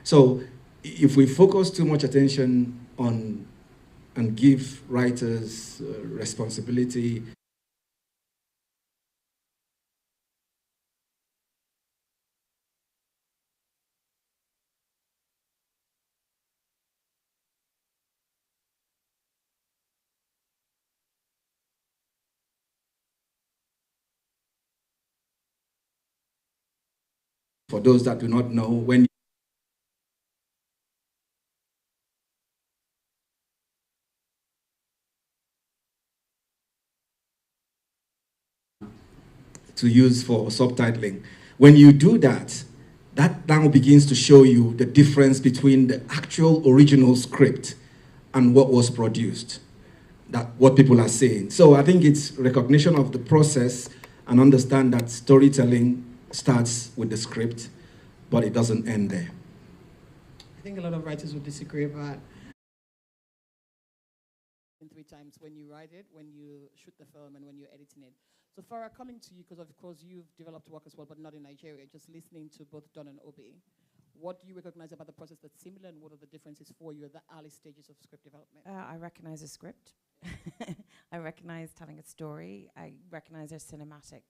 So if we focus too much attention on and give writers responsibility, for those that do not know, when to use for subtitling, when you do that, that now begins to show you the difference between the actual original script and what was produced, that what people are saying. So I think it's recognition of the process and understand that storytelling starts with the script, but it doesn't end there. I think a lot of writers would disagree, but three times when you write it, when you shoot the film, and when you're editing it. So Farah, coming to you, because of course you've developed work as well, but not in Nigeria, just listening to both Don and Obi, what do you recognize about the process that's similar, and what are the differences for you at the early stages of script development? I recognize a script. I recognize telling a story. I recognize there's cinematic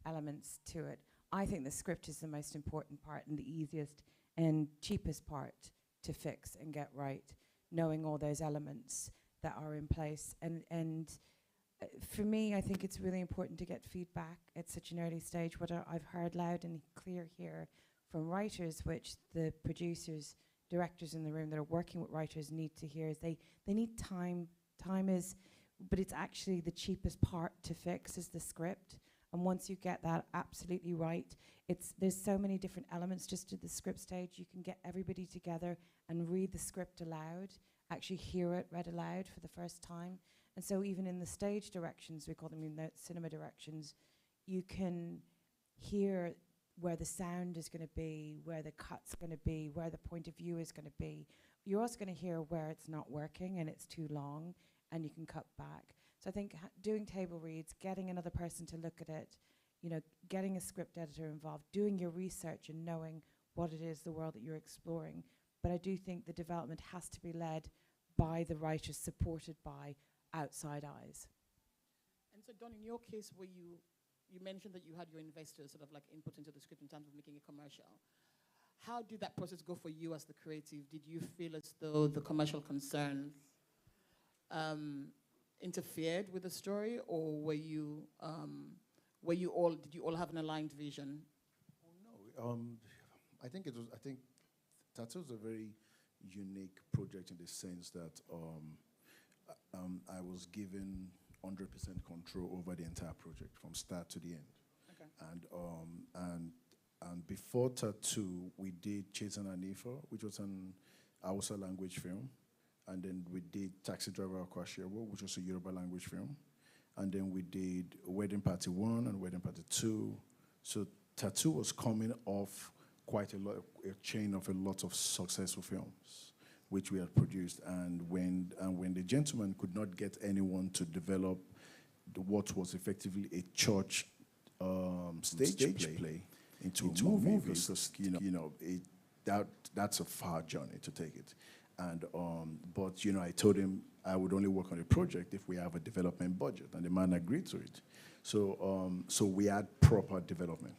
elements to it. I think the script is the most important part and the easiest and cheapest part to fix and get right, knowing all those elements that are in place. And for me, I think it's really important to get feedback at such an early stage. What I've heard loud and clear here from writers, which the producers, directors in the room that are working with writers need to hear, is they need time. Time is, but it's actually the cheapest part to fix is the script. And once you get that absolutely right, there's so many different elements just at the script stage. You can get everybody together and read the script aloud, actually hear it read aloud for the first time. And so even in the stage directions, we call them in the cinema directions, you can hear where the sound is going to be, where the cut's going to be, where the point of view is going to be. You're also going to hear where it's not working and it's too long, and you can cut back. So I think doing table reads, getting another person to look at it, getting a script editor involved, doing your research and knowing what it is, the world that you're exploring. But I do think the development has to be led by the writers, supported by outside eyes. And so, Don, in your case, where you mentioned that you had your investors sort of like input into the script in terms of making a commercial. How did that process go for you as the creative? Did you feel as though the commercial concerns interfered with the story, or did you all have an aligned vision? Oh, no, I think Tattoo is a very unique project in the sense that I was given 100% control over the entire project from start to the end. Okay. And before Tattoo, we did Chetan and Ifa, which was an Hausa language film. And then we did Taxi Driver Akwashewo, which was a Yoruba language film. And then we did Wedding Party 1 and Wedding Party 2. So Tattoo was coming off quite a chain of a lot of successful films, which we had produced. And when the gentleman could not get anyone to develop what was effectively a church stage play into a movie, because that's a far journey to take it. And but I told him I would only work on a project if we have a development budget, and the man agreed to it. So we had proper development,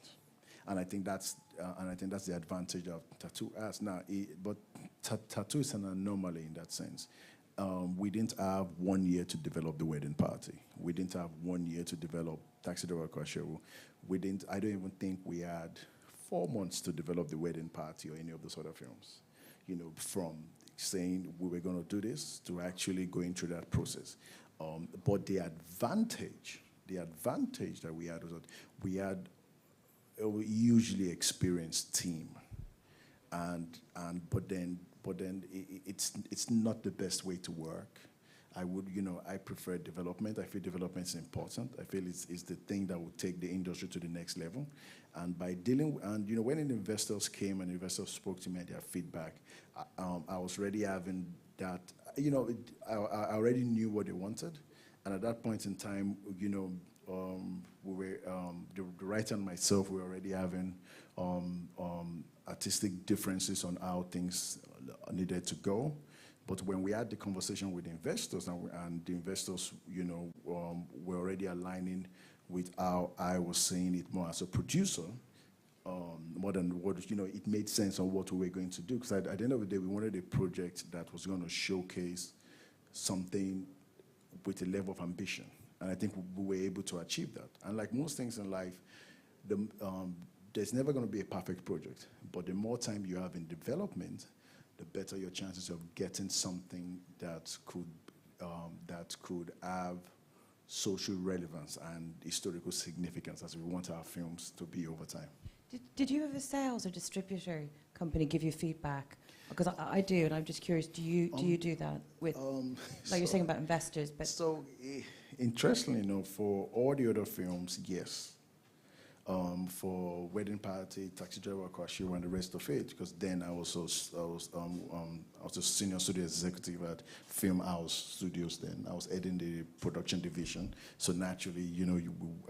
and I think that's the advantage of Tattoo as now. But Tattoo is an anomaly in that sense. We didn't have 1 year to develop The Wedding Party. We didn't have 1 year to develop Taxi Driver Kwashewo. I don't even think we had 4 months to develop The Wedding Party or any of those other films. From saying we were going to do this to actually going through that process. But the advantage that we had was that we had a hugely experienced team, but then it's not the best way to work. I prefer development. I feel development is important. I feel it's the thing that will take the industry to the next level. And by dealing, when investors came and investors spoke to me and their feedback, I was already having that, I already knew what they wanted. And at that point in time, we were, the writer and myself, we were already having a artistic differences on how things needed to go. But when we had the conversation with investors, and the investors, were already aligning with how I was seeing it more as a producer, more than what, it made sense on what we were going to do. Because at the end of the day, we wanted a project that was going to showcase something with a level of ambition. And I think we were able to achieve that. And like most things in life, there's never going to be a perfect project. But the more time you have in development, the better your chances of getting something that could have social relevance and historical significance, as we want our films to be over time. Did you have a sales or distributor company give you feedback? Because I do, and I'm just curious, do you do that with, like you're saying about investors? But so, interestingly, for all the other films, yes. For Wedding Party, Taxi Driver, Kwashiwa, and the rest of it, because then I was a senior studio executive at Film House Studios. Then I was heading the production division, so naturally,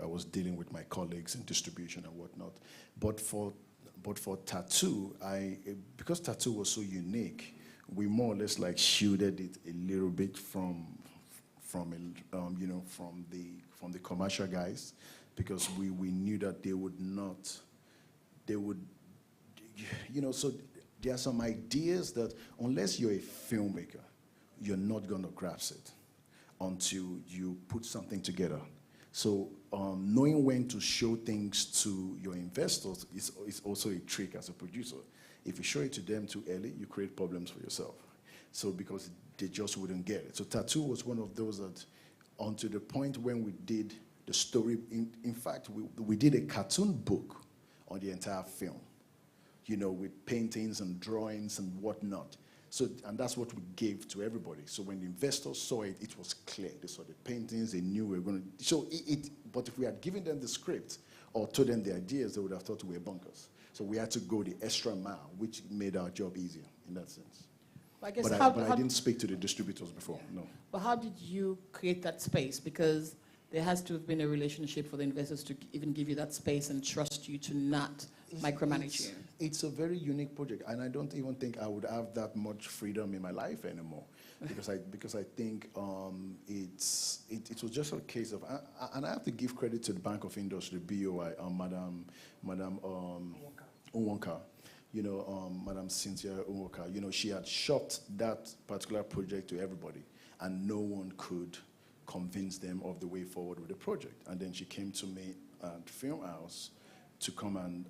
I was dealing with my colleagues in distribution and whatnot. But for Tattoo, because Tattoo was so unique, we more or less like shielded it a little bit from the commercial guys, because we knew that so there are some ideas that unless you're a filmmaker, you're not going to grasp it until you put something together. So knowing when to show things to your investors is also a trick as a producer. If you show it to them too early, you create problems for yourself. So because they just wouldn't get it. So Tattoo was one of those that, until the point when we did the story, in fact, we did a cartoon book on the entire film, with paintings and drawings and whatnot. So, and that's what we gave to everybody. So when the investors saw it, it was clear. They saw the paintings, they knew we were going to. So but if we had given them the script or told them the ideas, they would have thought we were bunkers. So we had to go the extra mile, which made our job easier in that sense. I guess but I didn't speak to the distributors before, no. But how did you create that space? Because there has to have been a relationship for the investors to even give you that space and trust you to not micromanage you. It's a very unique project, and I don't even think I would have that much freedom in my life anymore, because I think it was just a case of, and I have to give credit to the Bank of Industry, BOI, Madam Unwonka, Madam Cynthia Unwonka. She had shopped that particular project to everybody, and no one could convince them of the way forward with the project. And then she came to me at Film House to come on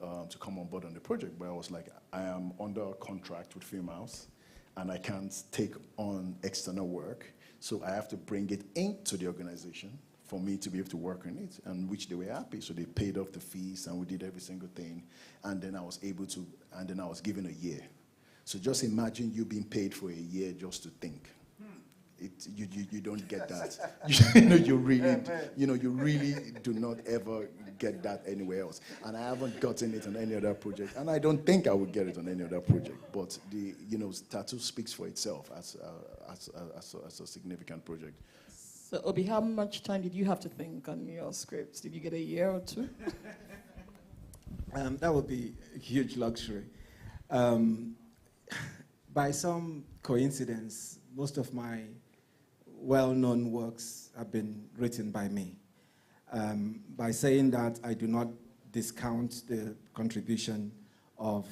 board on the project. But I was like, I am under a contract with Film House, and I can't take on external work, so I have to bring it into the organization for me to be able to work on it, and which they were happy. So they paid off the fees, and we did every single thing. And then I was given a year. So just imagine you being paid for a year just to think. You don't get that. You really do not ever get that anywhere else. And I haven't gotten it on any other project, and I don't think I would get it on any other project. But Tattoo speaks for itself as a significant project. So Obi, how much time did you have to think on your scripts? Did you get a year or two? That would be a huge luxury. By some coincidence, most of my well-known works have been written by me. By saying that, I do not discount the contribution of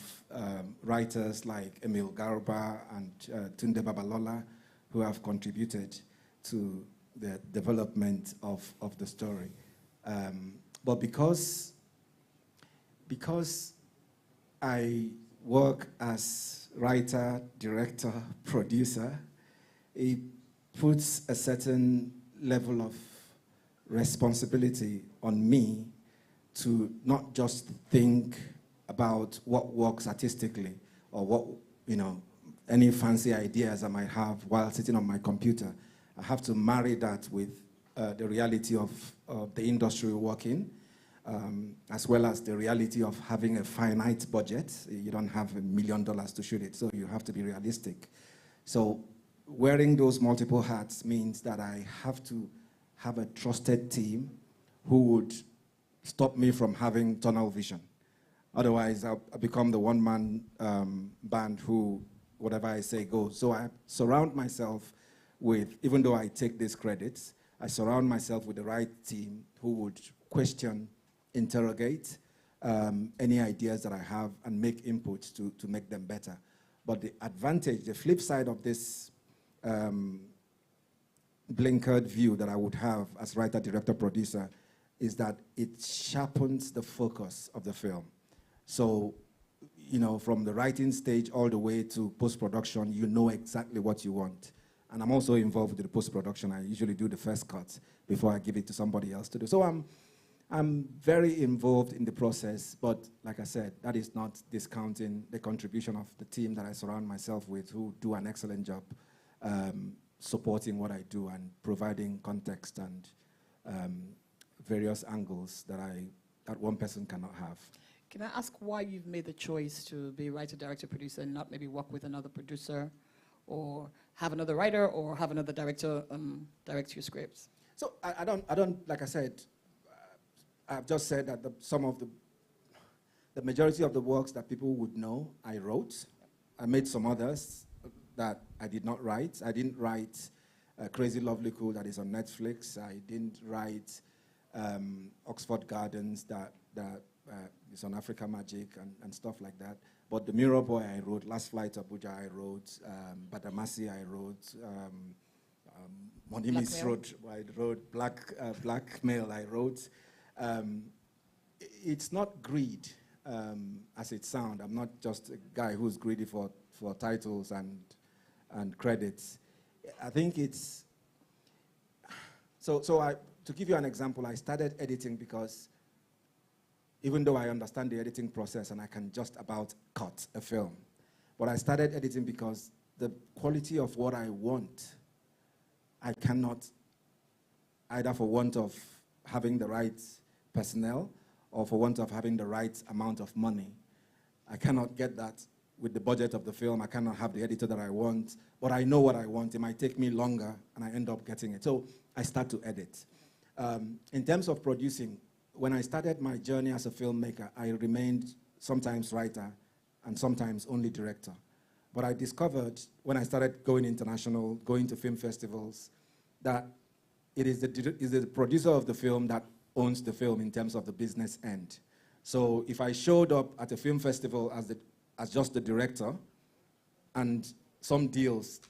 writers like Emil Garba and Tunde Babalola, who have contributed to the development of the story. But because I work as writer, director, producer, it puts a certain level of responsibility on me to not just think about what works artistically or what, any fancy ideas I might have while sitting on my computer. I have to marry that with the reality of the industry we work in, as well as the reality of having a finite budget. You don't have $1 million to shoot it, so you have to be realistic. So wearing those multiple hats means that I have to have a trusted team who would stop me from having tunnel vision Otherwise, I'll become the one-man band who, whatever I say goes. So I surround myself with, even though I take these credits, I surround myself with the right team who would question, interrogate any ideas that I have and make inputs to make them better. But the advantage, the flip side of this blinkered view that I would have as writer, director, producer is that it sharpens the focus of the film. So, you know, from the writing stage all the way to post-production, you know exactly what you want. And I'm also involved with the post-production. I usually do the first cut before I give it to somebody else to do. So I'm very involved in the process, but like I said, that is not discounting the contribution of the team that I surround myself with, who do an excellent job supporting what I do and providing context and various angles that one person cannot have. Can I ask why you've made the choice to be writer, director, producer, and not maybe work with another producer, or have another writer, or have another director direct your scripts? So I don't. Like I said, I've just said that the majority of the works that people would know, I wrote. I made some others that I did not write. I didn't write Crazy Lovely Cool that is on Netflix. I didn't write Oxford Gardens that is on Africa Magic and stuff like that. But The Mirror Boy I wrote, Last Flight to Abuja I wrote, Badamasi I wrote, Monimis I wrote, Blackmail I wrote. It's not greed as it sounds. I'm not just a guy who's greedy for titles and credits. I think it's, to give you an example, I started editing because even though I understand the editing process and I can just about cut a film, but I started editing because the quality of what I want, I cannot, either for want of having the right personnel or for want of having the right amount of money. I cannot get that with the budget of the film. I cannot have the editor that I want, but I know what I want. It might take me longer, and I end up getting it. So I start to edit. In terms of producing, when I started my journey as a filmmaker, I remained sometimes writer and sometimes only director. But I discovered when I started going international, going to film festivals, that it is the producer of the film that owns the film in terms of the business end. So if I showed up at a film festival as just the director and some deals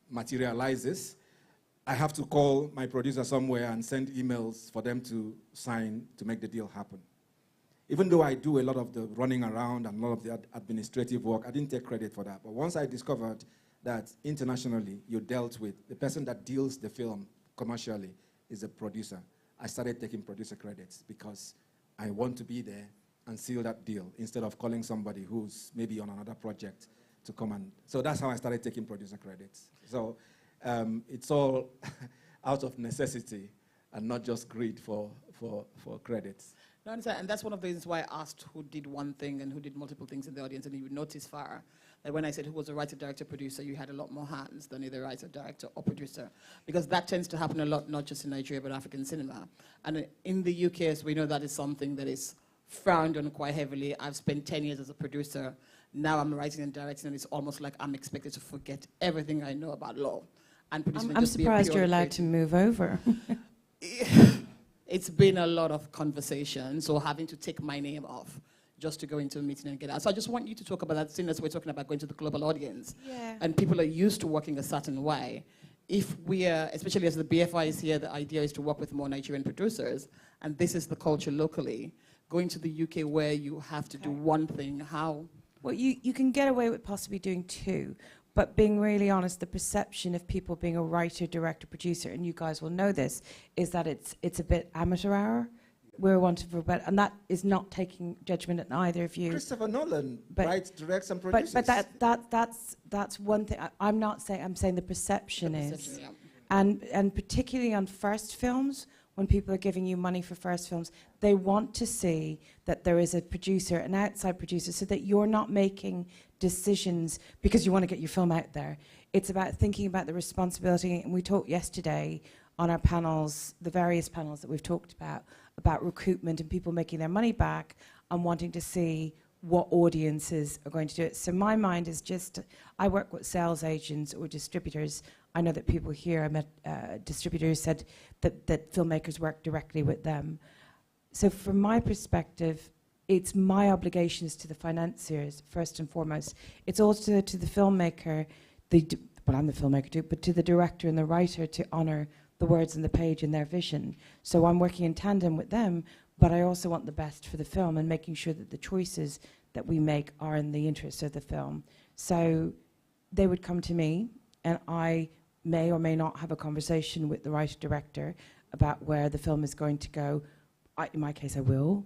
materializes, I have to call my producer somewhere and send emails for them to sign to make the deal happen. Even though I do a lot of the running around and a lot of the administrative work, I didn't take credit for that. But once I discovered that internationally you dealt with, the person that deals the film commercially is a producer, I started taking producer credits because I want to be there and seal that deal instead of calling somebody who's maybe on another project to come and... So that's how I started taking producer credits. So it's all out of necessity and not just greed for credits. No, I understand, and that's one of the reasons why I asked who did one thing and who did multiple things in the audience, and you would notice, Farah, that when I said who was a writer, director, producer, you had a lot more hands than either writer, director, or producer, because that tends to happen a lot, not just in Nigeria, but African cinema. And in the UK, as we know, that is something that is frowned on quite heavily. I've spent 10 years as a producer. Now I'm writing and directing, and it's almost like I'm expected to forget everything I know about law. And producing I'm surprised you're allowed to move over. It's been a lot of conversation, so having to take my name off just to go into a meeting and get out. So I just want you to talk about that, seeing as we're talking about going to the global audience. Yeah. And people are used to working a certain way. If we are, especially as the BFI is here, the idea is to work with more Nigerian producers, and this is the culture locally. Going to the UK where you have to do one thing, how? Well, you can get away with possibly doing two, but being really honest, the perception of people being a writer, director, producer, and you guys will know this, is that it's a bit amateur hour. We're wanting for better, and that is not taking judgment at either of you. Christopher Nolan writes, directs, and produces. But that's one thing. I'm not saying. I'm saying the perception is, yeah. and particularly on first films, when people are giving you money for first films, they want to see that there is a producer, an outside producer, so that you're not making decisions because you want to get your film out there. It's about thinking about the responsibility, and we talked yesterday on our panels, the various panels that we've talked about recruitment and people making their money back. and wanting to see what audiences are going to do it. So my mind is just, I work with sales agents or distributors. I know that people here, I met distributors said that filmmakers work directly with them. So from my perspective, it's my obligations to the financiers, first and foremost. It's also to the filmmaker, well, I'm the filmmaker too, but to the director and the writer to honor the words on the page and their vision. So I'm working in tandem with them, but I also want the best for the film and making sure that the choices that we make are in the interest of the film. So they would come to me, and I may or may not have a conversation with the writer-director about where the film is going to go. In my case, I will,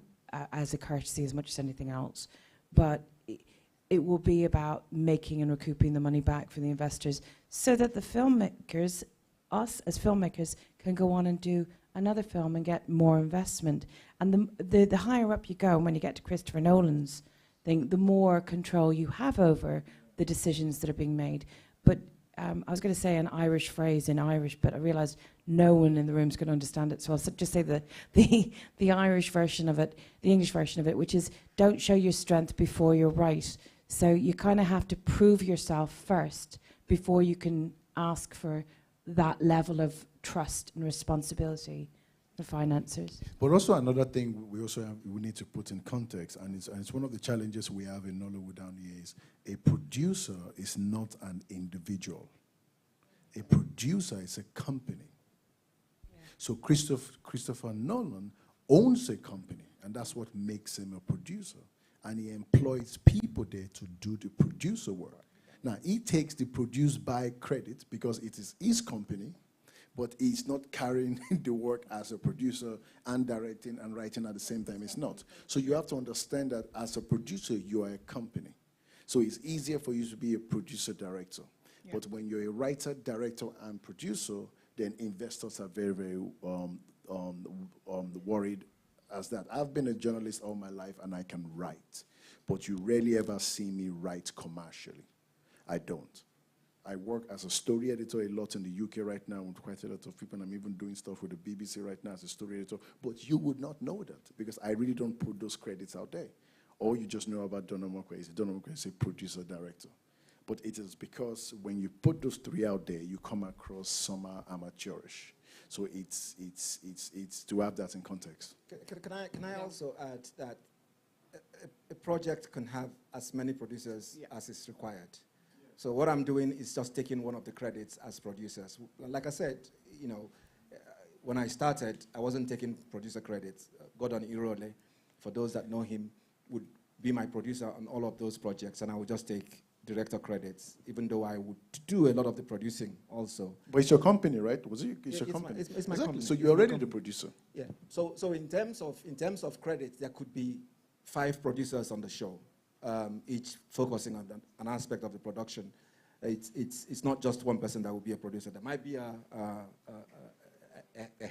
as a courtesy as much as anything else. But it will be about making and recouping the money back from the investors so that the filmmakers, us as filmmakers, can go on and do another film and get more investment. And the higher up you go, when you get to Christopher Nolan's thing, the more control you have over the decisions that are being made. But I was going to say an Irish phrase in Irish, but I realised no one in the room is going to understand it, so I'll just say the Irish version of it, the English version of it, which is don't show your strength before you're right. So you kind of have to prove yourself first before you can ask for that level of trust and responsibility for financiers. But also another thing we need to put in context, and it's one of the challenges we have in Nollywood down here, is a producer is not an individual. A producer is a company. Yeah. So Christopher Nolan owns a company, and that's what makes him a producer. And he employs people there to do the producer work. Now, he takes the produced by credit because it is his company, but he's not carrying the work as a producer and directing and writing at the same time. It's not. So you have to understand that as a producer, you are a company. So it's easier for you to be a producer-director. Yeah. But when you're a writer, director, and producer, then investors are very, very worried as that. I've been a journalist all my life, and I can write. But you rarely ever see me write commercially. I don't. I work as a story editor a lot in the UK right now with quite a lot of people, and I'm even doing stuff with the BBC right now as a story editor. But you would not know that because I really don't put those credits out there. All you just know about Donna Mokwe is a producer-director. But it is because when you put those three out there, you come across somehow amateurish. So it's to have that in context. Can I also add that a project can have as many producers as is required. So what I'm doing is just taking one of the credits as producers. Like I said, when I started, I wasn't taking producer credits. Gordon Irole, for those that know him, would be my producer on all of those projects, and I would just take director credits, even though I would do a lot of the producing also. But it's your company, right? Was it? It's your company. It's my company. So you're already the producer. Yeah. So in terms of credits, there could be 5 producers on the show, each focusing on an aspect of the production. It's not just one person that will be a producer. There might be a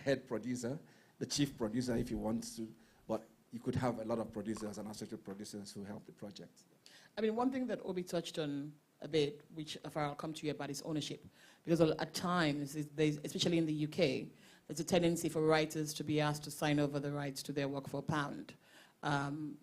head producer, the chief producer if you want to, but you could have a lot of producers and associate producers who help the project. I mean, one thing that Obi touched on a bit, which I'll come to you about, is ownership. Because at times, especially in the UK, there's a tendency for writers to be asked to sign over the rights to their work for £1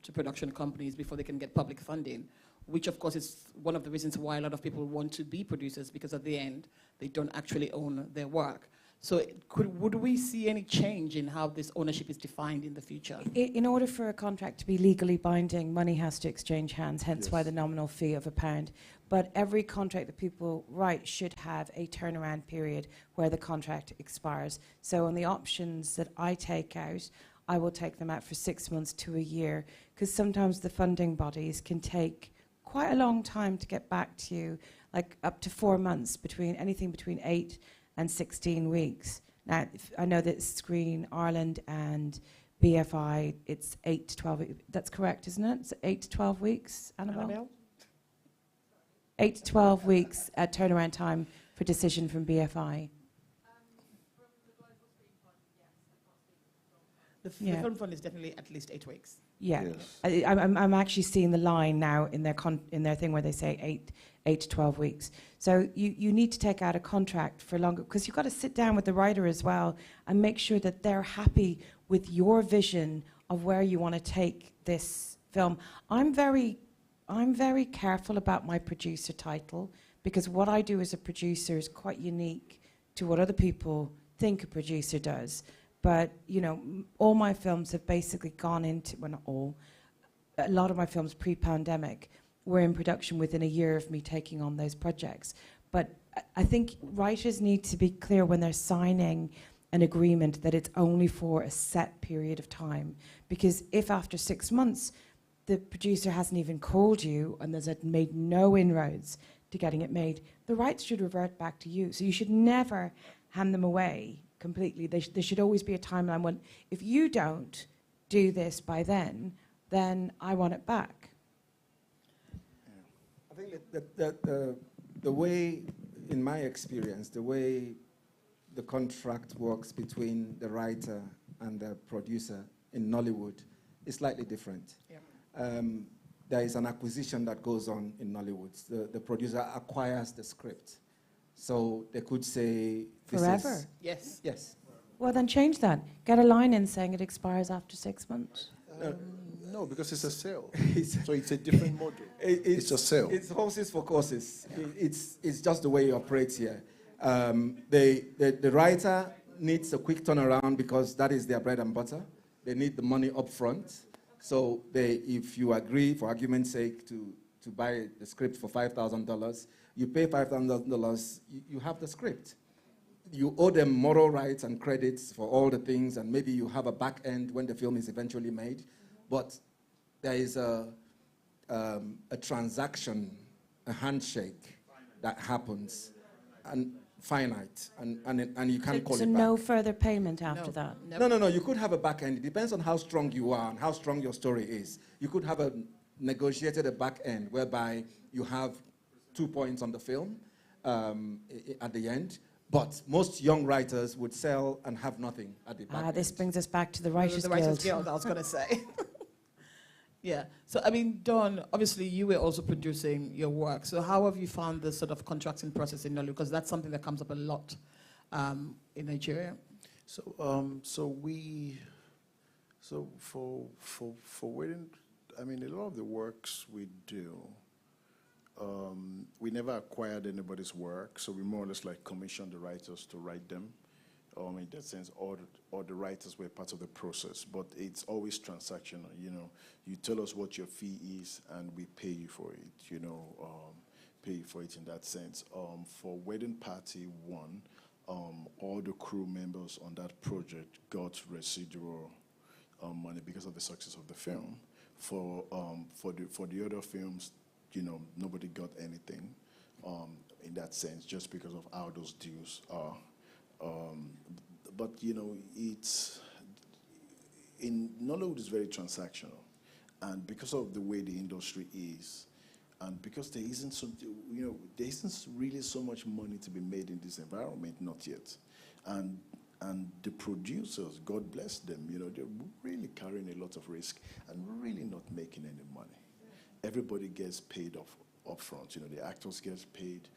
to production companies before they can get public funding, which of course is one of the reasons why a lot of people want to be producers, because at the end, they don't actually own their work. So would we see any change in how this ownership is defined in the future? In order for a contract to be legally binding, money has to exchange hands, hence why the nominal fee of £1. But every contract that people write should have a turnaround period where the contract expires. So on the options that I take out, I will take them out for 6 months to a year, because sometimes the funding bodies can take quite a long time to get back to you, like up to 4 months, anything between 8 and 16 weeks. Now, I know that Screen Ireland and BFI, it's 8 to 12 weeks. That's correct, isn't it? It's 8 to 12 weeks, Annabelle? 8 to 12 weeks turnaround time for decision from BFI. The film fund is definitely at least 8 weeks. Yeah, yes. I'm actually seeing the line now in their thing where they say 8 to 12 weeks. So you need to take out a contract for longer, because you've got to sit down with the writer as well and make sure that they're happy with your vision of where you want to take this film. I'm very careful about my producer title, because what I do as a producer is quite unique to what other people think a producer does. But, you know, all my films have basically gone into, well, not all, a lot of my films pre-pandemic were in production within a year of me taking on those projects. But I think writers need to be clear when they're signing an agreement that it's only for a set period of time. Because if after 6 months the producer hasn't even called you and there's made no inroads to getting it made, the rights should revert back to you. So you should never hand them away completely. There should always be a timeline when, if you don't do this by then I want it back. I think that the way, in my experience, the way the contract works between the writer and the producer in Nollywood is slightly different. Yeah. There is an acquisition that goes on in Nollywood. The producer acquires the script. So they could say... Forever? Yes. Yes. Well, then change that. Get a line in saying it expires after 6 months. No, because it's a sale. So it's a different model. It's a sale. It's horses for courses. It's just the way it operates here. The writer needs a quick turnaround because that is their bread and butter. They need the money up front. So if you agree, for argument's sake, to buy the script for $5,000, you pay $5,000, you have the script. You owe them moral rights and credits for all the things, and maybe you have a back end when the film is eventually made. But there is a transaction, a handshake that happens, and finite, and you can't call it back. So no further payment after that? No. You could have a back end. It depends on how strong you are and how strong your story is. You could have negotiated a back end whereby you have 2 points on the film at the end. But most young writers would sell and have nothing at the back. This brings us back to the Writers' Guild. The Writers' Guild, I was going to say. Yeah. So, I mean, Dawn, obviously you were also producing your work. So how have you found the sort of contracting process in Nollywood? Because that's something that comes up a lot in Nigeria. So for wedding, I mean, a lot of the works we do, we never acquired anybody's work, so we more or less like commissioned the writers to write them. In that sense, all the writers were part of the process, but it's always transactional. You know, you tell us what your fee is, and we pay you for it. You know, pay you for it in that sense. For Wedding Party 1, all the crew members on that project got residual money because of the success of the film. For the other films, you know, nobody got anything in that sense, just because of how those deals are. But you know, Nollywood is very transactional, and because of the way the industry is, and because there isn't really so much money to be made in this environment, not yet, and the producers, God bless them, you know, they're really carrying a lot of risk and really not making any money. Everybody gets paid up front. You know, the actors get paid.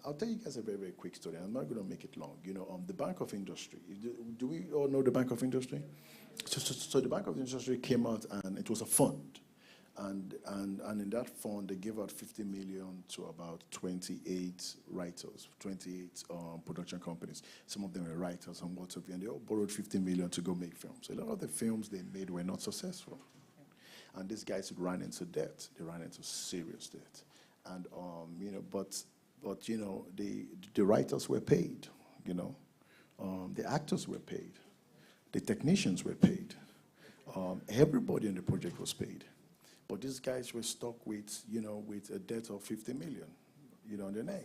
I'll tell you guys a very, very quick story. I'm not going to make it long. You know, the Bank of Industry. Do we all know the Bank of Industry? So the Bank of Industry came out, and it was a fund. And in that fund, they gave out 50 million to about 28 writers, 28 production companies. Some of them were writers and what have you, and they all borrowed 50 million to go make films. A lot of the films they made were not successful. And these guys ran into debt. They ran into serious debt. And, but you know, the writers were paid, you know. The actors were paid. The technicians were paid. Everybody in the project was paid. But these guys were stuck with, you know, with a debt of 50 million, you know, on their neck.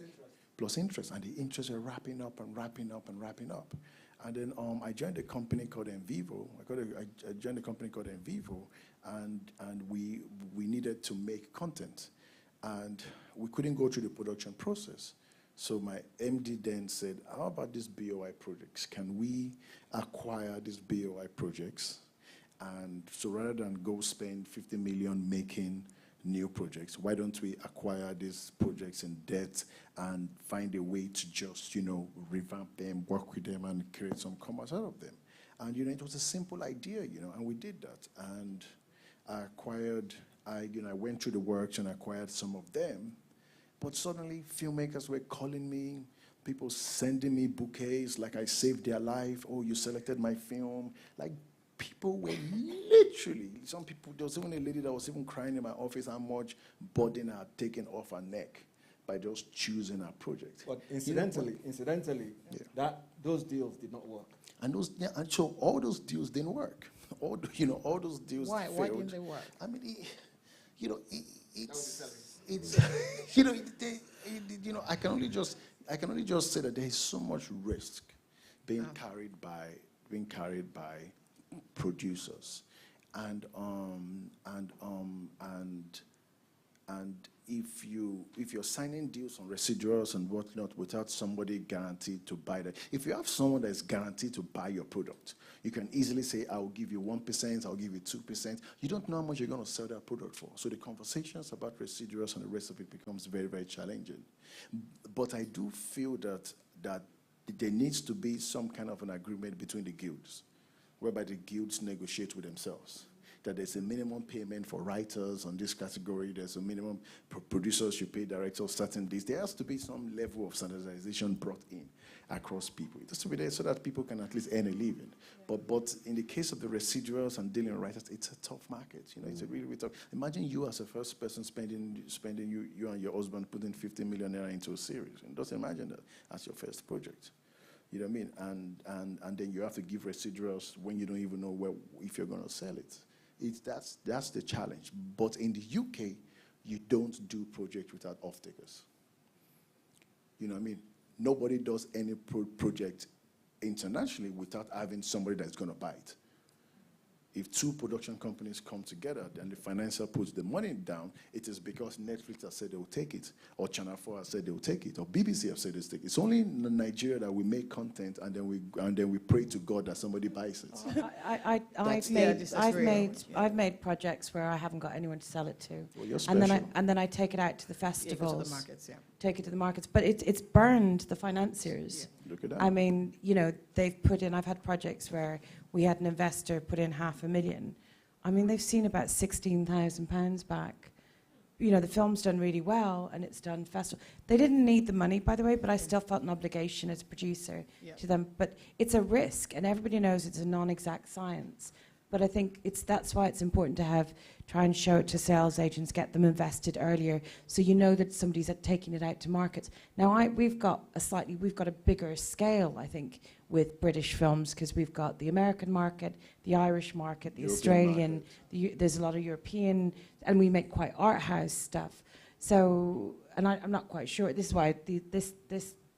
Plus interest. And the interest are wrapping up and wrapping up and wrapping up. And then I joined a company called Envivo. I joined a company called Envivo, and we needed to make content. And we couldn't go through the production process. So my MD then said, how about these BOI projects? Can we acquire these BOI projects? And so rather than go spend 50 million making new projects, why don't we acquire these projects in debt and find a way to just, you know, revamp them, work with them, and create some commerce out of them? And, you know, it was a simple idea, you know, and we did that. I went through the works and acquired some of them, but suddenly filmmakers were calling me, people sending me bouquets, like I saved their life, oh, you selected my film. Like, people were literally, some people, there was even a lady that was even crying in my office how much burden I had taken off her neck by just choosing her project. But incidentally, those deals did not work. And so all those deals didn't work. All those deals failed. Why didn't they work? I mean, I can only just say that there is so much risk being carried by producers, and if you're signing deals on residuals and whatnot without somebody guaranteed to buy that, if you have someone that is guaranteed to buy your product, you can easily say, I'll give you 1%, I'll give you 2%. You don't know how much you're going to sell that product for. So the conversations about residuals and the rest of it becomes very, very challenging. But I do feel that there needs to be some kind of an agreement between the guilds, whereby the guilds negotiate with themselves. That there's a minimum payment for writers on this category, there's a minimum producers, you pay directors certain days. There has to be some level of standardization brought in across people. It has to be there so that people can at least earn a living. Yeah. But in the case of the residuals and dealing with writers, it's a tough market. It's a really, really tough. Imagine you as a first person spending you and your husband putting 50 million naira into a series. And just imagine that as your first project. You know what I mean? And then you have to give residuals when you don't even know if you're going to sell it. That's the challenge. But in the UK, you don't do projects without off-takers. You know what I mean? Nobody does any project internationally without having somebody that's going to buy it. If two production companies come together and the financier puts the money down, it is because Netflix has said they will take it, or Channel 4 has said they will take it, or BBC have said they will take it. It's only in Nigeria that we make content and then we pray to God that somebody buys it. I've made projects where I haven't got anyone to sell it to, well, you're special. and then I take it out to the festivals. Yeah, to the markets, yeah. Take it to the markets, but it's burned the financiers. Yeah. Look at that. I mean, they've put in. I've had projects where we had an investor put in $500,000. I mean, they've seen about £16,000 back. The film's done really well, and it's done festival. They didn't need the money, by the way, but I still felt an obligation as a producer to them. But it's a risk, and everybody knows it's a non-exact science. But I think that's why it's important to try and show it to sales agents, get them invested earlier, so you know that somebody's taking it out to markets. Now we've got a bigger scale, I think, with British films, because we've got the American market, the Irish market, the Australian. There's a lot of European, and we make quite art house stuff. So, and I'm not quite sure. This is why this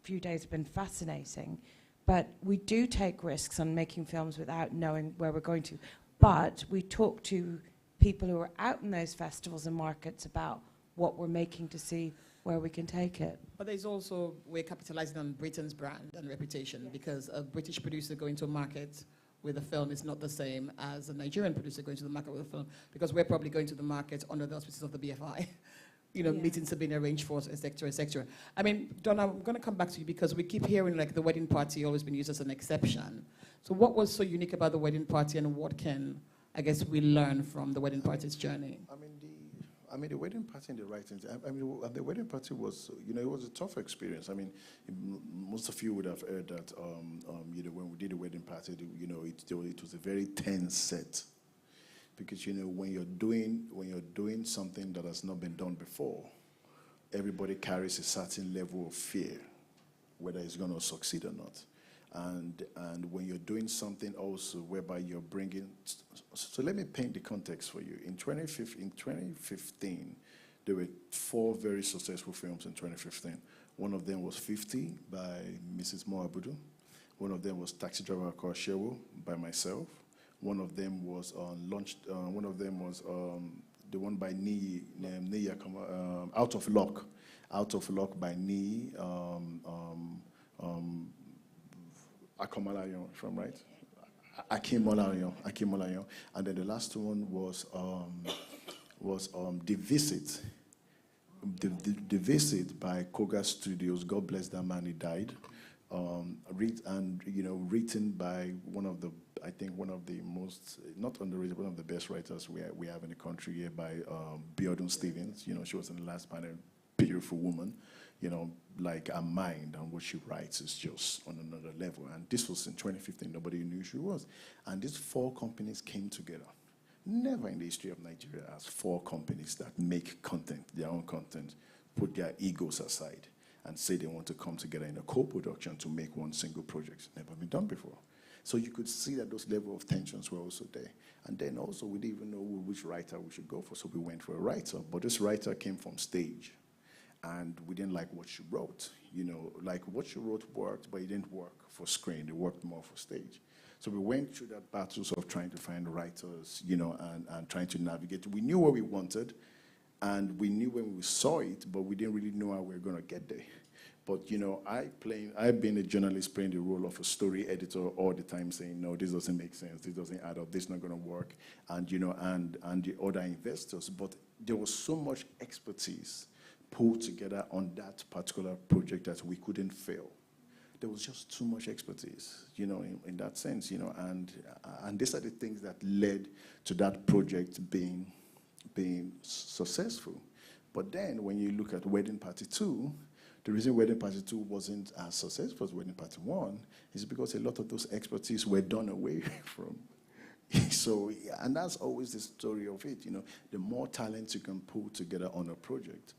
few days have been fascinating. But we do take risks on making films without knowing where we're going to. But we talk to people who are out in those festivals and markets about what we're making to see where we can take it. But there's also, we're capitalizing on Britain's brand and reputation, because a British producer going to a market with a film is not the same as a Nigerian producer going to the market with a film, because we're probably going to the market under the auspices of the BFI. Meetings have been arranged for, et cetera. I mean, Donna, I'm going to come back to you, because we keep hearing the wedding party always been used as an exception. So what was so unique about the wedding party, and what can, I guess, we learn from the wedding party's journey? The wedding party and the writings. The wedding party was, it was a tough experience. I mean, most of you would have heard that, when we did the wedding party, it was a very tense set. Because when you're doing something that has not been done before, everybody carries a certain level of fear, whether it's going to succeed or not. And when you're doing something also whereby you're bringing, so let me paint the context for you. In 2015, there were 4 very successful films in 2015. One of them was 50 by Mrs. Moabudu. One of them was Taxi Driver Across Shewo by myself. One of them was the one by Nii, Out of Luck by Nii, Akomalayon, if I'm right? Akimolayon. And then the last one was The Visit. The Visit by Koga Studios. God bless that man, he died. written by I think one of the most, not underrated, one of the best writers we have in the country here, by Biodun Stevens. She was in the last panel, beautiful woman. Like her mind and what she writes is just on another level. And this was in 2015, nobody knew who she was. And these 4 companies came together. Never in the history of Nigeria has 4 companies that make content, their own content, put their egos aside and say they want to come together in a co-production to make one single project. Never been done before. So you could see that those level of tensions were also there. And then also we didn't even know which writer we should go for, so we went for a writer. But this writer came from stage, and we didn't like what she wrote. Like what she wrote worked, but it didn't work for screen. It worked more for stage. So we went through that battles of trying to find writers, and trying to navigate. We knew what we wanted, and we knew when we saw it, but we didn't really know how we were going to get there. But, I've been a journalist playing the role of a story editor all the time, saying, no, this doesn't make sense, this doesn't add up, this is not going to work, and the other investors. But there was so much expertise pulled together on that particular project that we couldn't fail. There was just too much expertise, in that sense, and these are the things that led to that project being successful. But then when you look at Wedding Party 2, the reason Wedding Party 2 wasn't as successful as Wedding Party 1 is because a lot of those expertise were done away from. So, and that's always the story of it, the more talent you can pull together on a project,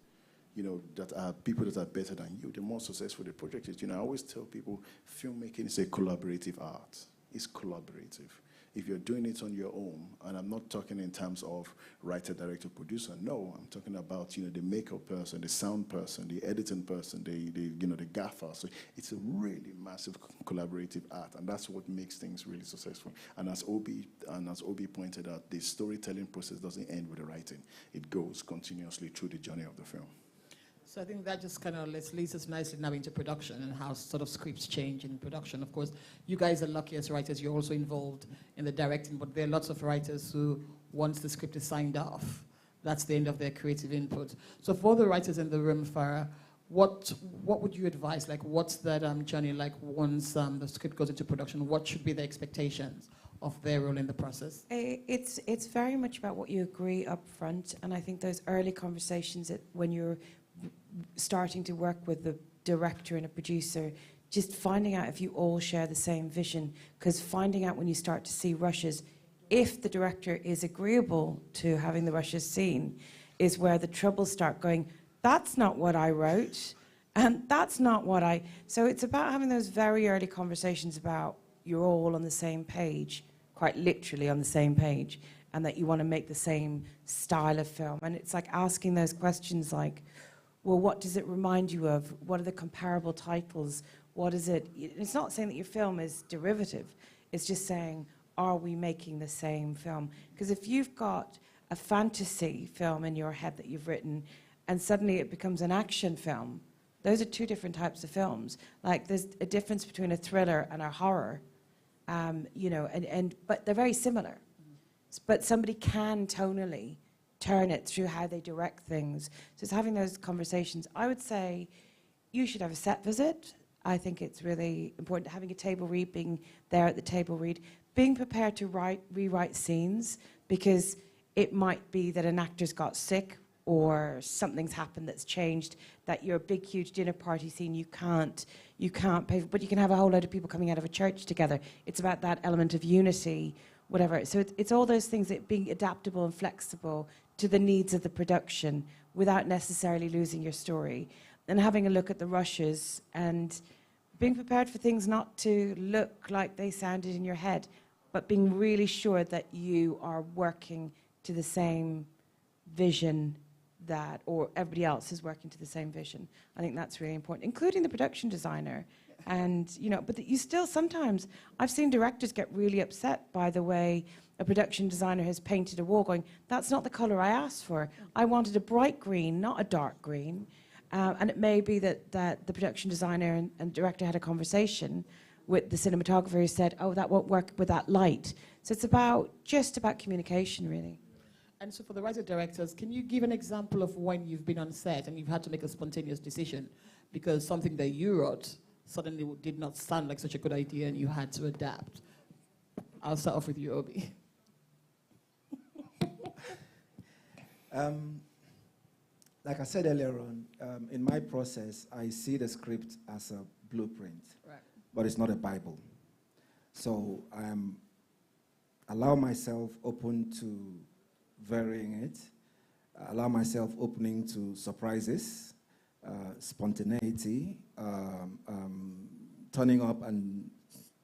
that are people that are better than you, the more successful the project is. I always tell people, filmmaking is a collaborative art. It's collaborative. If you're doing it on your own, and I'm not talking in terms of writer, director, producer, no, I'm talking about, the makeup person, the sound person, the editing person, the gaffer. So it's a really massive collaborative art, and that's what makes things really successful. And as Obi pointed out, the storytelling process doesn't end with the writing. It goes continuously through the journey of the film. So I think that just kind of leads us nicely now into production and how sort of scripts change in production. Of course, you guys are lucky as writers. You're also involved in the directing, but there are lots of writers who, once the script is signed off, that's the end of their creative input. So for the writers in the room, Farah, what would you advise? Like, what's that journey like once the script goes into production? What should be the expectations of their role in the process? It's very much about what you agree up front, and I think those early conversations that when you're starting to work with the director and a producer, just finding out if you all share the same vision, because finding out when you start to see rushes, if the director is agreeable to having the rushes seen, is where the troubles start going, that's not what I wrote, and that's not what I... So it's about having those very early conversations about you're all on the same page, quite literally on the same page, and that you want to make the same style of film. And it's like asking those questions like, well, what does it remind you of? What are the comparable titles? What is it? It's not saying that your film is derivative. It's just saying, are we making the same film? Because if you've got a fantasy film in your head that you've written and suddenly it becomes an action film, those are 2 different types of films. Like, there's a difference between a thriller and a horror, but they're very similar. But somebody can tonally turn it through how they direct things. So it's having those conversations. I would say you should have a set visit. I think it's really important, having a table read, being there at the table read, being prepared to rewrite scenes, because it might be that an actor's got sick or something's happened that's changed, that your big, huge dinner party scene, you can't pay, but you can have a whole load of people coming out of a church together. It's about that element of unity, whatever. So it's all those things, that being adaptable and flexible to the needs of the production without necessarily losing your story, and having a look at the rushes and being prepared for things not to look like they sounded in your head, but being really sure that you are working to the same vision or everybody else is working to the same vision. I think that's really important, including the production designer. And, but you still sometimes, I've seen directors get really upset by the way a production designer has painted a wall, going, that's not the color I asked for. I wanted a bright green, not a dark green. And it may be that the production designer and director had a conversation with the cinematographer who said, oh, that won't work with that light. So it's just about communication, really. And so for the writer-directors, can you give an example of when you've been on set and you've had to make a spontaneous decision because something that you wrote suddenly did not sound like such a good idea and you had to adapt? I'll start off with you, Obi. Like I said earlier on, in my process, I see the script as a blueprint, Right. but it's not a Bible. So I allow myself open to varying it, allow myself opening to surprises, spontaneity, turning up and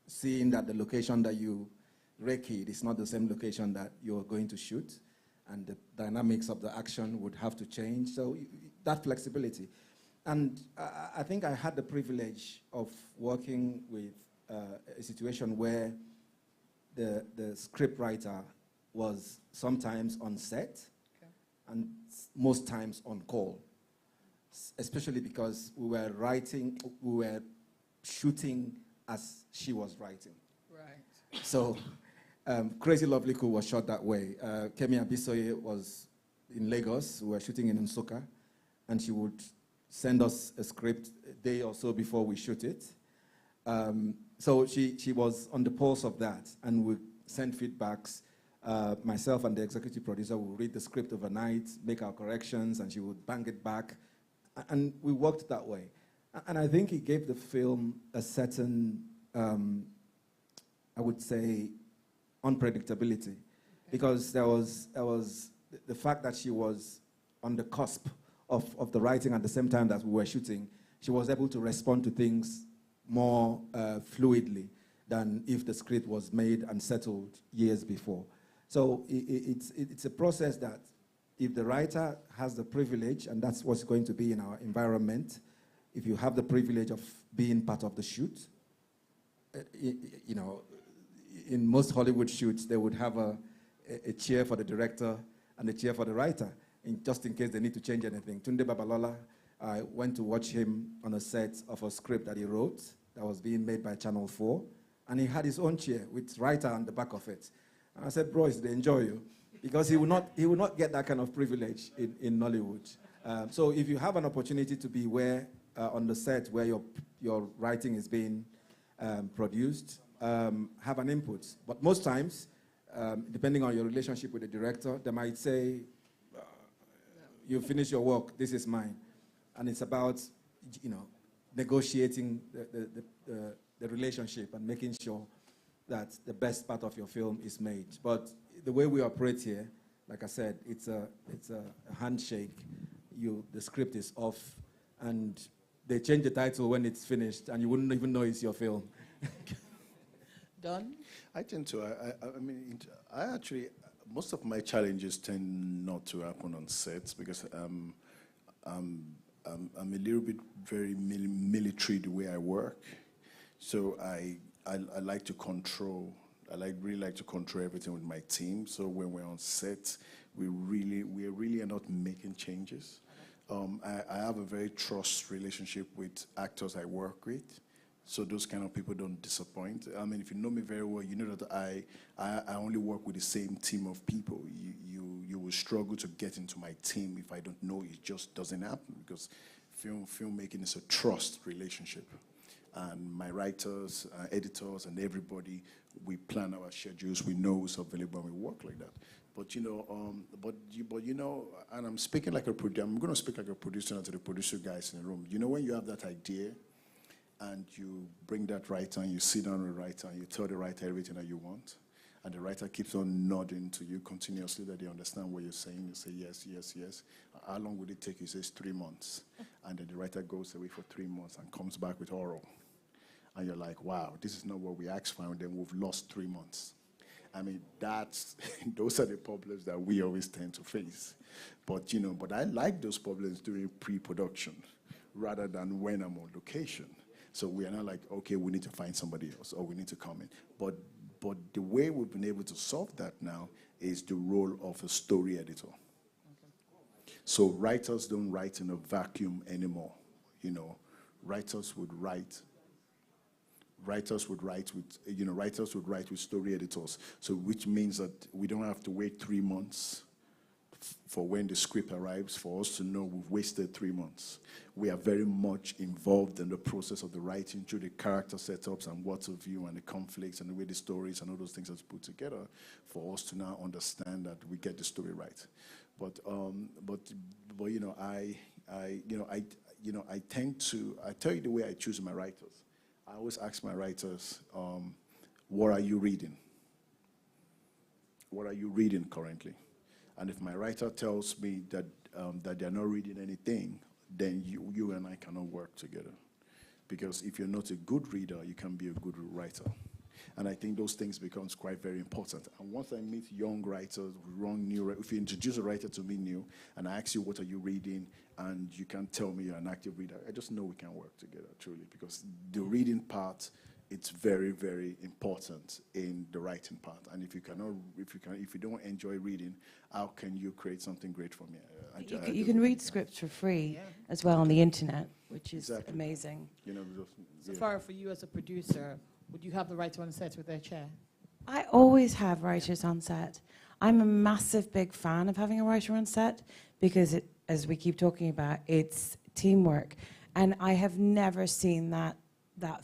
seeing that the location that you rekeyed is not the same location that you're going to shoot, and the dynamics of the action would have to change. So that flexibility. And I think I had the privilege of working with a situation where the script writer was sometimes on set, okay, and most times on call, especially because we were shooting as she was writing. Right. So Crazy Lovely Cool was shot that way. Kemi Abisoye was in Lagos. We were shooting in Nsukka, and she would send us a script a day or so before we shoot it. So she was on the pulse of that, and we send feedbacks. Myself and the executive producer would read the script overnight, make our corrections, and she would bang it back. And we worked that way. And I think it gave the film a certain, I would say, unpredictability. Okay. Because there was the fact that she was on the cusp of the writing at the same time that we were shooting. She was able to respond to things more fluidly than if the script was made and settled years before. So it's a process that if the writer has the privilege, and that's what's going to be in our environment, if you have the privilege of being part of the shoot, you know, in most Hollywood shoots, they would have a chair for the director and a chair for the writer, just in case they need to change anything. Tunde Babalola, I went to watch him on a set of a script that he wrote that was being made by Channel 4, and he had his own chair with writer on the back of it. And I said, bro, they enjoy you, because he will not get that kind of privilege in Nollywood. So if you have an opportunity to be on the set where your writing is being produced, have an input. But most times, depending on your relationship with the director, they might say, you finish your work, this is mine. And it's about, you know, negotiating the relationship and making sure that the best part of your film is made. But the way we operate here, like I said, it's a handshake. The script is off, and they change the title when it's finished, and you wouldn't even know it's your film. Done? I tend to. I actually, most of my challenges tend not to happen on sets because I'm a little bit very military the way I work. So I like to control. Really like to control everything with my team. So when we're on set, we really are not making changes. I have a very trust relationship with actors I work with. So those kind of people don't disappoint. I mean, if you know me very well, you know that I only work with the same team of people. You will struggle to get into my team if I don't know. It just doesn't happen because filmmaking is a trust relationship. And my writers, editors, and everybody, we plan our schedules. We know who's available, and we work like that. But you know, and I'm speaking like a producer. I'm going to speak like a producer and to the producer guys in the room. You know, when you have that idea, and you bring that writer, and you sit down with the writer, and you tell the writer everything that you want, and the writer keeps on nodding to you continuously that they understand what you're saying. You say yes, yes, yes. How long would it take? He says 3 months, and then the writer goes away for 3 months and comes back with oral. And you're like, wow, this is not what we asked for, and then we've lost 3 months. I mean, those are the problems that we always tend to face. But, you know, but I like those problems during pre-production rather than when I'm on location. So we are not like, okay, we need to find somebody else or we need to come in. But the way we've been able to solve that now is the role of a story editor. Okay. So writers don't write in a vacuum anymore. You know, writers would write with story editors. So which means that we don't have to wait 3 months for when the script arrives, for us to know we've wasted 3 months. We are very much involved in the process of the writing through the character setups and what of you and the conflicts and the way the stories and all those things are put together for us to now understand that we get the story right. But you know, I tend to, I tell you the way I choose my writers. I always ask my writers, what are you reading? What are you reading currently? And if my writer tells me that they're not reading anything, then you and I cannot work together. Because if you're not a good reader, you can be a good writer. And I think those things becomes quite very important. And once I meet young writers, if you introduce a writer to me new, and I ask you, what are you reading? And you can tell me you're an active reader, I just know we can work together, truly. Because the reading part, it's very, very important in the writing part. And if you don't enjoy reading, how can you create something great for me? You can read scripts for free as well on the internet, which is amazing. You know, So Farah, for you as a producer, would you have the writer on set with their chair? I always have writers on set. I'm a massive big fan of having a writer on set because, as we keep talking about, it's teamwork. And I have never seen that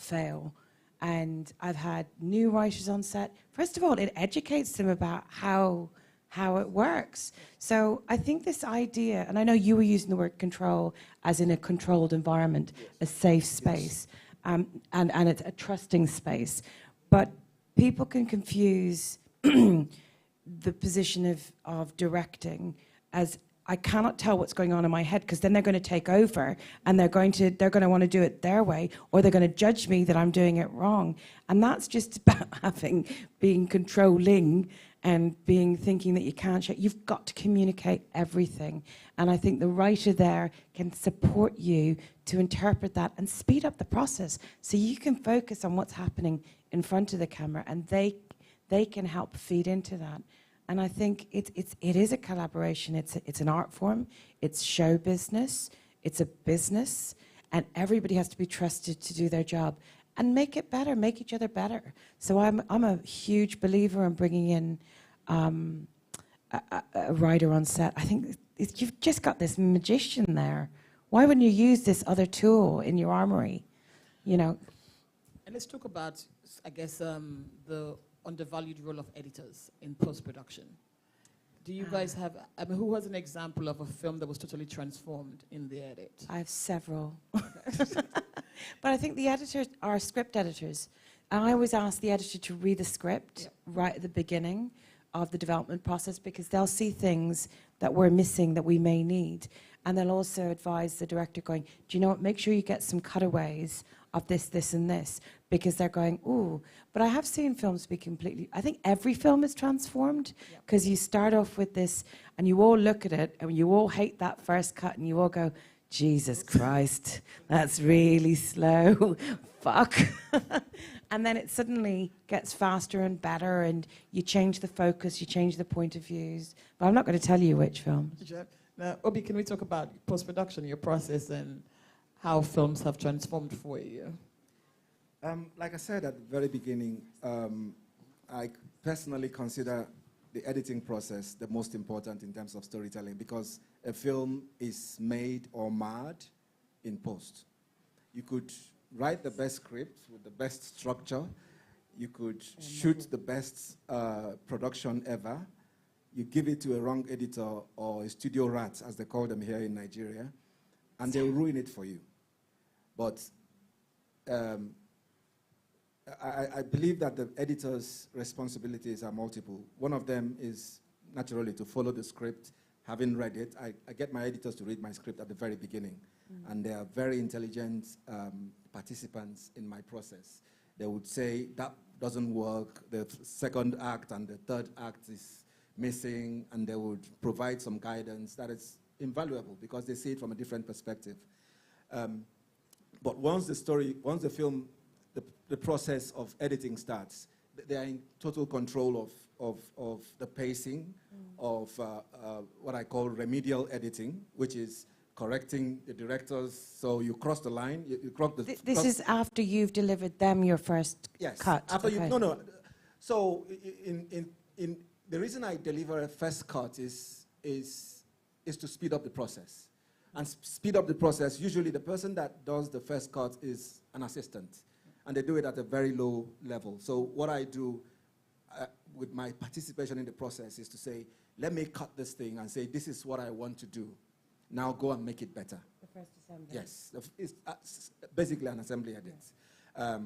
fail. And I've had new writers on set. First of all, it educates them about how it works. So I think this idea, and I know you were using the word control as in a controlled environment, a safe space, and it's a trusting space. But people can confuse the position of directing as I cannot tell what's going on in my head because then they're going to take over and they're going to want to do it their way, or they're going to judge me that I'm doing it wrong. And that's just about being controlling and thinking that you can't share. You've got to communicate everything. And I think the writer there can support you to interpret that and speed up the process so you can focus on what's happening in front of the camera, and they can help feed into that. And I think it is a collaboration. It's an art form. It's show business. It's a business. And everybody has to be trusted to do their job and make it better, make each other better. So I'm a huge believer in bringing in a writer on set. I think you've just got this magician there. Why wouldn't you use this other tool in your armory? You know. And let's talk about, I guess, the undervalued role of editors in post-production. Do you guys have, I mean, who has an example of a film that was totally transformed in the edit? I have several. But I think the editors are script editors. And I always ask the editor to read the script right at the beginning of the development process, because they'll see things that we're missing that we may need. And they'll also advise the director going, do you know what, make sure you get some cutaways of this, this, and this, because they're going, ooh. But I have seen films be completely, I think every film is transformed, because you start off with this, and you all look at it, and you all hate that first cut, and you all go, Jesus Christ, that's really slow, fuck. And then it suddenly gets faster and better, and you change the focus, you change the point of views. But I'm not going to tell you which film. Now, Obi, can we talk about post-production, your process, and how films have transformed for you? Like I said at the very beginning, I personally consider the editing process the most important in terms of storytelling, because a film is made or marred in post. You could write the best script with the best structure. You could shoot the best production ever. You give it to a wrong editor or a studio rat, as they call them here in Nigeria, and they'll ruin it for you. But I believe that the editor's responsibilities are multiple. One of them is naturally to follow the script. Having read it, I get my editors to read my script at the very beginning. And they are very intelligent participants in my process. They would say, that doesn't work, the second act and the third act is missing, and they would provide some guidance that is invaluable because they see it from a different perspective. But once the film, the process of editing starts, they are in total control of the pacing, of what I call remedial editing, which is correcting the directors. So you cross the line, you cross the... This is after you've delivered them your first cut? After you, no. So in the reason I deliver a first cut is is to speed up the process. And speed up the process, usually the person that does the first cut is an assistant. And they do it at a very low level. So what I do with my participation in the process is to say, let me cut this thing and say, this is what I want to do. Now go and make it better. The first assembly. Yes, it's basically an assembly edit. Yeah.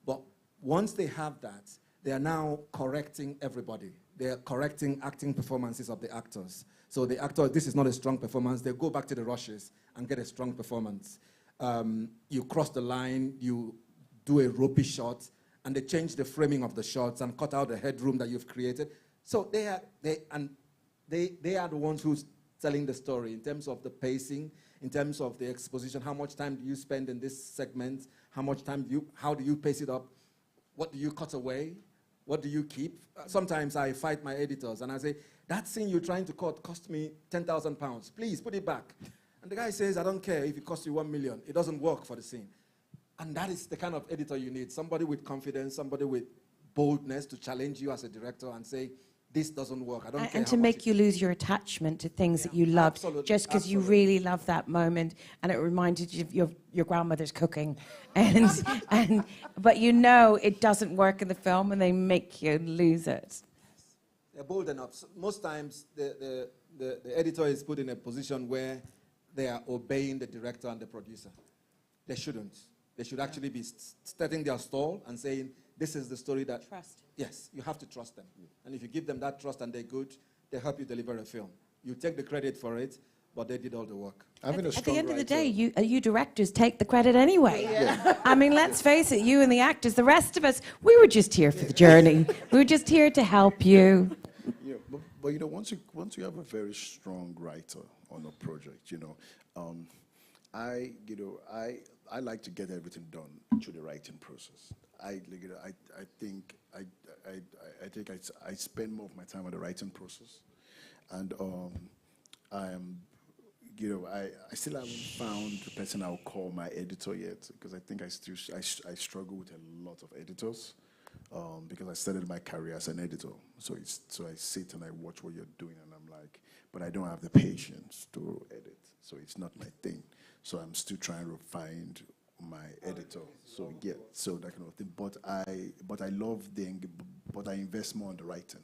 But once they have that, they are now correcting everybody. They are correcting acting performances of the actors. So the actor, this is not a strong performance. They go back to the rushes and get a strong performance. You cross the line, you do a ropey shot, and they change the framing of the shots and cut out the headroom that you've created. So they are the ones who's telling the story in terms of the pacing, in terms of the exposition. How much time do you spend in this segment? How do you pace it up? What do you cut away? What do you keep? Sometimes I fight my editors and I say, that scene you're trying to cut cost me £10,000. Please put it back. And the guy says, I don't care if it costs you 1 million. It doesn't work for the scene. And that is the kind of editor you need. Somebody with confidence, somebody with boldness to challenge you as a director and say, this doesn't work. I don't care. And to make you lose your attachment to things that you loved, absolutely, just because you really loved that moment, and it reminded you of your grandmother's cooking, but you know it doesn't work in the film, and they make you lose it. They're bold enough. So most times, the editor is put in a position where they are obeying the director and the producer. They shouldn't. They should actually be setting their stall and saying, this is the story that... Trust. Yes, you have to trust them. And if you give them that trust and they're good, they help you deliver a film. You take the credit for it, but they did all the work. At the end of the day, you directors take the credit anyway. Yeah. I mean, let's face it, you and the actors, the rest of us, we were just here for the journey. We were just here to help you. Yeah, but you know, once you have a very strong writer on a project, I like to get everything done through the writing process. I think I spend more of my time on the writing process, and I still haven't found the person I'll call my editor yet, because I think I struggle with a lot of editors, because I started my career as an editor. So I sit and I watch what you're doing, and I'm like, but I don't have the patience to edit, so it's not my thing. So I'm still trying to find my editor. So yeah, so that kind of thing. But I invest more on the writing,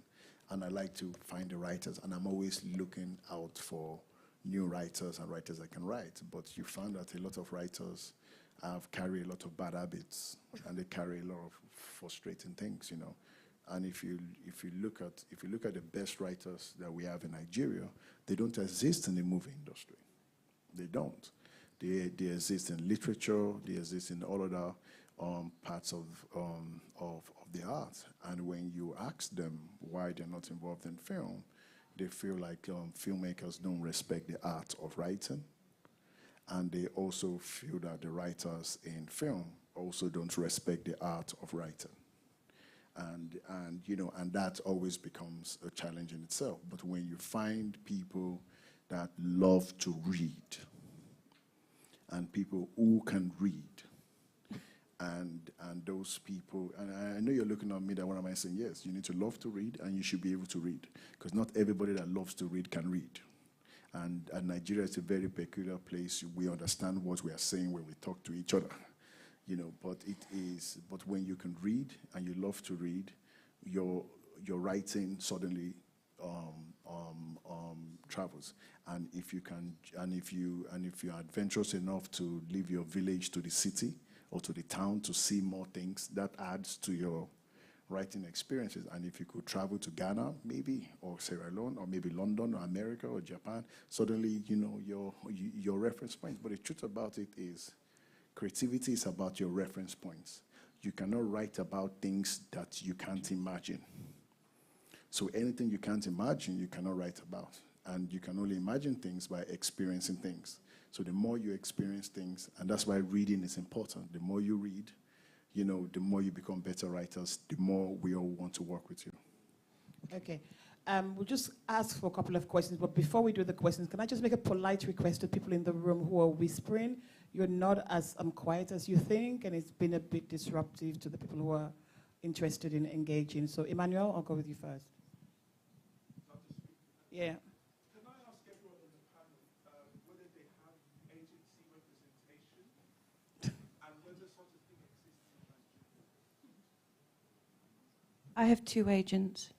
and I like to find the writers, and I'm always looking out for new writers and writers that can write. But you found that a lot of writers carry a lot of bad habits, and they carry a lot of frustrating things, And if you look at the best writers that we have in Nigeria, they don't exist in the movie industry. They don't. They exist in literature. They exist in all other parts of the art. And when you ask them why they're not involved in film, they feel like filmmakers don't respect the art of writing, and they also feel that the writers in film also don't respect the art of writing. And that always becomes a challenge in itself. But when you find people that love to read, and people who can read, and those people, and I know you're looking at me that what am I saying? Yes, you need to love to read, and you should be able to read, because not everybody that loves to read can read. And Nigeria is a very peculiar place. We understand what we are saying when we talk to each other, but when you can read and you love to read, your writing suddenly travels. And if you're adventurous enough to leave your village to the city or to the town to see more things, that adds to your writing experiences. And if you could travel to Ghana, maybe, or Sierra Leone, or maybe London, or America, or Japan, suddenly your reference points. But the truth about it is, creativity is about your reference points. You cannot write about things that you can't imagine. So anything you can't imagine, you cannot write about. And you can only imagine things by experiencing things. So the more you experience things, and that's why reading is important. The more you read, the more you become better writers, the more we all want to work with you. Okay. We'll just ask for a couple of questions, but before we do the questions, can I just make a polite request to people in the room who are whispering? You're not as quiet as you think, and it's been a bit disruptive to the people who are interested in engaging. So, Emmanuel, I'll go with you first. Yeah. Can I I have 2 agents.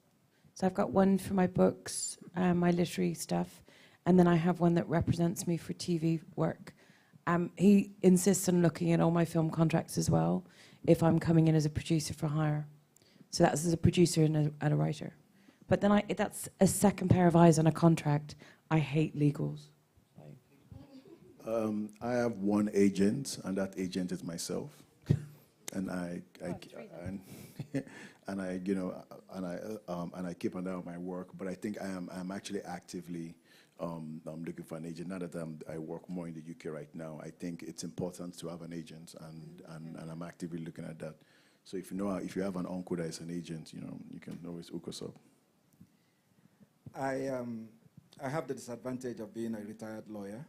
So I've got one for my books, my literary stuff, and then I have one that represents me for TV work. He insists on looking at all my film contracts as well, if I'm coming in as a producer for hire. So that's as a producer and a writer. But then that's a second pair of eyes on a contract. I hate legals. I have one agent, and that agent is myself. And I keep an eye on my work. But I think I'm actually actively I'm looking for an agent. Now that I work more in the UK right now, I think it's important to have an agent, and I'm actively looking at that. So if you have an uncle that is an agent, you can always hook us up. I have the disadvantage of being a retired lawyer,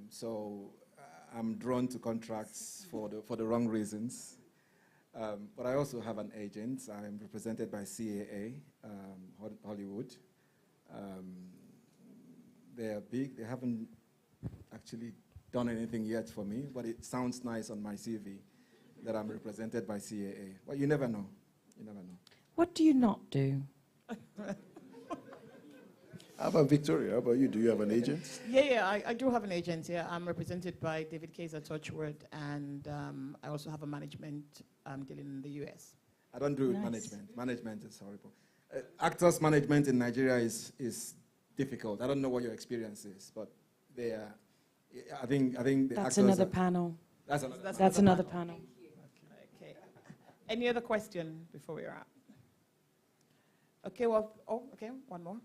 so I'm drawn to contracts for the wrong reasons. But I also have an agent. I'm represented by CAA, Hollywood. They are big. They haven't actually done anything yet for me, but it sounds nice on my CV that I'm represented by CAA. Well, you never know. You never know. What do you not do? How about Victoria? How about you? Do you have an agent? Yeah, I do have an agent. Yeah, I'm represented by David Kaiser Touchwood, and I also have a management dealing in the US. I don't do management. Management is horrible. Actors management in Nigeria is difficult. I don't know what your experience is, but they are. I think the That's actors another are, panel. That's another panel. Okay. Any other question before we wrap? Okay. Well. Oh, okay. One more.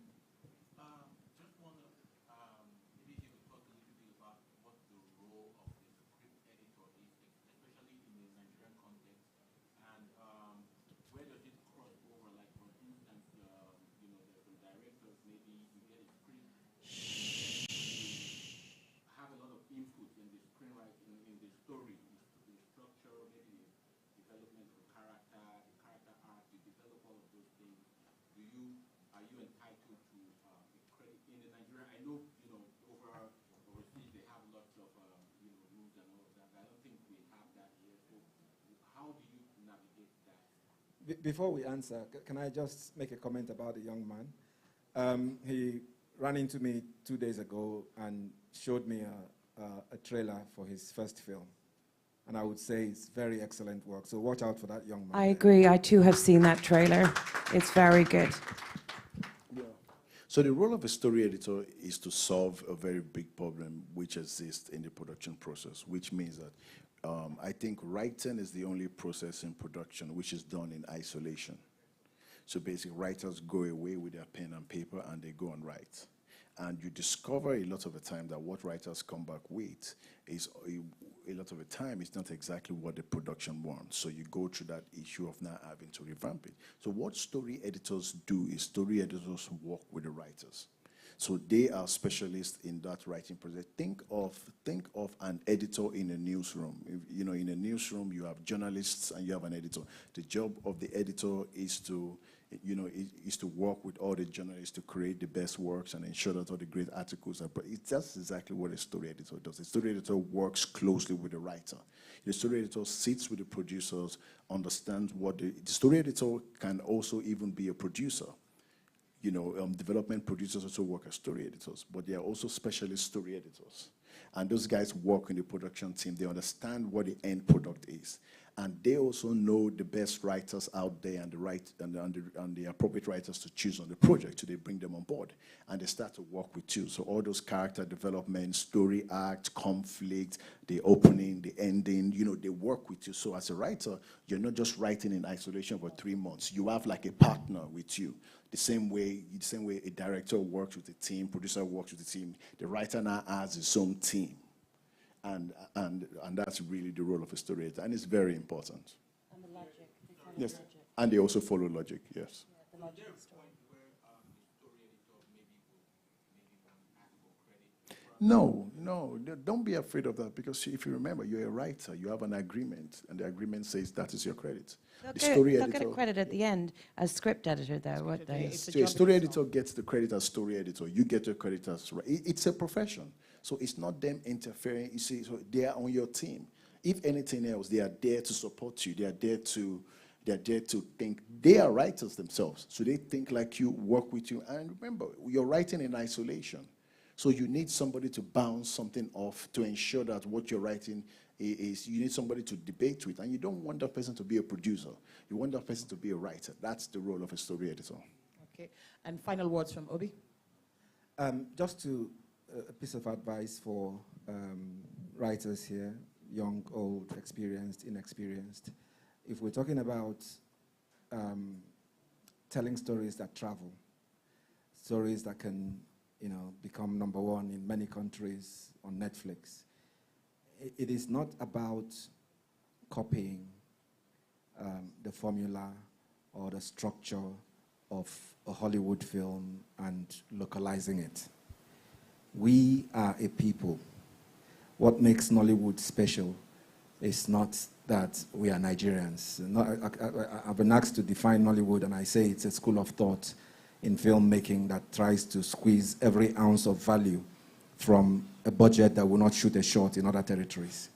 Before we answer, can I just make a comment about the young man? He ran into me 2 days ago and showed me a trailer for his first film. And I would say it's very excellent work. So watch out for that young man. I agree. I too have seen that trailer. It's very good. Yeah. So the role of a story editor is to solve a very big problem which exists in the production process, which means that I think writing is the only process in production which is done in isolation. So basically, writers go away with their pen and paper and they go and write. And you discover a lot of the time that what writers come back with is a lot of the time it's not exactly what the production wants. So you go through that issue of now having to revamp it. So what story editors do is story editors work with the writers. So they are specialists in that writing process. Think of an editor in a newsroom. In a newsroom you have journalists and you have an editor. The job of the editor is to work with all the journalists to create the best works and ensure that all the great articles are. But that's exactly what a story editor does. The story editor works closely with the writer. The story editor sits with the producers, understands what the story editor can also even be a producer. Development producers also work as story editors, but they are also specialist story editors. And those guys work in the production team. They understand what the end product is. And they also know the best writers out there and the appropriate writers to choose on the project. So they bring them on board. And they start to work with you. So all those character development, story act, conflict, the opening, the ending, they work with you. So as a writer, you're not just writing in isolation for 3 months. You have like a partner with you. The same way a director works with a team, producer works with a team, the writer now has his own team. And that's really the role of a story editor, and it's very important. And the logic. Yes, logic. and they also follow logic, yes. Yeah, the logic of story. No, don't be afraid of that, because if you remember, you're a writer, you have an agreement, and the agreement says that is your credit. They'll get a credit at the end as script editor, though, won't they? So a story editor gets the credit as story editor. You get your credit as it's a profession. So it's not them interfering. You see, so they are on your team. If anything else, they are there to support you. They are there They're there to think. They are writers themselves, so they think like you, work with you. And remember, you're writing in isolation. So you need somebody to bounce something off to ensure that what you're writing is, you need somebody to debate with. And you don't want that person to be a producer. You want that person to be a writer. That's the role of a story editor. Okay. And final words from Obi? Just a piece of advice for writers here, young, old, experienced, inexperienced. If we're talking about telling stories that travel, stories that can, become number one in many countries on Netflix, it is not about copying the formula or the structure of a Hollywood film and localizing it. We are a people. What makes Nollywood special is not that we are Nigerians. I've been asked to define Nollywood, and I say it's a school of thought in filmmaking that tries to squeeze every ounce of value from a budget that will not shoot a shot in other territories.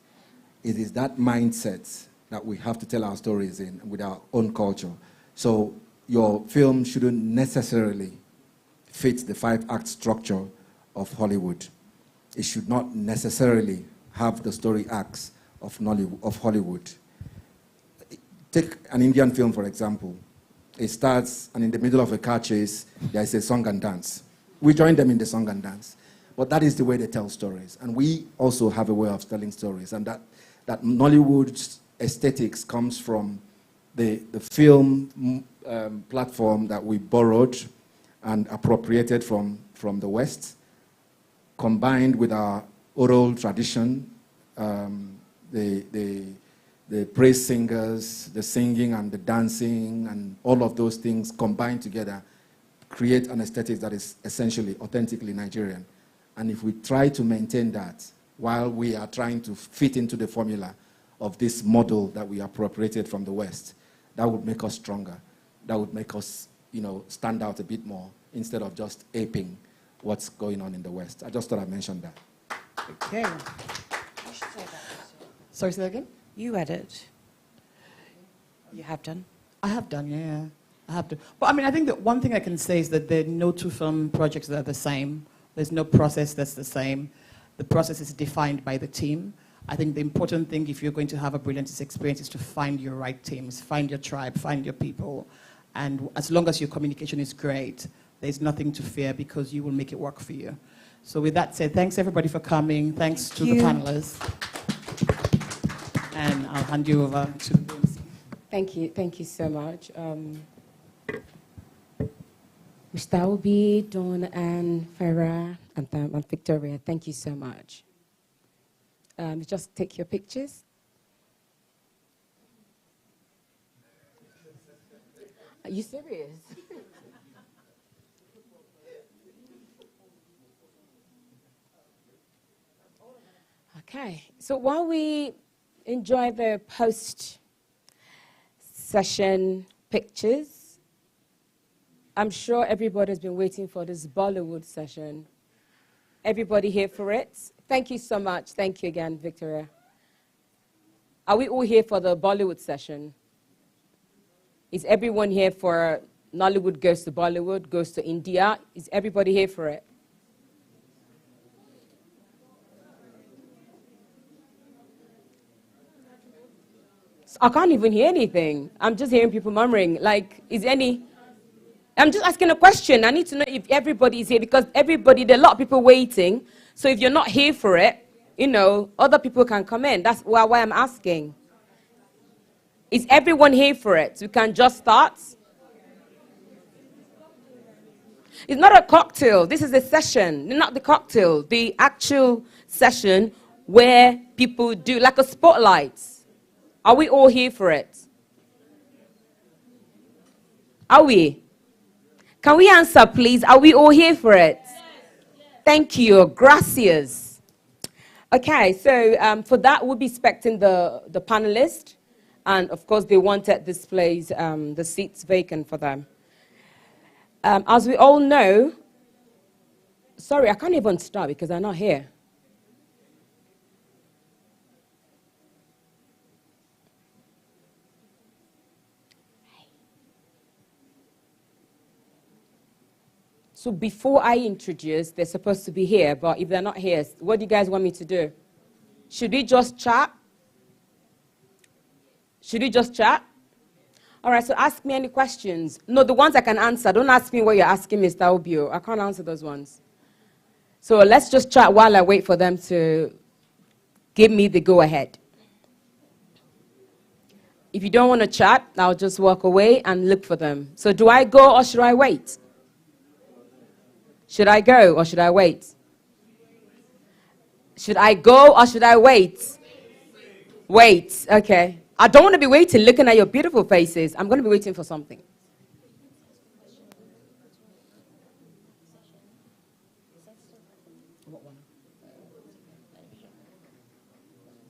It is that mindset that we have to tell our stories in with our own culture. So your film shouldn't necessarily fit the 5-act structure of Hollywood. It should not necessarily have the story acts of Hollywood. Take an Indian film, for example. It starts, and in the middle of a car chase, there is a song and dance. We join them in the song and dance. But that is the way they tell stories. And we also have a way of telling stories. And that Nollywood's aesthetics comes from the film platform that we borrowed and appropriated from the West, combined with our oral tradition, the praise singers, the singing and the dancing, and all of those things combined together create an aesthetic that is essentially, authentically Nigerian. And if we try to maintain that while we are trying to fit into the formula of this model that we appropriated from the West, that would make us stronger. That would make us, stand out a bit more instead of just aping what's going on in the West. I just thought I'd mention that. Okay. You should say that. Sorry, say that again? You edit. You have done? I have done, yeah. I have done. But I think that one thing I can say is that there are no two film projects that are the same. There's no process that's the same. The process is defined by the team. I think the important thing, if you're going to have a brilliant experience, is to find your right teams, find your tribe, find your people. And as long as your communication is great, there's nothing to fear because you will make it work for you. So with that said, thanks everybody for coming. Thanks to the panelists. And I'll hand you over to the MC. Thank you so much. Mr. Obi, Dawn, and Farah, and Victoria, thank you so much. Just take your pictures. Are you serious? Okay, so while we enjoy the post-session pictures, I'm sure everybody's been waiting for this Bollywood session. Everybody here for it? Thank you so much. Thank you again, Victoria. Are we all here for the Bollywood session? Is everyone here for Nollywood goes to Bollywood, goes to India? Is everybody here for it? I can't even hear anything. I'm just hearing people murmuring. Like, is any... I'm just asking a question. I need to know if everybody is here because there are a lot of people waiting. So if you're not here for it, other people can come in. That's why I'm asking. Is everyone here for it? We can just start. It's not a cocktail. This is a session. Not the cocktail. The actual session where people do, like a spotlight. Are we all here for it? Are we? Can we answer, please? Are we all here for it? Yes. Thank you. Gracias. Okay, so for that, we'll be expecting the panelists. And, of course, they wanted this place, the seats vacant for them. As we all know, sorry, I can't even start because they're not here. So before I introduce, they're supposed to be here, but if they're not here, what do you guys want me to do? Should we just chat? Should we just chat? All right, so ask me any questions. No, the ones I can answer. Don't ask me what you're asking, Mr. Obio. I can't answer those ones. So let's just chat while I wait for them to give me the go-ahead. If you don't want to chat, I'll just walk away and look for them. So do I go or should I wait? Should I go or should I wait? Should I go or should I wait? Wait, okay. I don't want to be waiting, looking at your beautiful faces. I'm going to be waiting for something. What one?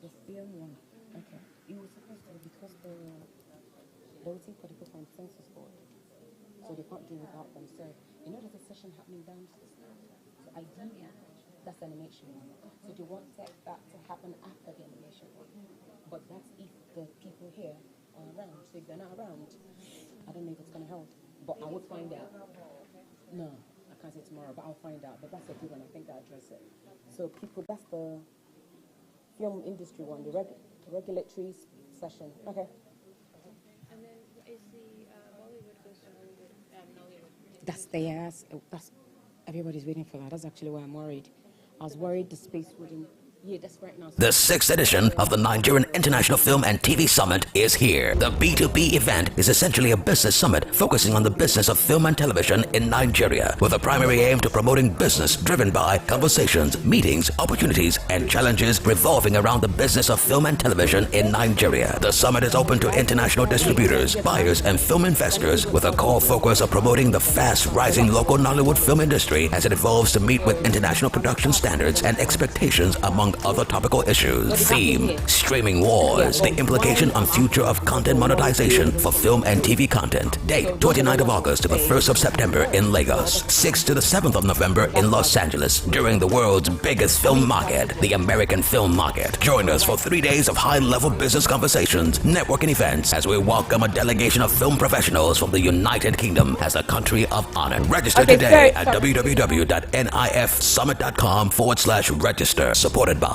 The film one. Okay. It was supposed to be because they're waiting for the people on census board. So they can't do without them. So, you know there's a session happening downstairs now. So ideally, that's the animation one. So they want that to happen after the animation one. But that's if the people here are around. So if they're not around, I don't know if it's going to help. But I would find out. No, I can't say tomorrow, but I'll find out. But that's a good one. I think I address it. So people, that's the film industry one, the regulatory session. Okay. And then is the Bollywood goes to Nollywood? That's that's everybody's waiting for that. That's actually why I'm worried. I was worried the space wouldn't. Yeah, that's right now. The 6th edition of the Nigerian International Film and TV Summit is here. The B2B event is essentially a business summit focusing on the business of film and television in Nigeria, with a primary aim to promoting business driven by conversations, meetings, opportunities, and challenges revolving around the business of film and television in Nigeria. The summit is open to international distributors, buyers, and film investors, with a core focus of promoting the fast-rising local Nollywood film industry as it evolves to meet with international production standards and expectations among other topical issues. Theme: streaming wars, the implication on future of content monetization for film and TV content. Date: 29th of August to the 1st of September in Lagos, 6th to the 7th of November in Los Angeles, during the world's biggest film market, the American film market. Join us for 3 days of high-level business conversations, networking events, as we welcome a delegation of film professionals from the United Kingdom as a country of honor. Register today at www.nifsummit.com/register. Supported by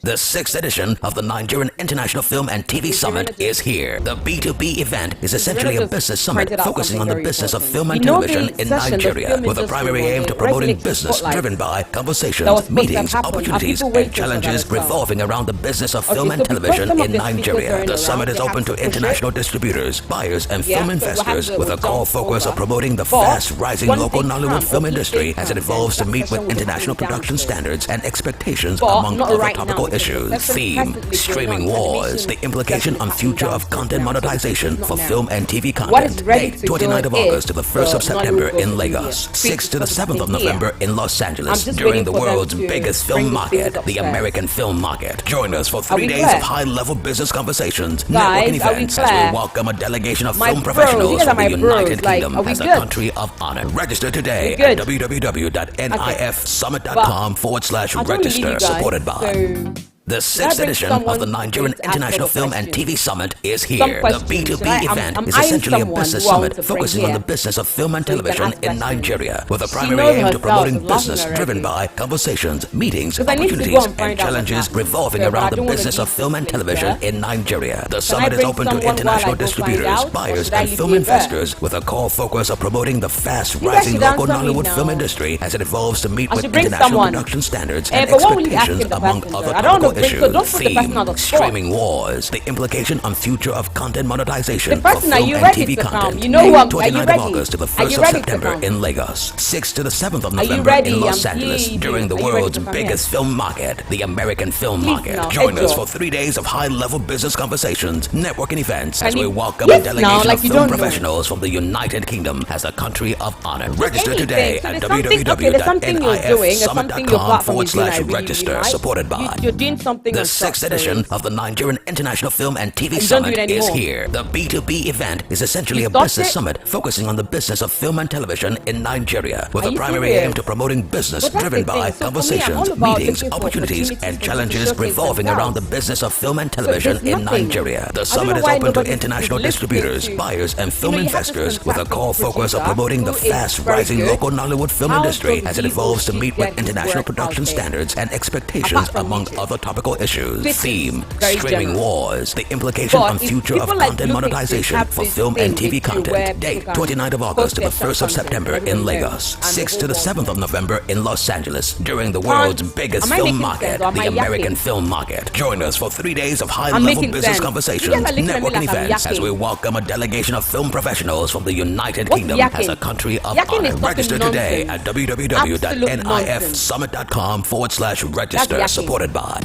the 6th edition of the Nigerian International Film and TV Summit is here. The B2B event is essentially a business summit focusing on the business of film and television in Nigeria, with a primary aim to promoting business driven by conversations, meetings, opportunities, and challenges revolving around the business of film and television in Nigeria. The summit is open to international distributors, buyers, and film investors, with a core focus of promoting the fast-rising local Nollywood film industry as it evolves to meet with international production standards and expectations among other topical issues. Theme: streaming wars, the implication on future of content monetization for film and TV content. Date: 29th of August to the 1st of September in Lagos, 6th to the 7th of November in Los Angeles, during the world's biggest film market, the American film market. Join us for 3 days of high-level business conversations, networking events, as we welcome a delegation of film professionals from the United Kingdom as a country of honor. Register today at www.nifsummit.com/register. Supported by the 6th edition of the Nigerian International Film and TV Summit is here. The B2B event is essentially a business summit focusing on the business of film and television in Nigeria, with a primary aim to promoting business driven by conversations, meetings, opportunities, and challenges revolving around the business of film and television in Nigeria. The summit is open to international distributors, buyers, and film investors, with a core focus of promoting the fast-rising local Nollywood film industry as it evolves to meet with international production standards and expectations among other topical issues. Theme: streaming wars, the implication on future of content monetization for film and TV content. Date: 29th of August to the 1st of September in Lagos, 6th to the 7th of November in Los Angeles, during the world's biggest film market, the American film market. Join us for 3 days of high-level business conversations, networking events, as we welcome a delegation of film professionals from the United Kingdom as a country of honor. Register today at www.nifsummit.com/register. Supported by something The on short 6th edition stories. of the Nigerian International Film and TV You don't do Summit it is anymore. here. The B2B event is essentially You a stopped business it? summit focusing on the business of film and television in Nigeria, with Are a you primary serious? aim to promoting business But that's driven the by thing. So for me, I'm conversations, all about meetings, looking for opportunities, opportunities and for people to challenges showcase revolving around the themselves. business of film and television there's in nothing. Nigeria. The I don't summit know is why open to nobody's international listening distributors, to- buyers, and You film know, you have this investors with a fantastic core focus of producer promoting the who is fast very rising good. local Nollywood film How industry does as it he or evolves to she meet get with his international work out production there? standards and expectations Apart from among YouTube. other topical issues. This is Theme, very streaming general. wars, the implication But on if future of people like content Blue Pixels monetization have for this film and thing TV with you where content. Date people can 29th of August post to the their 1st of content, September in everybody Lagos, knows, and the 6th to the whole 7th of world. November in Los Angeles during the Can't- world's biggest am I film making market, sense or am the I American yapping? film market. Join us for 3 days of I'm high-level making business sense. You conversations, guys are looking at me networking like I'm events as we yapping. welcome a delegation of film professionals from the United What's Kingdom yakking? as a country of Yakking honor. is talking Register today nonsense. at Absolute nonsense. www.nifsummit.com/register, yakking. supported by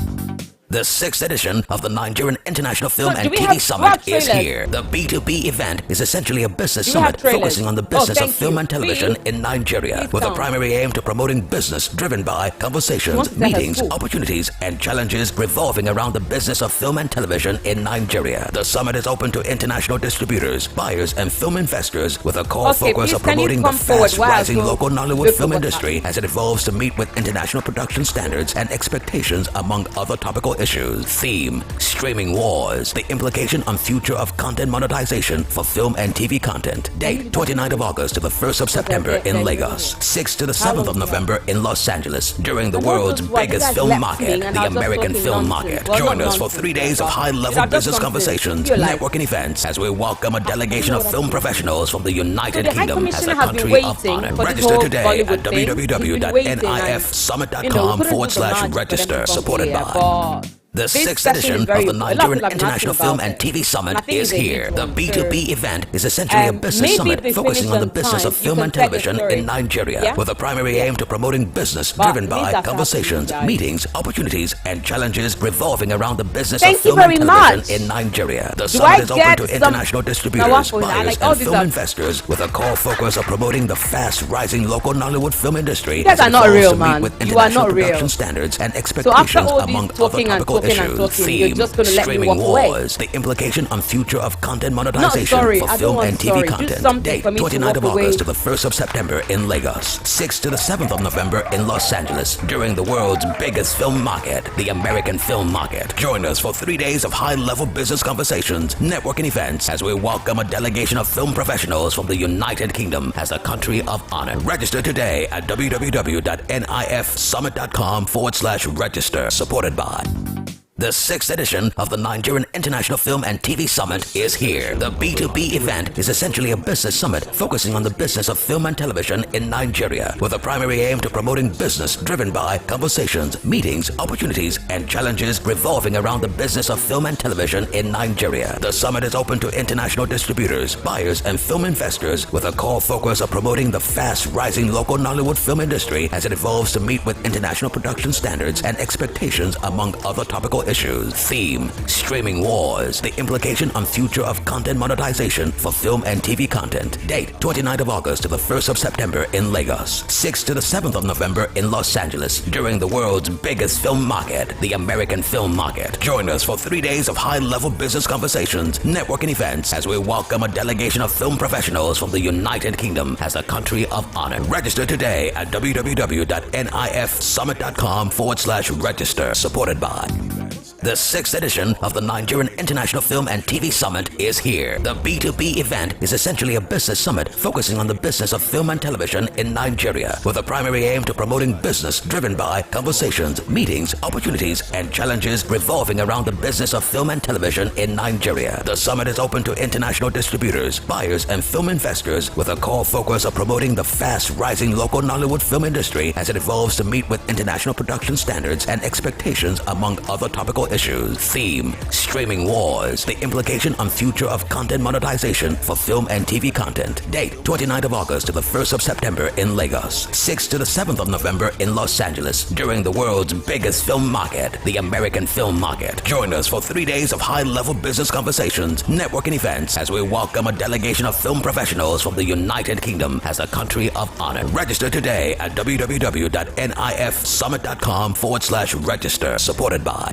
the 6th edition of the Nigerian International Film So, and do we TV have Summit trailers? is here. The B2B event is essentially a business Do we have summit trailers? focusing on the Oh, business of thank film you. and television Please. in Nigeria, Please with a don't. primary aim to promoting business driven by conversations, want to send us meetings, food. opportunities, and challenges revolving around the business of film and television in Nigeria. The summit is open to international distributors, buyers, and film investors with a core Okay, focus please, of can you promoting the come forward while I fast-rising go local Nollywood look film for what's industry as it evolves to meet with international production standards and expectations among other topical issues. Theme, streaming wars, the implication on future of content monetization for film and TV content. Date 29th of August to the 1st of September in Lagos, 6th to the 7th of November in Los Angeles during the And all world's those were- you biggest guys film left me market, and the I was just American talking film nonsense. market. Well, Join not us for nonsense, 3 days of but high-level I've just business come to conversations, feel like- networking events as we welcome a delegation of film professionals from the United So the High Kingdom as Commissioner a has been country waiting of honor. for this Register whole today Bollywood at thing. He's been waiting and, www.nifsummit.com/register, supported by the 6th edition of the Nigerian International Film and TV Summit is here. The B2B event is essentially a business summit focusing on the business of film and television in Nigeria, with a primary aim to promoting business driven by conversations, meetings, opportunities, and challenges revolving around the business of Thank you film and very television much. in Nigeria. The Do summit I is open get to some- international Now, distributors, what for? I buyers, like all and these film are- investors with a core focus of promoting the fast-rising local Nollywood film industry. You guys as it are not evolves real, to meet man. with You are international not real. production standards and So after expectations all among this other talking and topical talking and issues. talking, Theme, you're just going to let me streaming walk away. wars, the implication on future of content Not monetization sorry, for I don't film want and TV sorry. Do content. something Date for me to 29th of walk away. August to the 1st of September in Lagos, 6th to the 7th of November in Los Angeles during the world's biggest film market, the American film market. Join us for 3 days of high-level business conversations, networking events as we welcome a delegation of film professionals from the United Kingdom as a country of honor. Register today at www.nifsummit.com/register, supported by the 6th edition of the Nigerian International Film and TV Summit is here. The B2B event is essentially a business summit focusing on the business of film and television in Nigeria, with a primary aim to promoting business driven by conversations, meetings, opportunities, and challenges revolving around the business of film and television in Nigeria. The summit is open to international distributors, buyers, and film investors with a core focus of promoting the fast-rising local Nollywood film industry as it evolves to meet with international production standards and expectations among other topical issues. Theme, streaming wars, the implication on future of content monetization for film and TV content. Date 29th of August to the 1st of September in Lagos, 6th to the 7th of November in Los Angeles during the world's biggest film market, the American film market. Join us for 3 days of high-level business conversations, networking events as we welcome a delegation of film professionals from the United Kingdom as a country of honor. Register today at www.nifsummit.com/register, supported by the 6th edition of the Nigerian International Film and TV Summit is here. The B2B event is essentially a business summit focusing on the business of film and television in Nigeria, with a primary aim to promoting business driven by conversations, meetings, opportunities, and challenges revolving around the business of film and television in Nigeria. The summit is open to international distributors, buyers, and film investors with a core focus of promoting the fast-rising local Nollywood film industry as it evolves to meet with international production standards and expectations among other topical issues. issues. Theme, streaming wars, the implication on future of content monetization for film and TV content. Date, 29th of August to the 1st of September in Lagos. 6th to the 7th of November in Los Angeles during the world's biggest film market, the American film market. Join us for 3 days of high-level business conversations, networking events as we welcome a delegation of film professionals from the United Kingdom as a country of honor. Register today at www.nifsummit.com/register. Supported by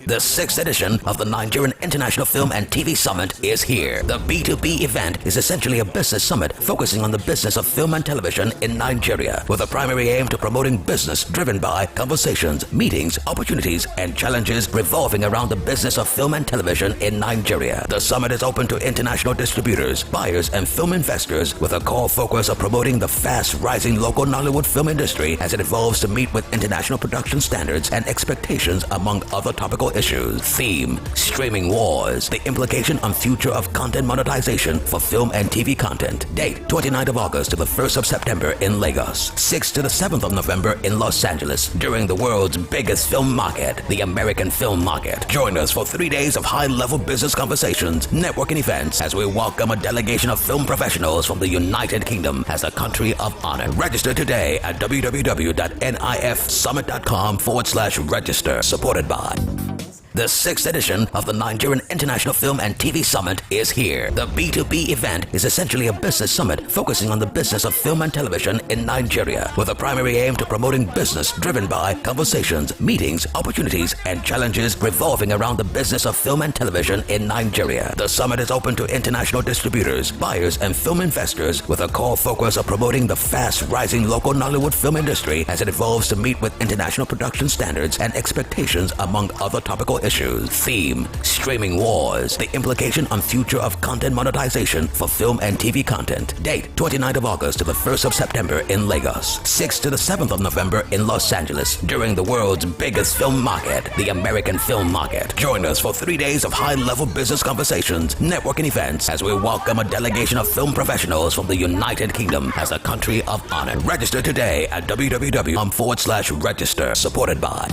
the 6th edition of the Nigerian International Film and TV Summit is here. The B2B event is essentially a business summit focusing on the business of film and television in Nigeria, with a primary aim to promoting business driven by conversations, meetings, opportunities, and challenges revolving around the business of film and television in Nigeria. The summit is open to international distributors, buyers, and film investors, with a core focus of promoting the fast-rising local Nollywood film industry as it evolves to meet with international production standards and expectations, among other topical issues. Theme, streaming wars, the implication on future of content monetization for film and TV content. Date, 29th of August to the 1st of September in Lagos. 6th to the 7th of November in Los Angeles during the world's biggest film market, the American film market. Join us for 3 days of high-level business conversations, networking events as we welcome a delegation of film professionals from the United Kingdom as a country of honor. Register today at www.nifsummit.com/register. Supported by the 6th edition of the Nigerian International Film and TV Summit is here. The B2B event is essentially a business summit focusing on the business of film and television in Nigeria, with a primary aim to promoting business driven by conversations, meetings, opportunities, and challenges revolving around the business of film and television in Nigeria. The summit is open to international distributors, buyers, and film investors, with a core focus of promoting the fast-rising local Nollywood film industry as it evolves to meet with international production standards and expectations, among other topical issues. Theme, streaming wars, the implication on future of content monetization for film and TV content. Date, 29th of August to the 1st of September in Lagos. 6th to the 7th of November in Los Angeles during the world's biggest film market, the American film market. Join us for 3 days of high-level business conversations, networking events as we welcome a delegation of film professionals from the United Kingdom as a country of honor. Register today at www.com/register. Supported by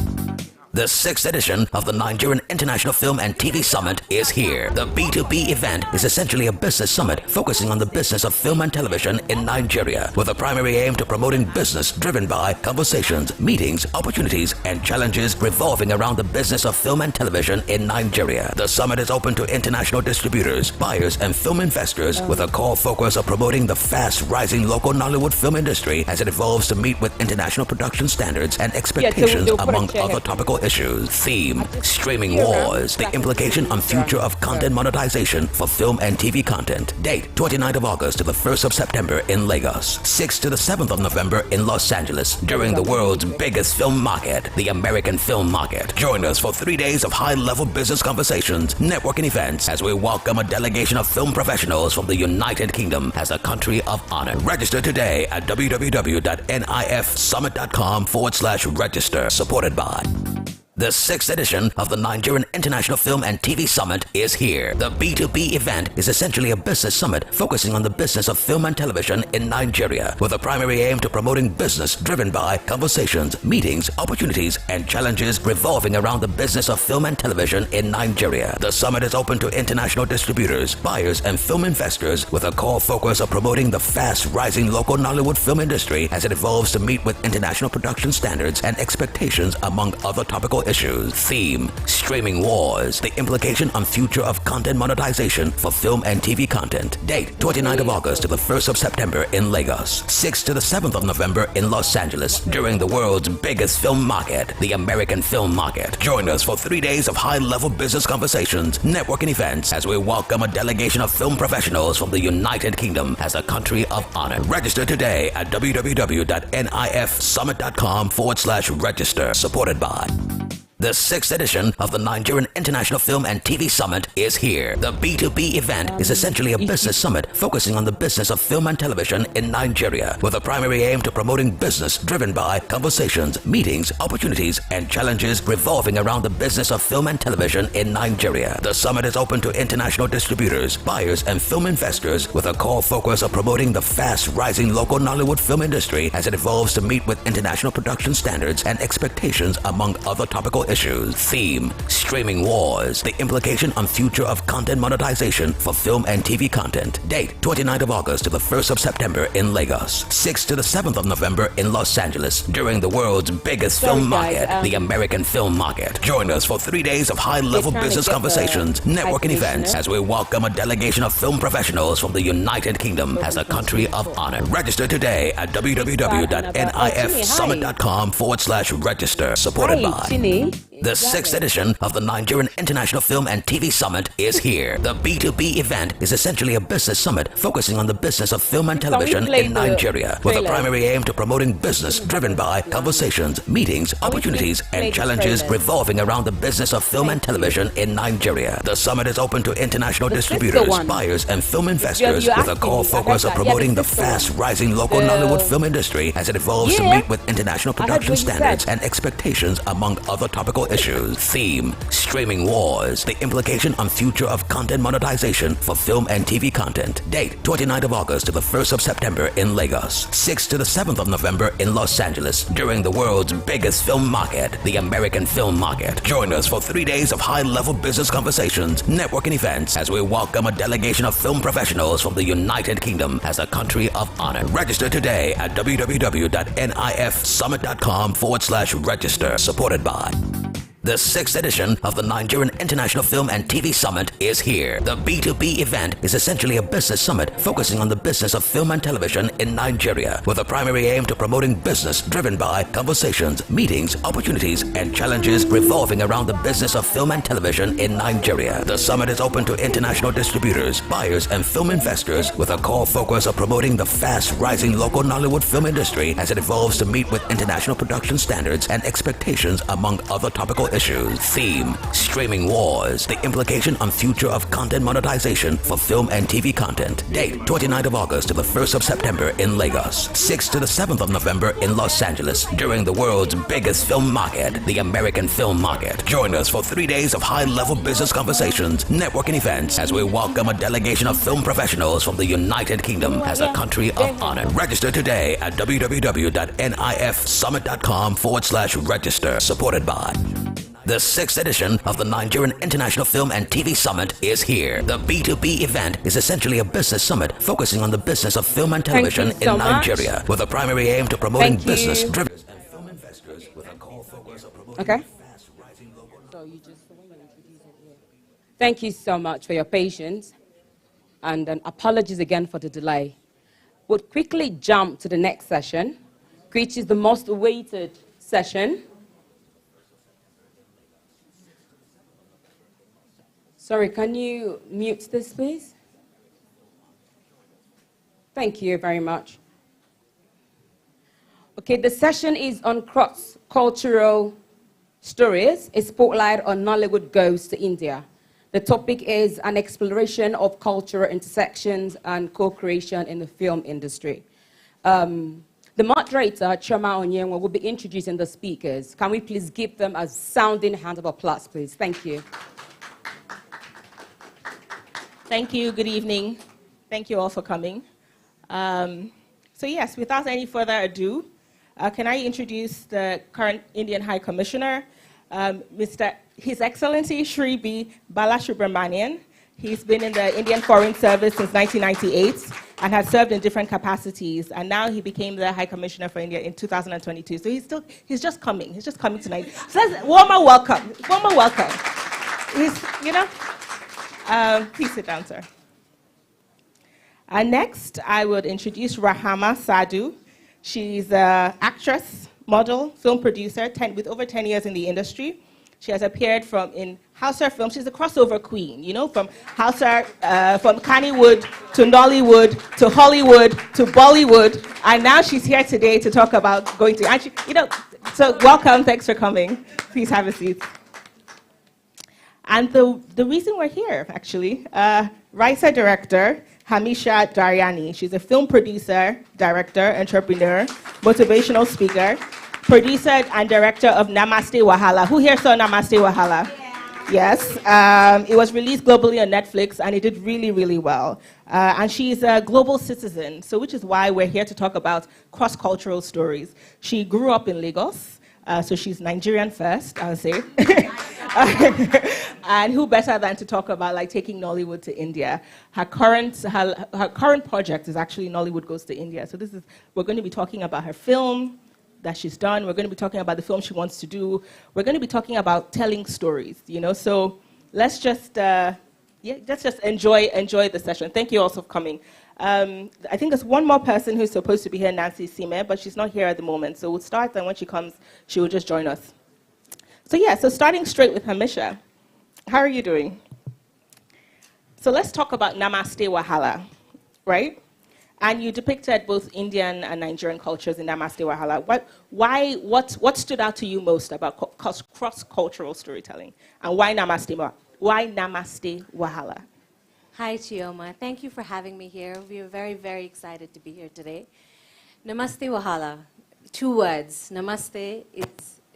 the 6th edition of the Nigerian International Film and TV Summit is here. The B2B event is essentially a business summit focusing on the business of film and television in Nigeria, with a primary aim to promoting business driven by conversations, meetings, opportunities, and challenges revolving around the business of film and television in Nigeria. The summit is open to international distributors, buyers, and film investors, with a core focus of promoting the fast-rising local Nollywood film industry as it evolves to meet with international production standards and expectations, among other topical issues. Theme, streaming wars, the implication on future of content monetization for film and TV content. Date, 29th of August to the 1st of September in Lagos. 6th to the 7th of November in Los Angeles during the world's biggest film market, the American film market. Join us for 3 days of high-level business conversations, networking events as we welcome a delegation of film professionals from the United Kingdom as a country of honor. Register today at www.nifsummit.com/register. Supported by the 6th edition of the Nigerian International Film and TV Summit is here. The B2B event is essentially a business summit focusing on the business of film and television in Nigeria, with a primary aim to promoting business driven by conversations, meetings, opportunities, and challenges revolving around the business of film and television in Nigeria. The summit is open to international distributors, buyers, and film investors, with a core focus of promoting the fast-rising local Nollywood film industry as it evolves to meet with international production standards and expectations, among other topical issues. Theme, streaming wars, the implication on future of content monetization for film and TV content. Date, 29th of August to the 1st of September in Lagos. 6th to the 7th of November in Los Angeles during the world's biggest film market, the American film market. Join us for 3 days of high-level business conversations, networking events as we welcome a delegation of film professionals from the United Kingdom as a country of honor. Register today at www.nifsummit.com/register. Supported by the 6th edition of the Nigerian International Film and TV Summit is here. The B2B event is essentially a business summit focusing on the business of film and television in Nigeria, with a primary aim to promoting business driven by conversations, meetings, opportunities, and challenges revolving around the business of film and television in Nigeria. The summit is open to international distributors, buyers, and film investors, with a core focus of promoting the fast-rising local Nollywood film industry as it evolves to meet with international production standards and expectations, among other topical topical issues. Theme, streaming wars, the implication on future of content monetization for film and TV content. Date, 29th of August to the 1st of September in Lagos. 6th to the 7th of November in Los Angeles during the world's biggest film market, the American film market. Join us for 3 days of high-level business conversations, networking events, as we welcome a delegation of film professionals from the United Kingdom as a country of honor. Register today at www.nifsummit.com/register. Supported by the 6th edition of the Nigerian International Film and TV Summit is here. The B2B event is essentially a business summit focusing on the business of film and television in Nigeria, with a primary aim to promoting business driven by conversations, meetings, opportunities, and challenges revolving around the business of film and television in Nigeria. The summit is open to international distributors, buyers, and film investors, with a core focus of promoting the fast-rising local Nollywood film industry as it evolves to meet with international production standards and expectations, among other topical issues. Theme, streaming wars, the implication on future of content monetization for film and TV content. Date, 29th of August to the 1st of September in Lagos. 6th to the 7th of November in Los Angeles during the world's biggest film market, the American film market. Join us for 3 days of high-level business conversations, networking events, as we welcome a delegation of film professionals from the United Kingdom as a country of honor. Register today at www.nifsummit.com/register. Supported by the 6th edition of the Nigerian International Film and TV Summit is here. The B2B event is essentially a business summit focusing on the business of film and television in Nigeria, with a primary aim to promoting business driven by conversations, meetings, opportunities, and challenges revolving around the business of film and television in Nigeria. The summit is open to international distributors, buyers, and film investors, with a core focus of promoting the fast-rising local Nollywood film industry as it evolves to meet with international production standards and expectations, among other topical issues. Theme, streaming wars, the implication on future of content monetization for film and TV content. Date, 29th of August to the 1st of September in Lagos. 6th to the 7th of November in Los Angeles during the world's biggest film market, the American film market. Join us for 3 days of high-level business conversations, networking events, as we welcome a delegation of film professionals from the United Kingdom as a country of honor. Register today at www.nifsummit.com/register. Supported by the 6th edition of the Nigerian International Film and TV Summit is here. The B2B event is essentially a business summit focusing on the business of film and television in Nigeria, with a primary aim to promoting business driven and film investors, with a core focus of promoting fast-rising local. Thank you so much for your patience, and apologies again for the delay. We'll quickly jump to the next session, which is the most awaited session. Sorry, can you mute this, please? Thank you very much. Okay, the session is on cross-cultural stories, a spotlight on Nollywood goes to India. The topic is an exploration of cultural intersections and co-creation in the film industry. The moderator, Choma Onyenwa, will be introducing the speakers. Can we please give them a sounding hand of applause, please? Thank you. Thank you. Good evening. Thank you all for coming. So yes, without any further ado, can I introduce the current Indian High Commissioner, His Excellency Shri B. Balasubramanian. He's been in the Indian Foreign Service since 1998 and has served in different capacities. And now he became the High Commissioner for India in 2022. So he's just coming. He's just coming tonight. So let's warmer welcome. Warmer welcome. Please sit down, sir. Next, I would introduce Rahama Sadhu. She's an actress, model, film producer with over 10 years in the industry. She has appeared in Hausa films. She's a crossover queen, from Hausa, from Kannywood to Nollywood to Hollywood to Bollywood. And now she's here today to talk about going to, so welcome, thanks for coming. Please have a seat. And the reason we're here, actually, Raisa director, Hamisha Daryani. She's a film producer, director, entrepreneur, motivational speaker, producer and director of Namaste Wahala. Who here saw Namaste Wahala? Yeah. Yes. It was released globally on Netflix, and it did really, really well. And she's a global citizen, which is why we're here to talk about cross-cultural stories. She grew up in Lagos. So she's Nigerian first, I would say. And who better than to talk about like taking Nollywood to India? Her current project is actually Nollywood Goes to India. So we're going to be talking about her film that she's done. We're going to be talking about the film she wants to do. We're going to be talking about telling stories, you know. So let's just enjoy the session. Thank you all for coming. I think there's one more person who's supposed to be here, Nancy Sime, but she's not here at the moment. So we'll start, and when she comes, she will just join us. So yeah, so starting straight with Hamisha. How are you doing? So let's talk about Namaste Wahala, right? And you depicted both Indian and Nigerian cultures in Namaste Wahala. What stood out to you most about cross-cultural storytelling? And why Namaste Wahala? Hi, Chioma. Thank you for having me here. We are very, very excited to be here today. Namaste Wahala. 2 words. Namaste is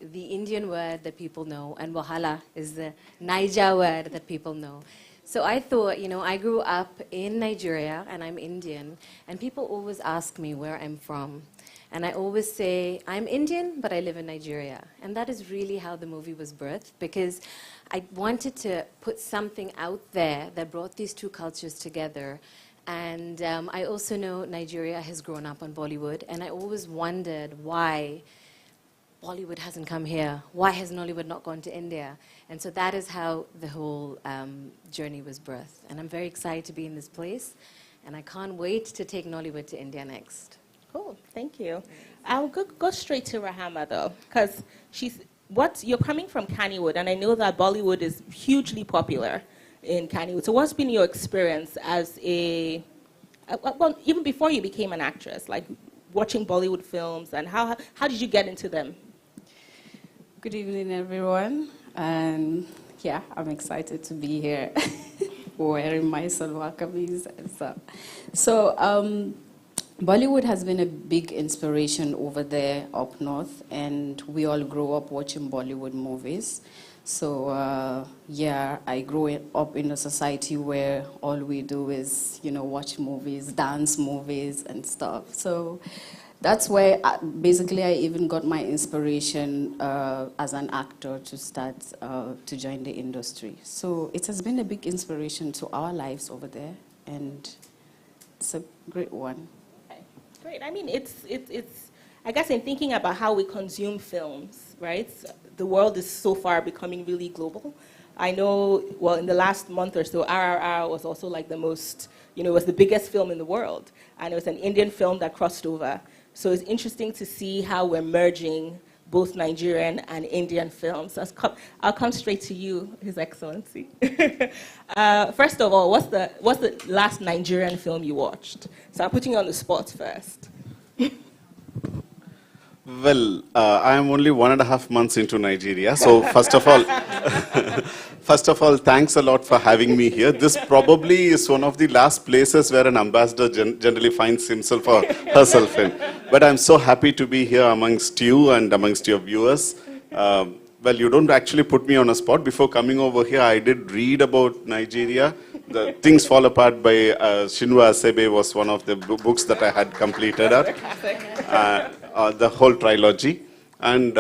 the Indian word that people know, and Wahala is the Naija word that people know. So I thought, you know, I grew up in Nigeria, and I'm Indian, and people always ask me where I'm from. And I always say, I'm Indian, but I live in Nigeria. And that is really how the movie was birthed, because I wanted to put something out there that brought these 2 cultures together. And I also know Nigeria has grown up on Bollywood, and I always wondered why Bollywood hasn't come here. Why has Nollywood not gone to India? And so that is how the whole journey was birthed. And I'm very excited to be in this place, and I can't wait to take Nollywood to India next. Cool, thank you. I'll go straight to Rahama though, because you're coming from Kannywood, and I know that Bollywood is hugely popular in Kannywood. So what's been your experience as well, even before you became an actress, like watching Bollywood films, and how did you get into them? Good evening, everyone. And yeah, I'm excited to be here wearing my Salwar kameez and stuff. So Bollywood has been a big inspiration over there up north, and we all grew up watching Bollywood movies. So yeah, I grew up in a society where all we do is, you know, watch movies, dance movies and stuff. So that's where basically I even got my inspiration as an actor to start to join the industry. So it has been a big inspiration to our lives over there, and it's a great one. Okay, great. I mean, it's I guess in thinking about how we consume films, right? The world is so far becoming really global. I know, well, in the last month or so, RRR was also like the most, you know, it was the biggest film in the world. And it was an Indian film that crossed over. So it's interesting to see how we're merging both Nigerian and Indian films. I'll come straight to you, His Excellency. First of all, what's the last Nigerian film you watched? So I'm putting you on the spot first. Well, I am only 1.5 months into Nigeria, so first of all, thanks a lot for having me here. This probably is one of the last places where an ambassador generally finds himself or herself in. But I'm so happy to be here amongst you and amongst your viewers. Well, you don't actually put me on a spot. Before coming over here, I did read about Nigeria. The Things Fall Apart by Chinua Achebe was one of the books that I had completed the whole trilogy. And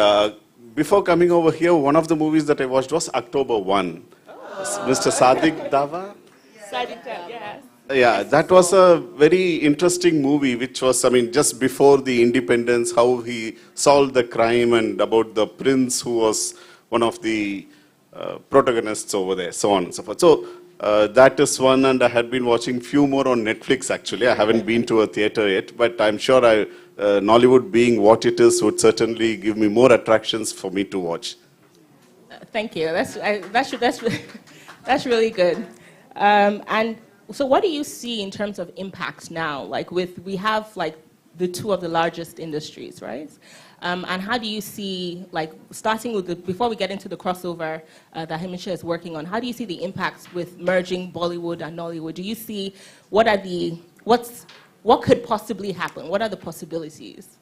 before coming over here, one of the movies that I watched was October 1. Oh. Mr. Sadiq Dawa? Sadiq Dawa, yes. Yeah, that was a very interesting movie, which was, I mean, just before the independence, how he solved the crime, and about the prince who was one of the protagonists over there, so on and so forth. So that is one, and I had been watching few more on Netflix actually. I haven't been to a theater yet, but I'm sure Nollywood being what it is would certainly give me more attractions for me to watch. Thank you. That's really good. And so what do you see in terms of impact now? Like we have like the 2 of the largest industries, right? And how do you see, like starting with before we get into the crossover that Hamisha is working on, how do you see the impacts with merging Bollywood and Nollywood? Do you see what could possibly happen? What are the possibilities?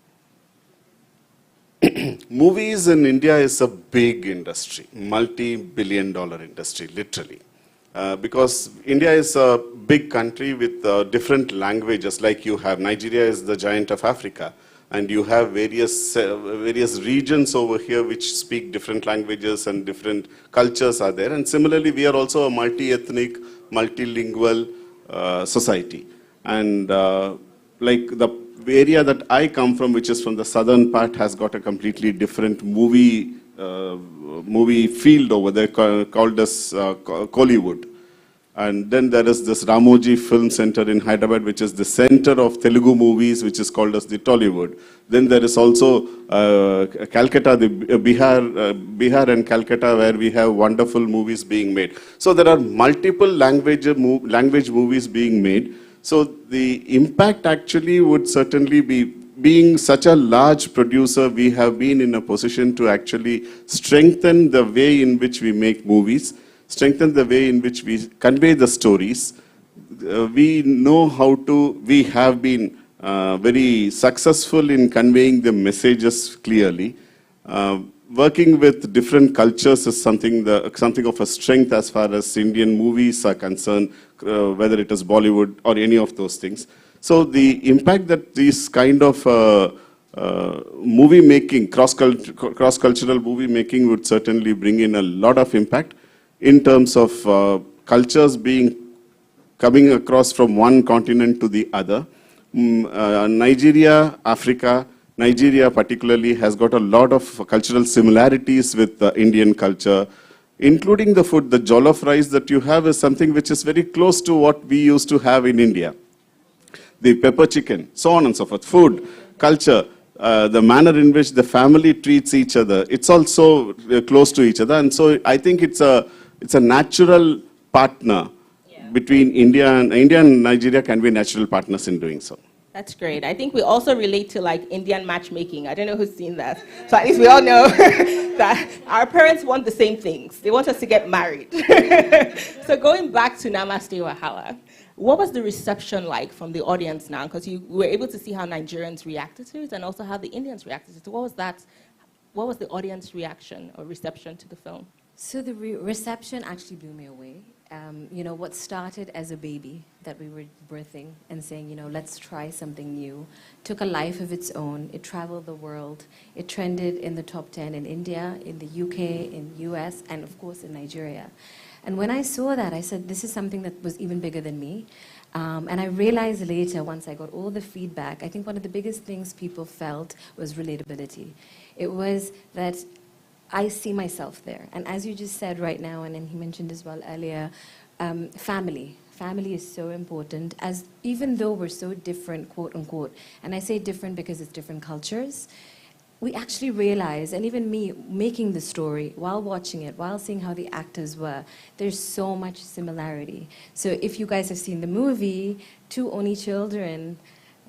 Movies in India is a big industry, multi-billion-dollar industry, literally. Because India is a big country with different languages, like you have. Nigeria is the giant of Africa. and you have various regions over here which speak different languages and different cultures are there. And similarly, we are also a multi-ethnic, multilingual society. And like the area that I come from, which is from the southern part, has got a completely different movie field over there called as Kollywood. And then there is this Ramoji Film Center in Hyderabad, which is the center of Telugu movies, which is called as the Tollywood. Then there is also Calcutta, the Bihar and Calcutta, where we have wonderful movies being made. So there are multiple language movies being made. So the impact actually would certainly be, being such a large producer, we have been in a position to actually strengthen the way in which we make movies, strengthen the way in which we convey the stories. We know how to, we have been very successful in conveying the messages clearly. Working with different cultures is something of a strength as far as Indian movies are concerned, whether it is Bollywood or any of those things. So the impact that these kind of movie making, cross-cultural movie making would certainly bring in a lot of impact in terms of cultures coming across from one continent to the other. Nigeria particularly has got a lot of cultural similarities with the Indian culture, including the food. The jollof rice that you have is something which is very close to what we used to have in India. The pepper chicken, so on and so forth. Food, culture, the manner in which the family treats each other, it's also close to each other. And so I think it's a natural partner between India and Nigeria can be natural partners in doing so. That's great. I think we also relate to like Indian matchmaking. I don't know who's seen that. So at least we all know that our parents want the same things. They want us to get married. So going back to Namaste Wahala, what was the reception like from the audience now? Because you were able to see how Nigerians reacted to it and also how the Indians reacted to it. So what was that? What was the audience reaction or reception to the film? So the reception actually blew me away. You know, what started as a baby that we were birthing and saying, you know, let's try something new, took a life of its own. It traveled the world. It trended in the top 10 in India, in the UK, in US, and of course in Nigeria. And when I saw that, I said, this is something that was even bigger than me. And I realized later, once I got all the feedback, I think one of the biggest things people felt was relatability. It was that I see myself there. And as you just said right now, and then he mentioned as well earlier, family. Family is so important, as even though we're so different, quote unquote, and I say different because it's different cultures, we actually realize, and even me making the story, while watching it, while seeing how the actors were, there's so much similarity. So if you guys have seen the movie, two only children,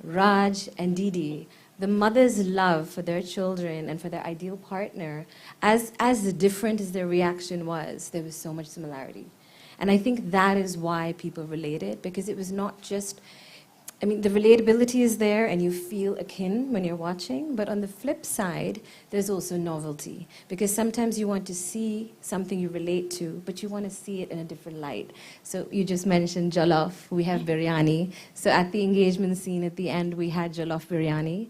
Raj and Didi, the mother's love for their children and for their ideal partner, as different as their reaction was, there was so much similarity. And I think that is why people related, because it was not just, I mean, the relatability is there and you feel akin when you're watching, but on the flip side, there's also novelty. Because sometimes you want to see something you relate to, but you want to see it in a different light. So you just mentioned jollof, we have biryani. So at the engagement scene at the end, we had jollof biryani.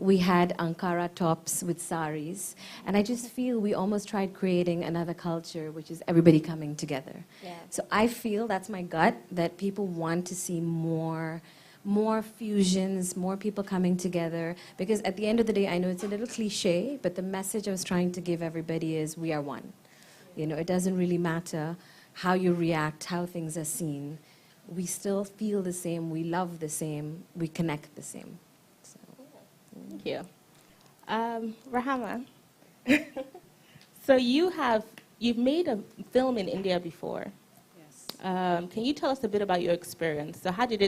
We had Ankara tops with saris. And I just feel we almost tried creating another culture, which is everybody coming together. Yeah. So I feel, that's my gut, that people want to see more fusions, more people coming together. Because at the end of the day, I know it's a little cliche, but the message I was trying to give everybody is we are one. You know, it doesn't really matter how you react, how things are seen. We still feel the same, we love the same, we connect the same. Thank you. Rahama, so you've made a film in India before. Yes. Can you tell us a bit about your experience? So how did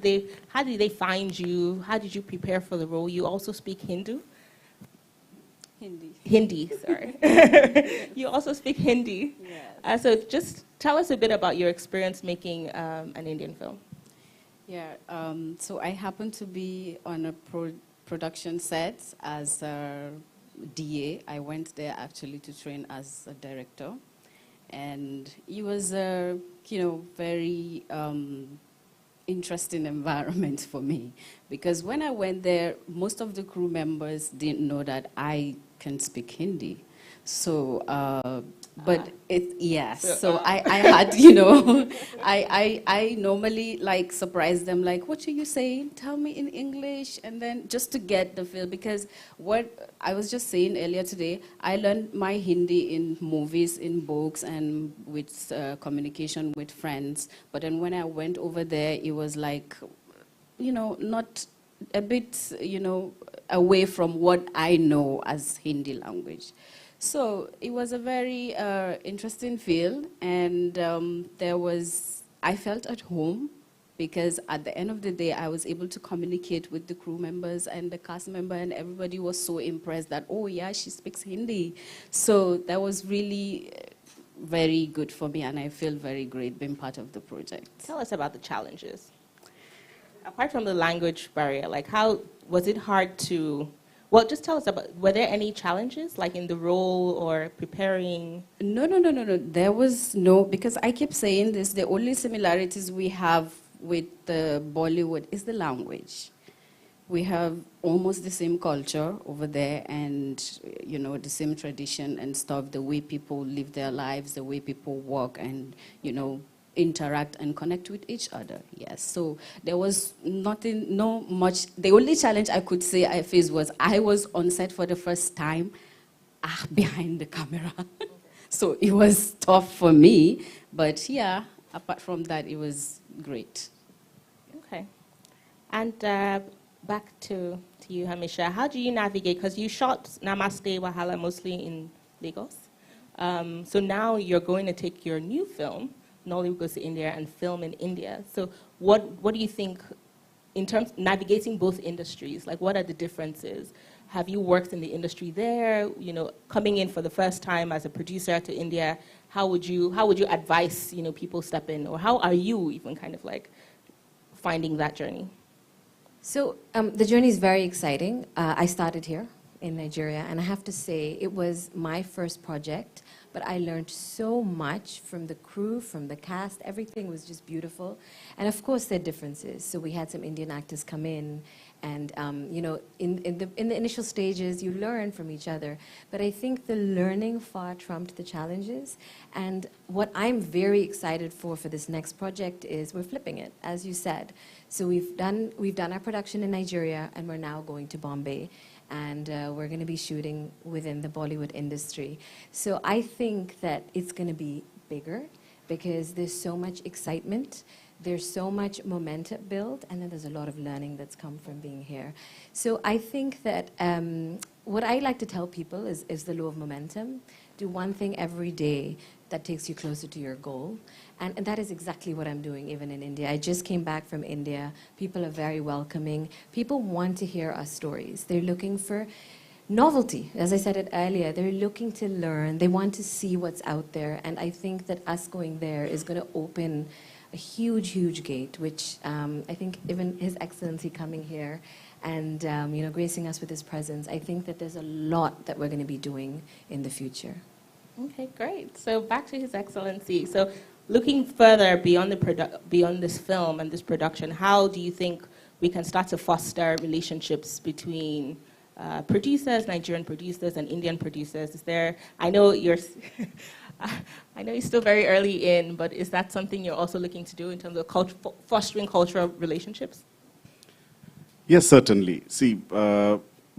they find you? How did you prepare for the role? You also speak Hindu? Hindi, sorry. You also speak Hindi. Yes. So just tell us a bit about your experience making an Indian film. Yeah, so I happen to be on a production set as a DA. I went there actually to train as a director. And he was, very interesting environment for me, because when I went there, most of the crew members didn't know that I can speak Hindi. So, but so I had, you know, I normally like surprise them, like, what are you saying? Tell me in English, and then just to get the feel, because what I was just saying earlier today, I learned my Hindi in movies, in books, and with communication with friends. But then when I went over there, it was like, you know, not a bit, you know, away from what I know as Hindi language. So it was a very interesting feel, and I felt at home, because at the end of the day, I was able to communicate with the crew members and the cast member, and everybody was so impressed that, oh yeah, she speaks Hindi. So that was really very good for me, and I feel very great being part of the project. Tell us about the challenges. Apart from the language barrier, like how was it hard to... Well, just tell us about, were there any challenges, like in the role or preparing? No. There was no, because I keep saying this, the only similarities we have with Bollywood is the language. We have almost the same culture over there, and, you know, the same tradition and stuff, the way people live their lives, the way people walk and, you know, interact and connect with each other. Yes, so there was no much. The only challenge I could say I faced was I was on set for the first time behind the camera. So it was tough for me, but yeah, apart from that, it was great. Okay. And back to you, Hamisha. How do you navigate? Because you shot Namaste Wahala mostly in Lagos. So now you're going to take your new film, Nollywood Goes to India, and film in India. So what do you think, in terms of navigating both industries, like what are the differences? Have you worked in the industry there? You know, coming in for the first time as a producer to India, how would you advise, you know, people step in, or how are you even kind of like finding that journey? So the journey is very exciting. I started here in Nigeria, and I have to say it was my first project. But I learned so much from the crew, from the cast. Everything was just beautiful. And of course, there are differences. So we had some Indian actors come in, and you know, in the initial stages, you learn from each other. But I think the learning far trumped the challenges. And what I'm very excited for this next project is we're flipping it, as you said. So we've done our production in Nigeria, and we're now going to Bombay. And we're going to be shooting within the Bollywood industry. So I think that it's going to be bigger, because there's so much excitement, there's so much momentum built, and then there's a lot of learning that's come from being here. So I think that what I like to tell people is the law of momentum. Do one thing every day that takes you closer to your goal. And that is exactly what I'm doing even in India. I just came back from India. People are very welcoming. People want to hear our stories. They're looking for novelty. As I said it earlier, they're looking to learn. They want to see what's out there. And I think that us going there is going to open a huge, huge gate, which I think even His Excellency coming here and you know, gracing us with his presence, I think that there's a lot that we're going to be doing in the future. Okay, great. So back to His Excellency. So looking further beyond beyond this film and this production, how do you think we can start to foster relationships between producers, Nigerian producers, and Indian producers? Is there? I know you're still very early in, but is that something you're also looking to do in terms of fostering cultural relationships? Yes, certainly. See,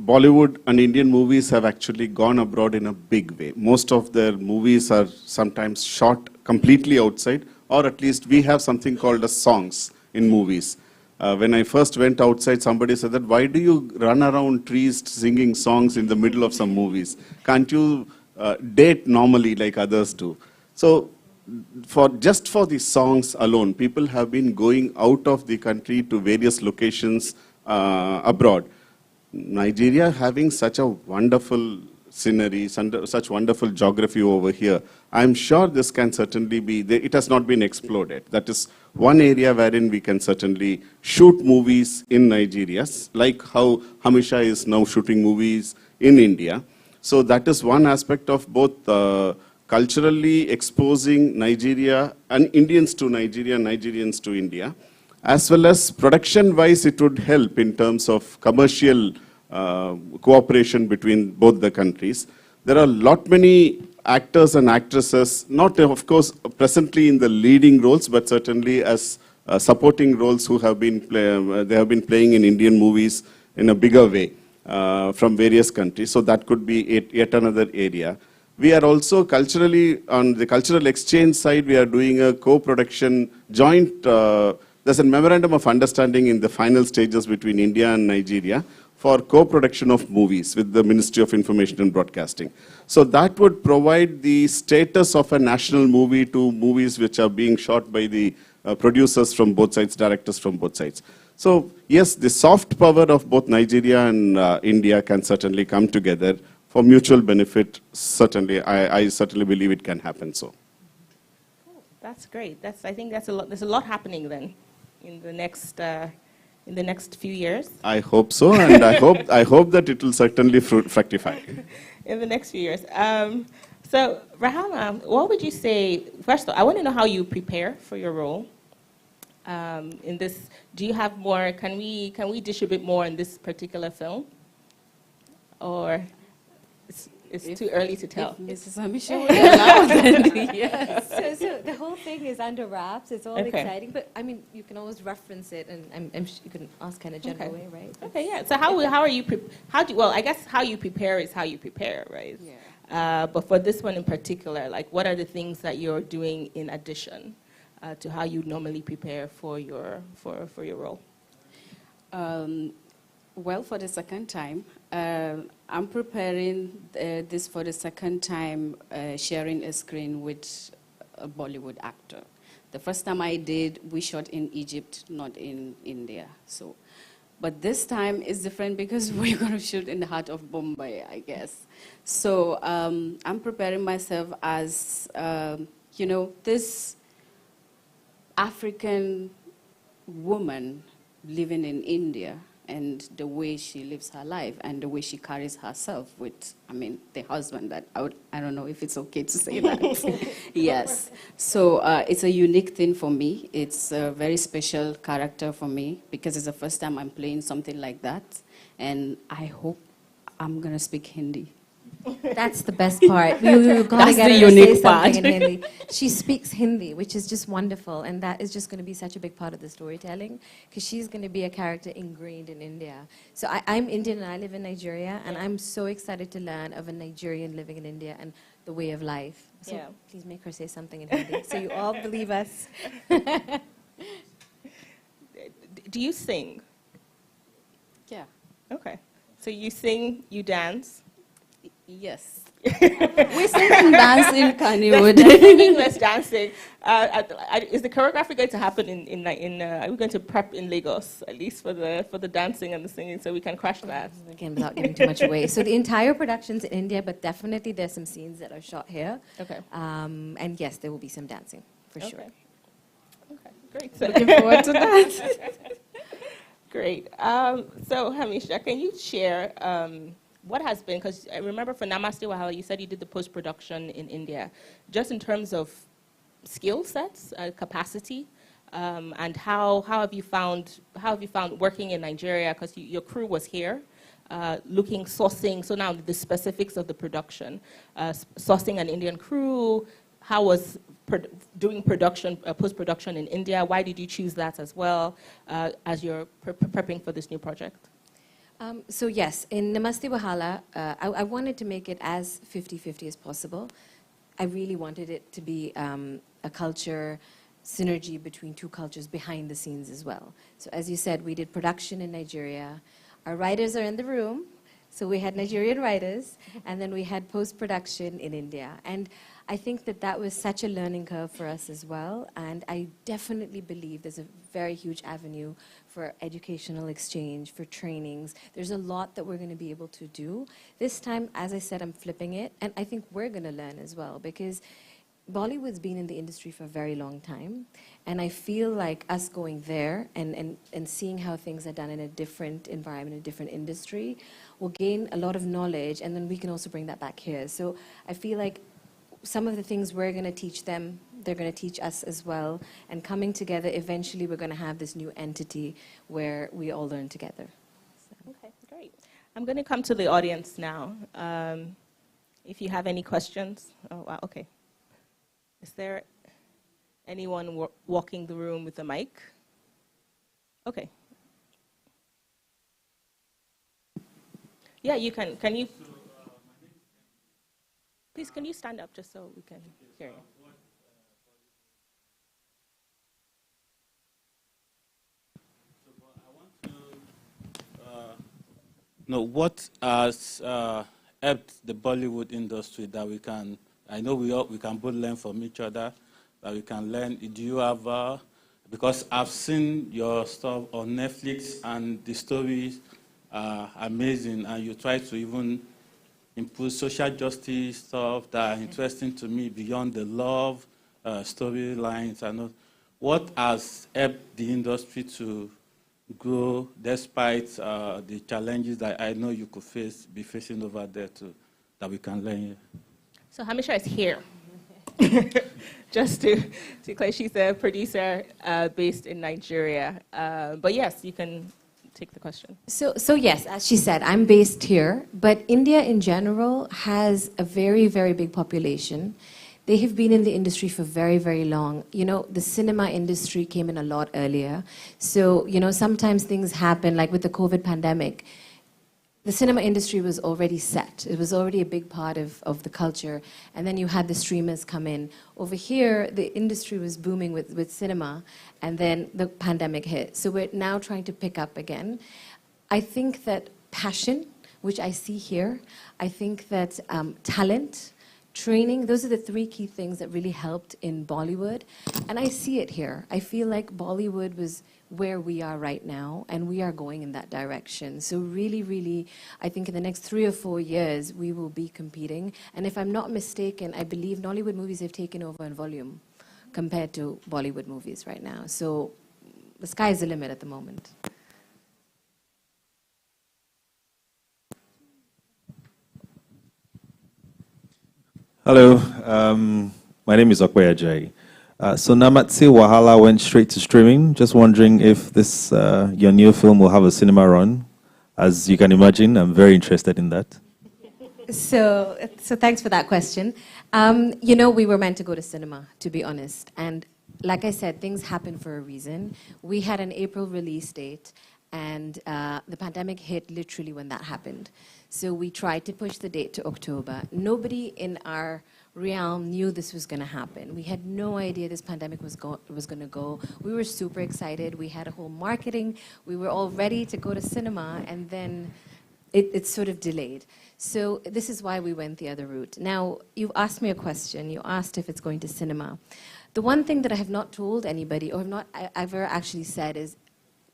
Bollywood and Indian movies have actually gone abroad in a big way. Most of their movies are sometimes shot completely outside, or at least we have something called as songs in movies. When I first went outside, somebody said that, why do you run around trees singing songs in the middle of some movies? Can't you date normally like others do? So just for the songs alone, people have been going out of the country to various locations abroad. Nigeria having such a wonderful scenery, such wonderful geography over here, I'm sure this can certainly be, it has not been exploded. That is one area wherein we can certainly shoot movies in Nigeria, like how Hamisha is now shooting movies in India. So that is one aspect of both culturally exposing Nigeria and Indians to Nigeria, Nigerians to India. as well as production-wise, it would help in terms of commercial cooperation between both the countries. There are many actors and actresses, not of course presently in the leading roles, but certainly as supporting roles who have been playing in Indian movies in a bigger way from various countries. So that could be yet another area. We are also culturally, on the cultural exchange side, we are doing a co-production joint, there's a memorandum of understanding in the final stages between India and Nigeria for co-production of movies with the Ministry of Information and Broadcasting. So that would provide the status of a national movie to movies which are being shot by the producers from both sides, directors from both sides. So yes, the soft power of both Nigeria and India can certainly come together for mutual benefit. Certainly, I certainly believe it can happen so. Cool. That's great. I think there's a lot happening then in the next few years. I hope so, and I hope that it will certainly fructify. In the next few years. So, Rahama, what would you say? First of all, I want to know how you prepare for your role. In this, do you have more? Can we distribute more in this particular film, or it's too early to tell? If Mrs. Amisha would allow, then yes. So the whole thing is under wraps. It's all exciting, but I mean, you can always reference it, and you can ask in a general way, right? Okay, yeah. So how are you? I guess how you prepare is how you prepare, right? Yeah. But for this one in particular, like, what are the things that you're doing in addition to how you normally prepare for your role? Well, for the second time, I'm preparing this for the second time, sharing a screen with a Bollywood actor. The first time I did, we shot in Egypt, not in India. So, but this time is different because we're going to shoot in the heart of Bombay, I guess. So I'm preparing myself as, this African woman living in India, and the way she lives her life and the way she carries herself with, the husband that I don't know if it's okay to say that. Yes. So it's a unique thing for me. It's a very special character for me because it's the first time I'm playing something like that. And I hope I'm going to speak Hindi. That's the best part. You gotta get her to say something in Hindi. She speaks Hindi, which is just wonderful, and that is just going to be such a big part of the storytelling, because she's going to be a character ingrained in India. So I'm Indian and I live in Nigeria, and I'm so excited to learn of a Nigerian living in India and the way of life. So please make her say something in Hindi, so you all believe us. Do you sing? Yeah. Okay. So you sing, you dance. Yes. We sing and dance in Kannywood. There's dancing. Is the choreography going to happen are we going to prep in Lagos, at least for the dancing and the singing, so we can crash that? Again, without giving too much away. So the entire production's in India, but definitely there's some scenes that are shot here. Okay. And yes, there will be some dancing, for sure. Okay, great. Looking forward to that. Great. So, Hamisha, can you share what has been, because I remember for Namaste Wahala, you said you did the post-production in India, just in terms of skill sets, capacity, and how have you found working in Nigeria, because your crew was here, sourcing, so now the specifics of the production, sourcing an Indian crew, how was doing production, post-production in India, why did you choose that as well, as you're prepping for this new project? So yes, in Namaste Wahala, I wanted to make it as 50-50 as possible. I really wanted it to be a culture synergy between two cultures behind the scenes as well. So as you said, we did production in Nigeria. Our writers are in the room, so we had Nigerian writers, and then we had post-production in India. And I think that was such a learning curve for us as well, and I definitely believe there's a very huge avenue for educational exchange, for trainings. There's a lot that we're going to be able to do. This time, as I said, I'm flipping it, and I think we're going to learn as well, because Bollywood's been in the industry for a very long time, and I feel like us going there and seeing how things are done in a different environment, a different industry, will gain a lot of knowledge, and then we can also bring that back here. So I feel like some of the things we're going to teach them, they're going to teach us as well. And coming together, eventually we're going to have this new entity where we all learn together. Okay, great. I'm going to come to the audience now. If you have any questions. Oh, wow, okay. Is there anyone walking the room with a mic? Okay. Yeah, you can. Can you? Please, can you stand up just so we can hear you? No, what has helped the Bollywood industry that we can, I know we can both learn from each other, that we can learn. Do you have, because I've seen your stuff on Netflix and the stories are amazing, and you try to even improve social justice stuff that are interesting to me beyond the love storylines. What has helped the industry to grow despite the challenges that I know you could be facing over there too, that we can learn here? So Hamisha is here. Just to clear, she's a producer based in Nigeria. But yes, you can take the question. So yes, as she said, I'm based here, but India in general has a very, very big population. They have been in the industry for very, very long. You know, the cinema industry came in a lot earlier. So, you know, sometimes things happen, like with the COVID pandemic. The cinema industry was already set. It was already a big part of the culture. And then you had the streamers come in. Over here, the industry was booming with cinema, and then the pandemic hit. So we're now trying to pick up again. I think that passion, which I see here, I think that talent, training, those are the three key things that really helped in Bollywood. And I see it here. I feel like Bollywood was where we are right now, and we are going in that direction. So really, really, I think in the next 3 or 4 years, we will be competing. And if I'm not mistaken, I believe Nollywood movies have taken over in volume compared to Bollywood movies right now. So the sky is the limit at the moment. Hello, my name is Okwe Ajayi. So Namatse Wahala went straight to streaming. Just wondering if this your new film will have a cinema run. As you can imagine, I'm very interested in that. So thanks for that question. You know, we were meant to go to cinema, to be honest. And like I said, things happen for a reason. We had an April release date, and the pandemic hit literally when that happened. So we tried to push the date to October. Nobody in our realm knew this was going to happen. We had no idea this pandemic was going to go. We were super excited. We had a whole marketing. We were all ready to go to cinema, and then it sort of delayed. So this is why we went the other route. Now, you asked me a question. You asked if it's going to cinema. The one thing that I have not told anybody, or have not ever actually said, is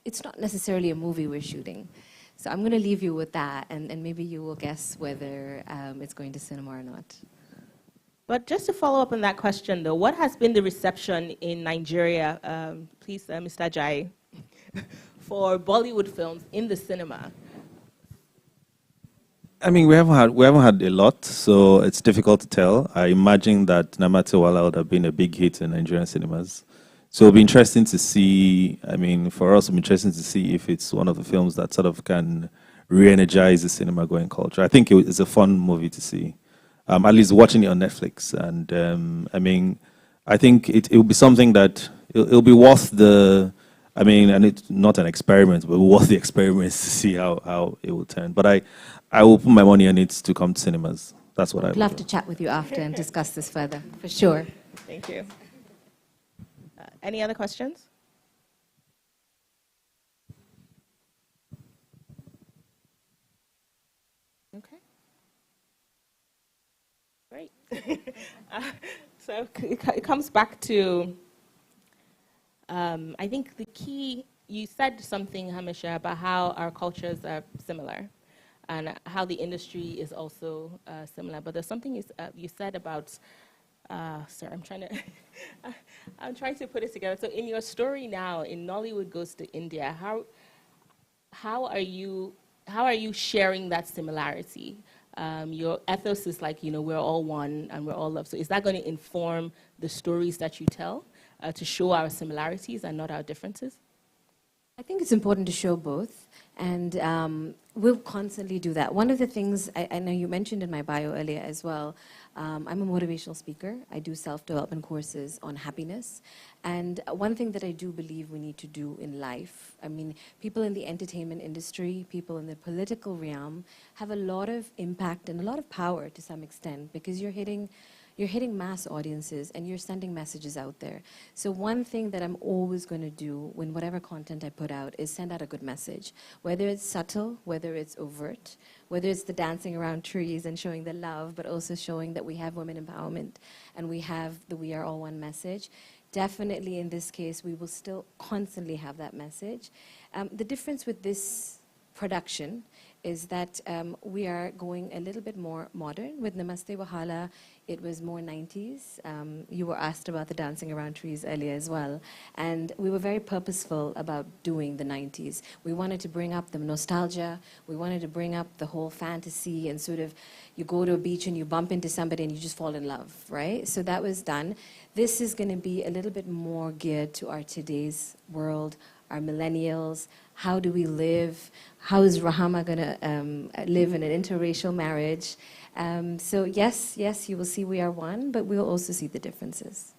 it's not necessarily a movie we're shooting. So I'm going to leave you with that, and maybe you will guess whether it's going to cinema or not. But just to follow up on that question, though, what has been the reception in Nigeria, please, Mr. Ajayi, for Bollywood films in the cinema? I mean, we haven't had a lot, so it's difficult to tell. I imagine that Namate Wala would have been a big hit in Nigerian cinemas. So it'll be interesting to see, I mean, for us, it'll be interesting to see if it's one of the films that sort of can re-energize the cinema-going culture. I think it's a fun movie to see, at least watching it on Netflix. And, I mean, I think it will be something that, it'll be worth the, I mean, and it's not an experiment, but worth the experiments to see how it will turn. But I will put my money on it to come to cinemas. That's what I would love to chat with you after and discuss this further, for sure. Thank you. Any other questions? Okay. Great. So it comes back to, I think the key, you said something, Hamisha, about how our cultures are similar and how the industry is also similar. But there's something you said about, sorry, I'm trying to put it together. So in your story now, in Nollywood Goes to India, how are you sharing that similarity? Your ethos is like, we're all one and we're all love. So is that going to inform the stories that you tell to show our similarities and not our differences? I think it's important to show both, and we'll constantly do that. One of the things I know you mentioned in my bio earlier as well, I'm a motivational speaker. I do self-development courses on happiness, and one thing that I do believe we need to do in life, I mean, people in the entertainment industry, people in the political realm have a lot of impact and a lot of power to some extent, because you're hitting mass audiences and you're sending messages out there. So one thing that I'm always going to do when whatever content I put out is send out a good message, whether it's subtle, whether it's overt, whether it's the dancing around trees and showing the love, but also showing that we have women empowerment and we have the We Are All One message. Definitely in this case, we will still constantly have that message. The difference with this production is that we are going a little bit more modern. With Namaste Wahala, it was more 90s. You were asked about the dancing around trees earlier as well. And we were very purposeful about doing the 90s. We wanted to bring up the nostalgia. We wanted to bring up the whole fantasy and sort of, you go to a beach and you bump into somebody and you just fall in love, right? So that was done. This is going to be a little bit more geared to our today's world, our millennials. How do we live? How is Rahama going to live in an interracial marriage? So yes, you will see we are one, but we'll also see the differences.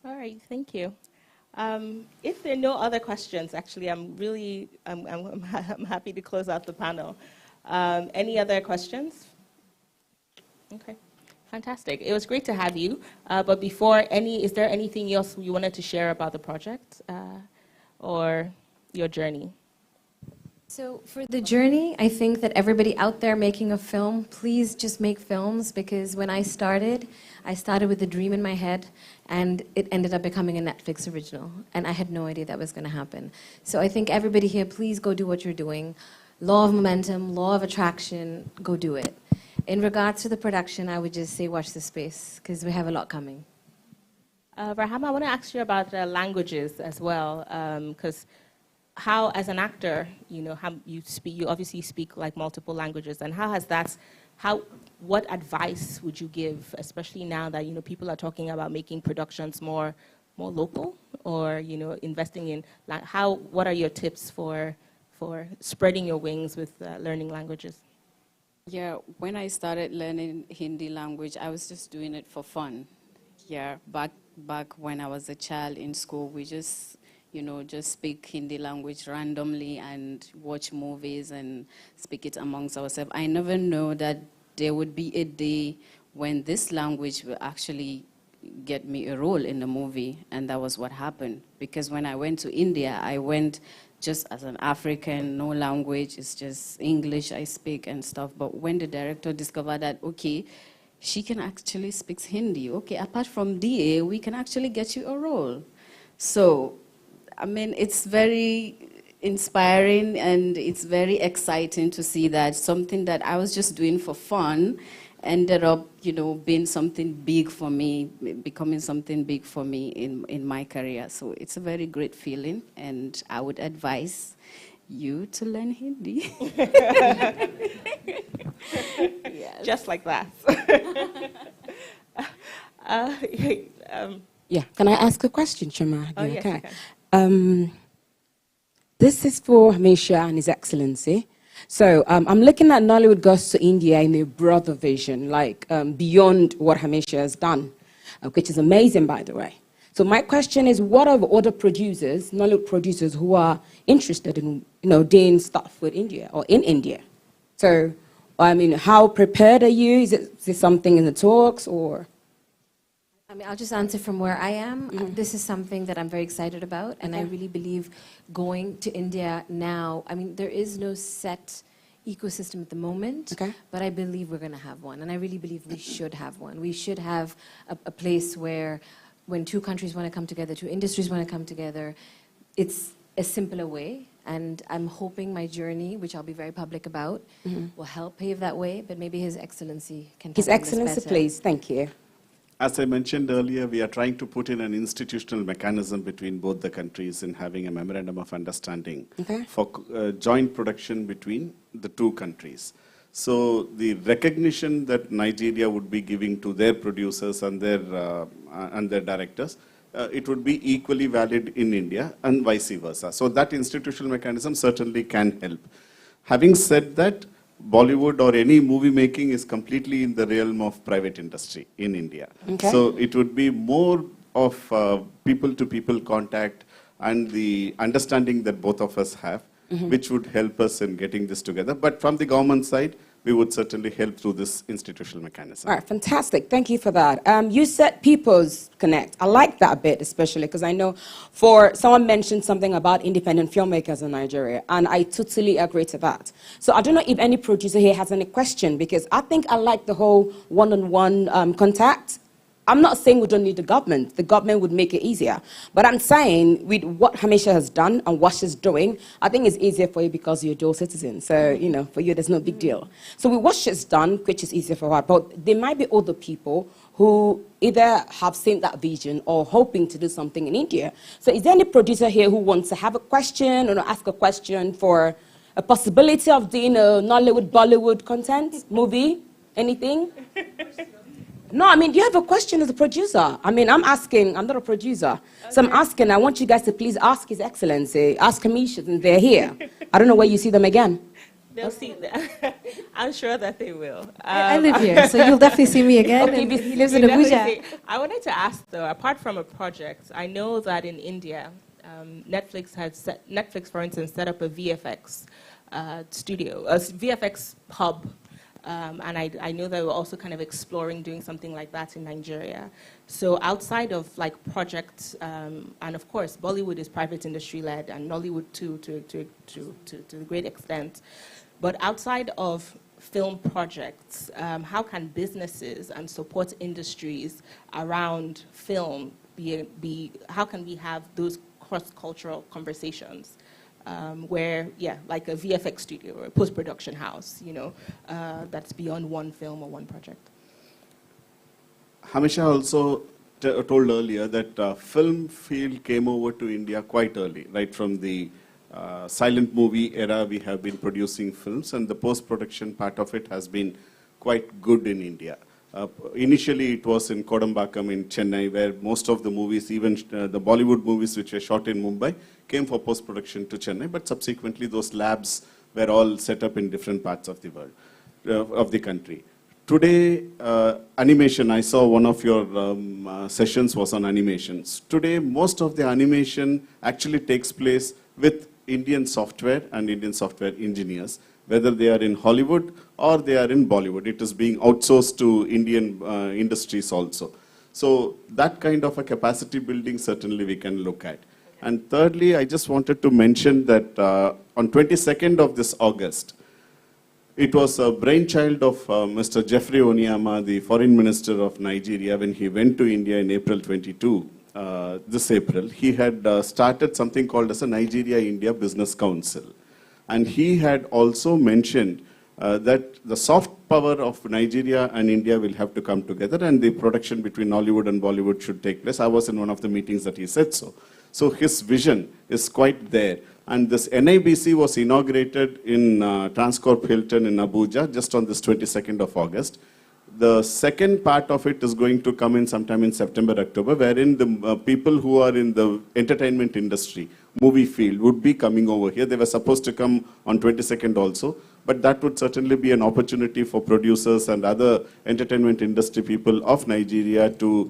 All right, thank you. If there are no other questions, actually, I'm happy to close out the panel. Any other questions? Okay, fantastic. It was great to have you. But before is there anything else you wanted to share about the project or your journey? So for the journey, I think that everybody out there making a film, please just make films, because when I started with a dream in my head, and it ended up becoming a Netflix original, and I had no idea that was going to happen. So I think everybody here, please go do what you're doing. Law of momentum, law of attraction, go do it. In regards to the production, I would just say watch the space, because we have a lot coming. Rahama, I want to ask you about languages as well, because how, as an actor, you obviously speak like multiple languages, and what advice would you give, especially now that people are talking about making productions more local, or investing in what are your tips for spreading your wings with learning languages? Yeah, when I started learning Hindi language, I was just doing it for fun. Yeah, back when I was a child in school, we just speak Hindi language randomly and watch movies and speak it amongst ourselves. I never know that there would be a day when this language will actually get me a role in the movie, and that was what happened. Because when I went to India, I went just as an African, no language, it's just English I speak and stuff. But when the director discovered that, okay, she can actually speak Hindi, okay, apart from DA, we can actually get you a role. So, I mean, it's very inspiring and it's very exciting to see that something that I was just doing for fun ended up, being something big for me, becoming something big for me in my career. So it's a very great feeling, and I would advise you to learn Hindi. Yes. Just like that. Yeah, can I ask a question, Shama? Oh, yes, okay. you This is for Hamisha and His Excellency. So I'm looking at Nollywood Goes to India in a broader vision, like beyond what Hamisha has done, which is amazing, by the way. So my question is, what are the other producers, Nollywood producers, who are interested in doing stuff with India or in India? So, I mean, how prepared are you? Is it something in the talks, or? I mean, I'll just answer from where I am. This is something that I'm very excited about, and I really believe going to India now, I mean, there is no set ecosystem at the moment, but I believe we're going to have one, and I really believe we should have one. We should have a place where when two countries want to come together, two industries want to come together, it's a simpler way, and I'm hoping my journey, which I'll be very public about, will help pave that way, but maybe His Excellency can His Excellency, please. Thank you. As I mentioned earlier, we are trying to put in an institutional mechanism between both the countries in having a memorandum of understanding for joint production between the two countries. So the recognition that Nigeria would be giving to their producers and their directors, it would be equally valid in India and vice versa. So that institutional mechanism certainly can help. Having said that, Bollywood or any movie making is completely in the realm of private industry in India. Okay. So it would be more of people-to-people contact and the understanding that both of us have, which would help us in getting this together. But from the government side, we would certainly help through this institutional mechanism. All right, fantastic. Thank you for that. You said People's Connect. I like that bit, especially because I know someone mentioned something about independent filmmakers in Nigeria, and I totally agree to that. So I don't know if any producer here has any question, because I think I like the whole one-on-one contact. I'm not saying we don't need the government. The government would make it easier. But I'm saying with what Hamisha has done and what she's doing, I think it's easier for you because you're a dual citizen. So, you know, for you, there's no big deal. So with what she's done, which is easier for her, but there might be other people who either have seen that vision or hoping to do something in India. So is there any producer here who wants to have a question or ask a question for a possibility of doing a Nollywood, Bollywood content, movie, anything? No, I mean, do you have a question as a producer? I mean, I'm asking, I'm not a producer. Okay. So I'm asking, I want you guys to please ask His Excellency, ask Hamisha, and they're here. I don't know where you see them again. They'll see that. I'm sure that they will. I live here, so you'll definitely see me again. Okay, he lives in Abuja. I wanted to ask, though, apart from a project, I know that in India, Netflix, for instance, set up a VFX studio, a VFX hub. And I know they were also kind of exploring doing something like that in Nigeria. So outside of like projects, and of course Bollywood is private industry led, and Nollywood too, to a great extent. But outside of film projects, how can businesses and support industries around film how can we have those cross-cultural conversations? Where, yeah, like a VFX studio or a post-production house, you know, that's beyond one film or one project. Hamisha also told earlier that film field came over to India quite early, right from the silent movie era. We have been producing films, and the post-production part of it has been quite good in India. Initially, it was in Kodambakam in Chennai, where most of the movies, even the Bollywood movies which were shot in Mumbai, came for post-production to Chennai, but subsequently those labs were all set up in different parts of the world, of the country. Today, animation, I saw one of your sessions was on animations. Today, most of the animation actually takes place with Indian software and Indian software engineers, whether they are in Hollywood or they are in Bollywood. It is being outsourced to Indian industries also. So that kind of a capacity building certainly we can look at. And thirdly, I just wanted to mention that on 22nd of this August, it was a brainchild of Mr. Jeffrey Onyema, the foreign minister of Nigeria, when he went to India in April 22, this April. He had started something called as a Nigeria-India Business Council. And he had also mentioned that the soft power of Nigeria and India will have to come together, and the production between Nollywood and Bollywood should take place. I was in one of the meetings that he said so. So his vision is quite there. And this NIBC was inaugurated in Transcorp Hilton in Abuja just on this 22nd of August. The second part of it is going to come in sometime in September, October, wherein the people who are in the entertainment industry, movie field, would be coming over here. They were supposed to come on 22nd also, but that would certainly be an opportunity for producers and other entertainment industry people of Nigeria to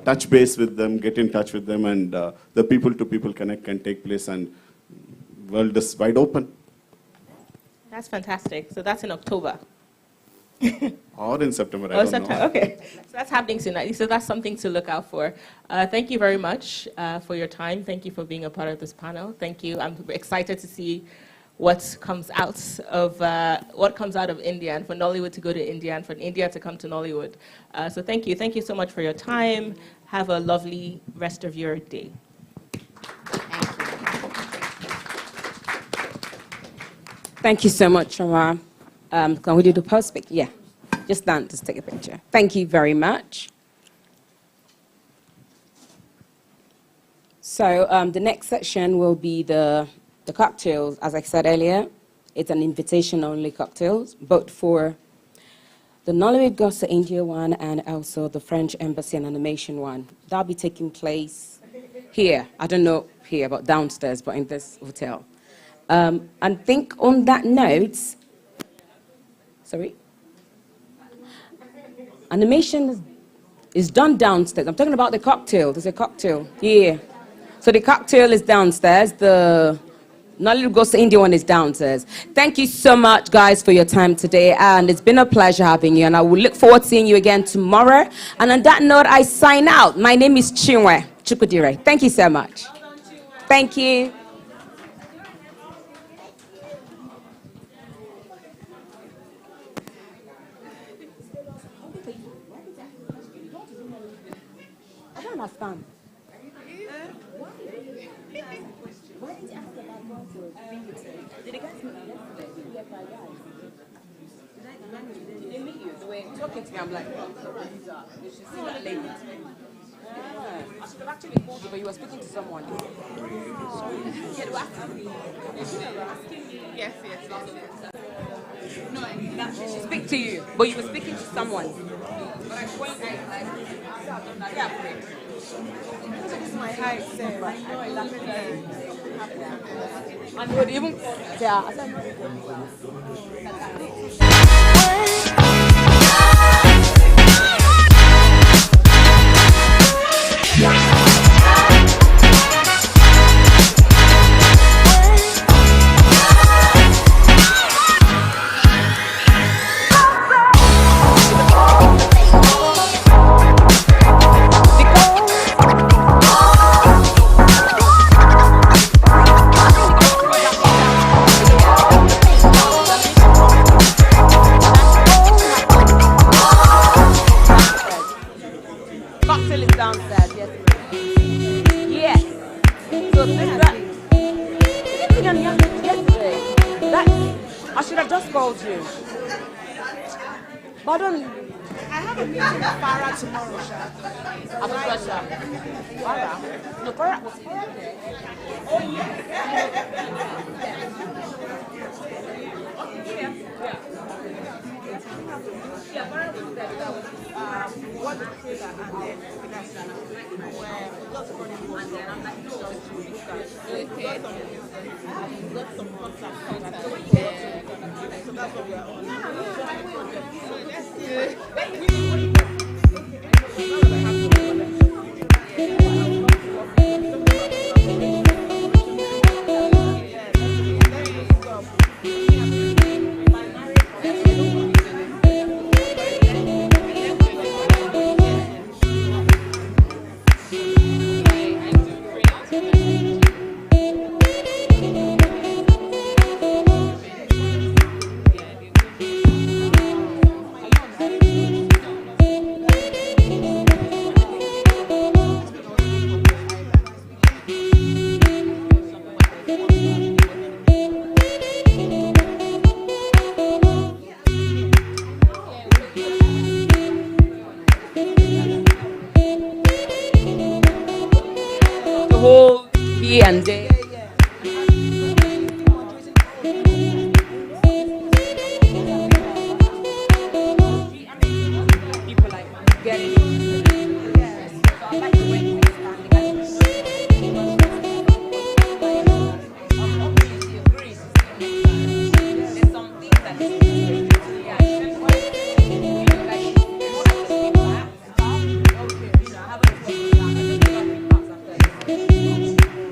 touch base with them, get in touch with them, and the people-to-people connect can take place, and world is wide open. That's fantastic. So that's in October. Or in September, I don't know. Okay, so that's happening tonight. So that's something to look out for. Thank you very much for your time. Thank you for being a part of this panel. Thank you. I'm excited to see what comes out of India, and for Nollywood to go to India, and for India to come to Nollywood. So thank you. Thank you so much for your time. Have a lovely rest of your day. Thank you so much, Rama. Can we do the post-pic? Yeah, just stand, just take a picture. Thank you very much. So the next section will be the cocktails, as I said earlier. It's an invitation-only cocktail, both for the Nollywood Goes to India one and also the French Embassy and Animation one. That'll be taking place here. I don't know here, but downstairs, but in this hotel. And think on that note, sorry, animation is done downstairs. I'm talking about the cocktail. There's a cocktail, yeah. So the cocktail is downstairs. The Nollywood Goes to India one is downstairs. Thank you so much, guys, for your time today. And it's been a pleasure having you. And I will look forward to seeing you again tomorrow. And on that note, I sign out. My name is Chinwe Chukudire. Thank you so much. Thank you. I don't understand. Why did you ask about going to bring it? Did the guys meet you yesterday? Did you get five guys? Did they meet you? They were talking to me. I'm like, oh, you should see that lady. Yeah. I should have actually called you, but you were speaking to someone. Sorry. Yeah, they were asking me. Yes. No, she should speak to you, but you were speaking to someone. But I point This is my height, sir. I know exactly. And they would even, yeah. Cocktail is downstairs, yes. Yes. So yesterday. I should have just called you. But I have a meeting with Farah tomorrow, Sha. I'm a pressure. Farah? No, Farah was Farah there. Oh, yes. Yeah, Farah was there. That was one trailer and then production where lots of money and then I'm like, no, got some contact. So that's what we are on. Whole here and there. People like getting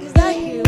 Is that you?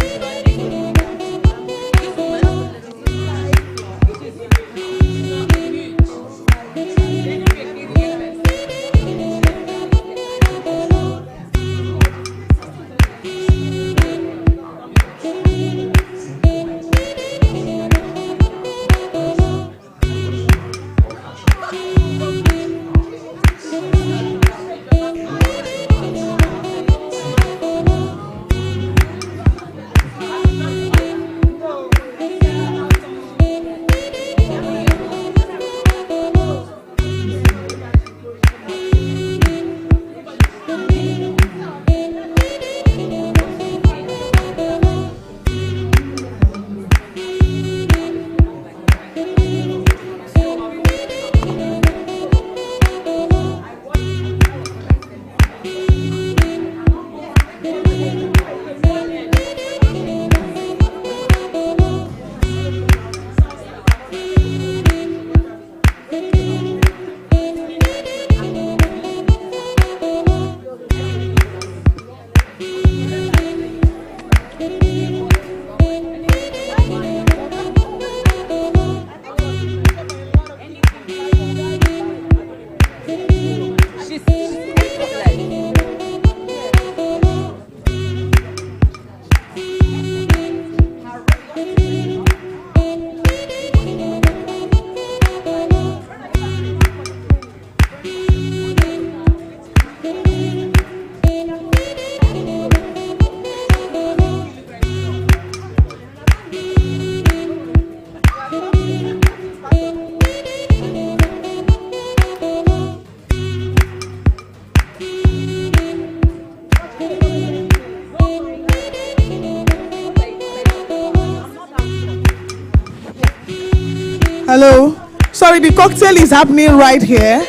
Hello. Sorry, the cocktail is happening right here.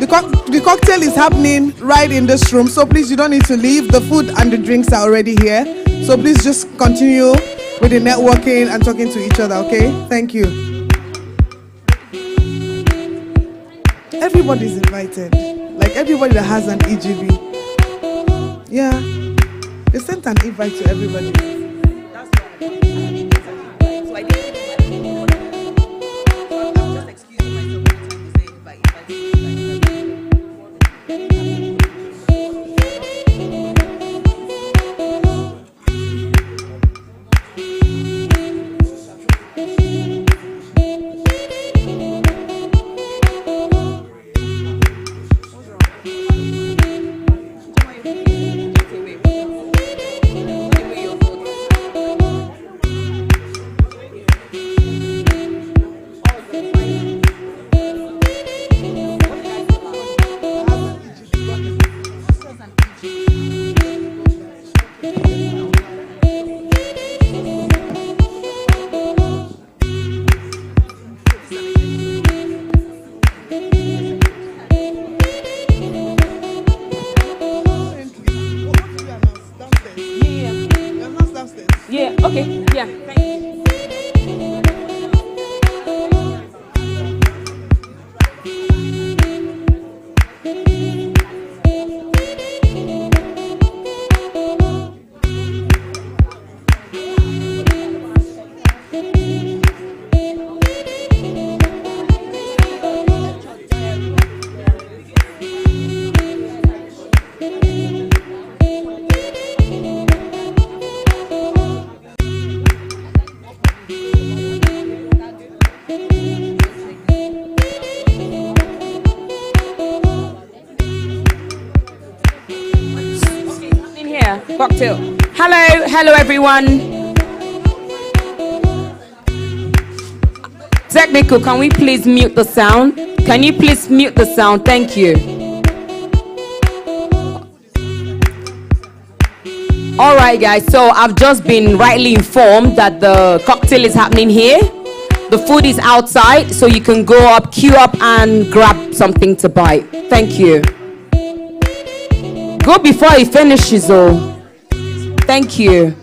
The cocktail is happening right in this room. So please, you don't need to leave. The food and the drinks are already here. So please just continue with the networking and talking to each other, okay? Thank you. Everybody's invited. Like everybody that has an EGB. Yeah. They sent an invite to everybody. Yeah, okay, yeah. Cocktail. Hello everyone. Technical, can we please mute the sound? Can you please mute the sound? Thank you. All right, guys, so I've just been rightly informed that the cocktail is happening here. The food is outside, so you can go up, queue up, and grab something to buy. Thank you. Go before he finishes, oh. Thank you.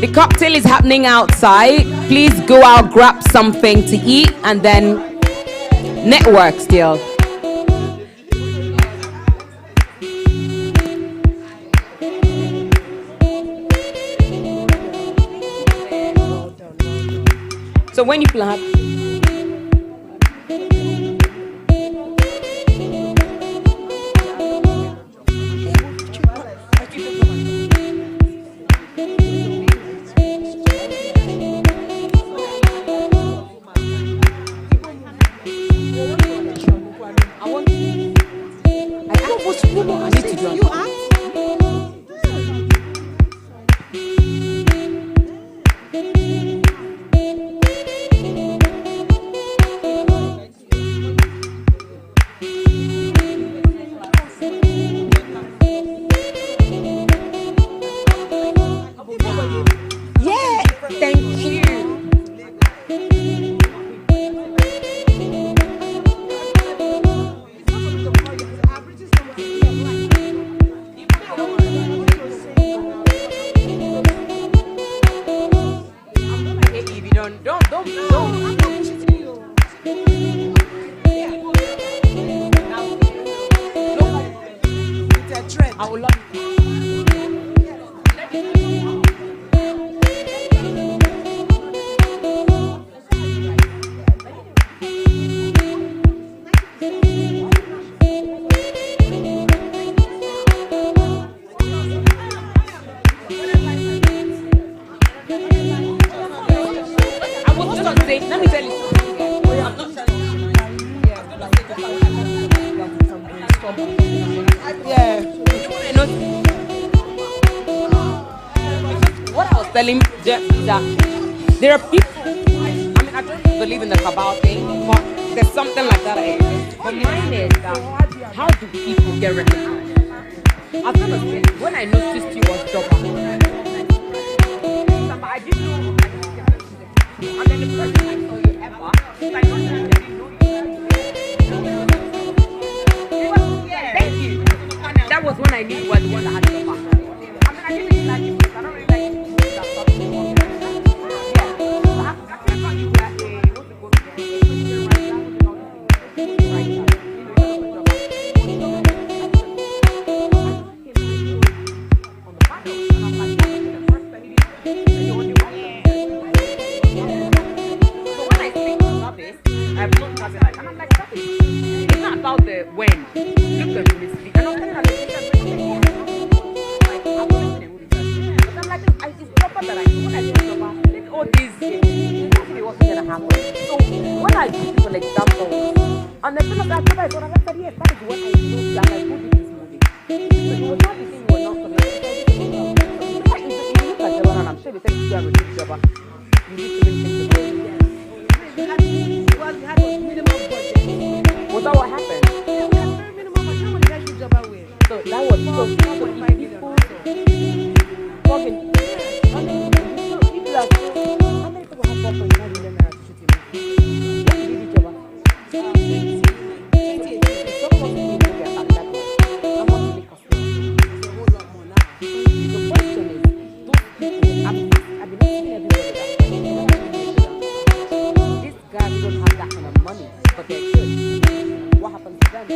The cocktail is happening outside. Please go out, grab something to eat, and then network still. So when you plan, there are people, I don't know believe in the cabal thing, but there's something like that. But mine is that how do people get recognized? I feel like when I noticed you was Doba, I didn't know. And then the first time I saw you ever, I didn't know thank you. That was when I knew you were the one that had Doba. I mean, I didn't really like you. I don't really like you. About the when. Look at me. And I'm telling her, but I'm like, it's proper that when I talk about all these things, actually what's going to happen. So when I give people examples, and the people that I said, yes, that is what I know that I put in this movie. So it was not the thing we're not coming to. If you look at Jabba, and I'm sure they say you have a good Jabba, you need to make things about it. We had a minimum budget. Was that what happened? Yeah, we had very minimum budget. How much did I use Jabba with? So that was so 4.5 million. Fucking. How many people have 4.5 million naira to shoot him? What did you do, Jabba? 20. Someone wants to be movie at that point. Someone to make us feel. It's a whole lot more now. The question is, those people, I've been asking everybody that question. These guys don't have that kind of money, but they're good. What happens to them?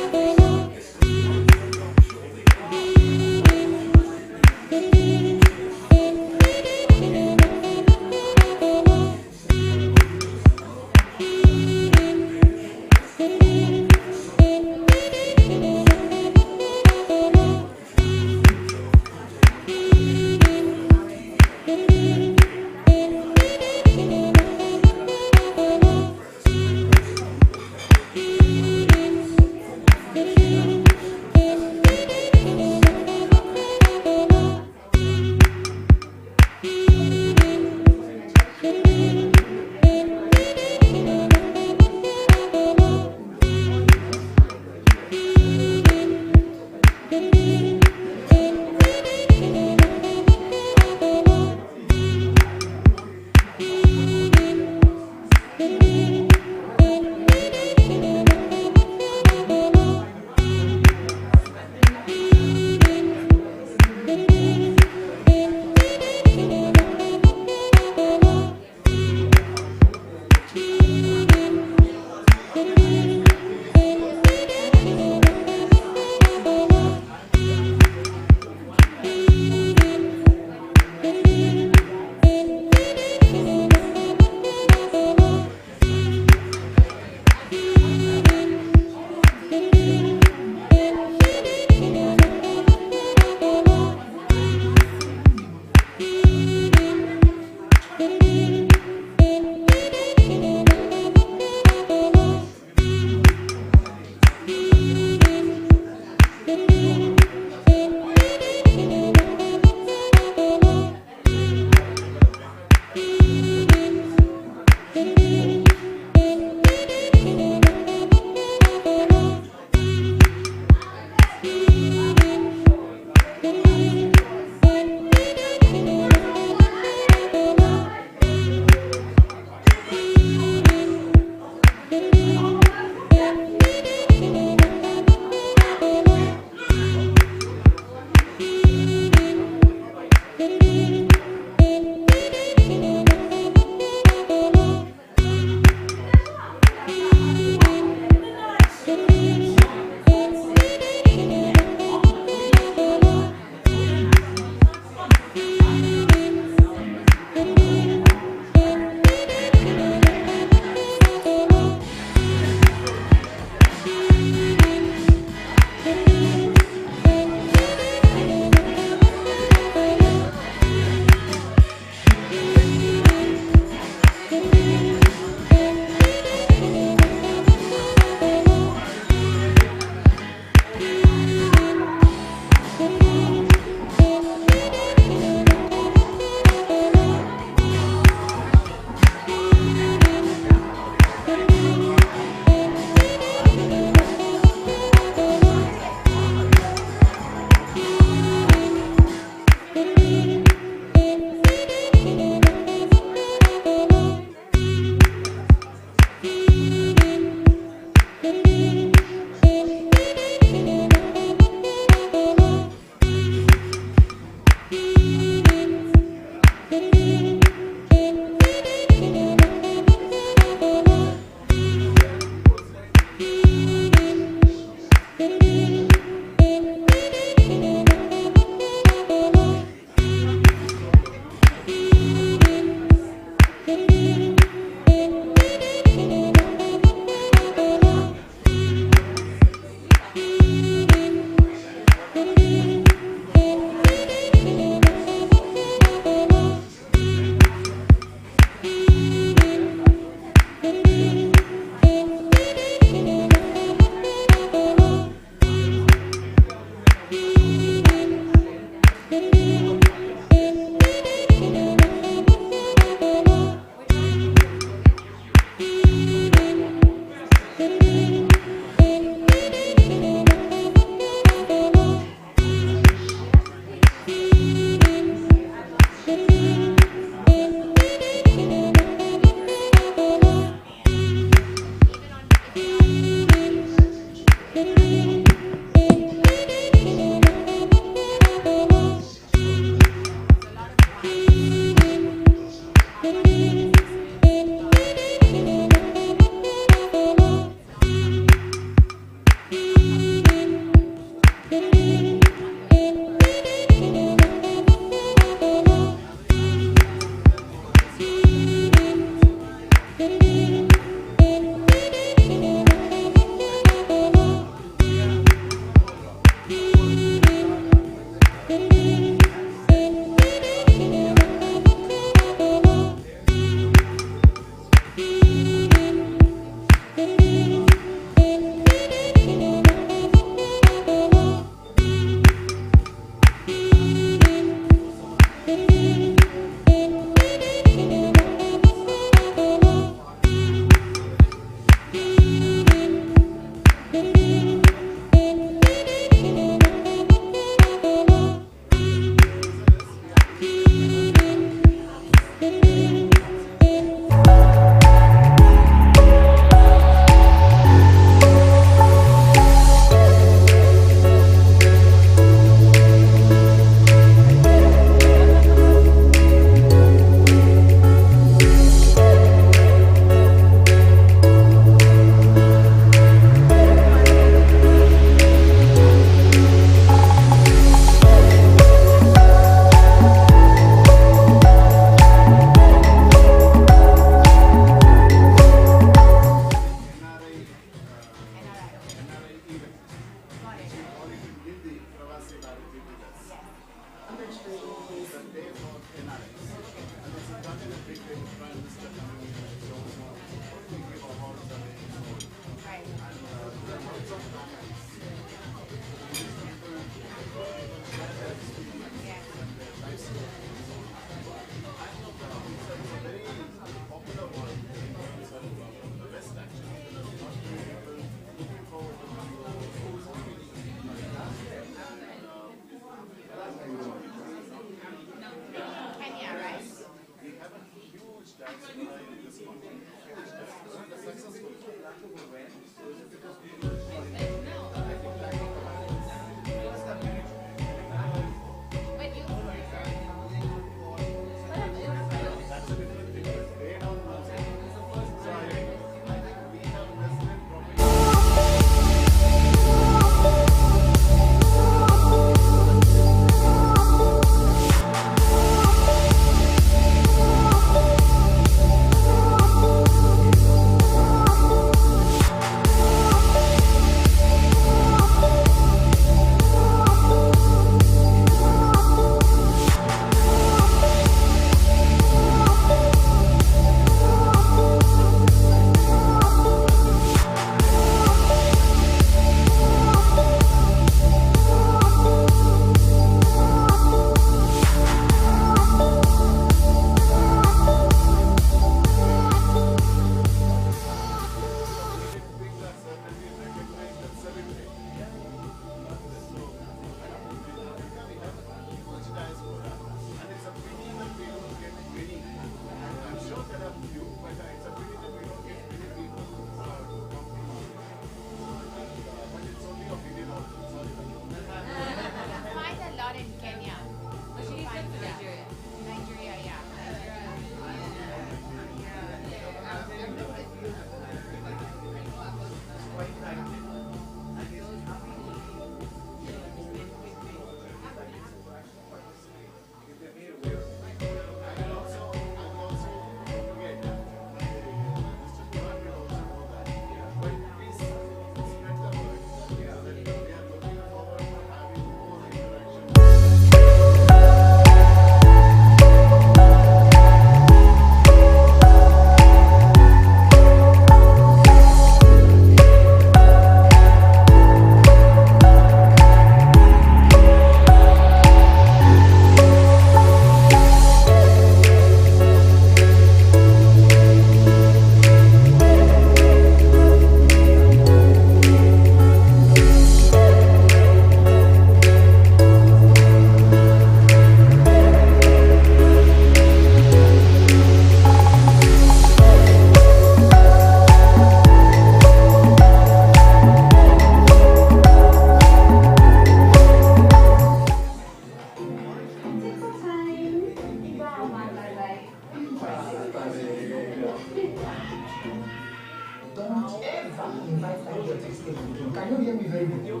I'm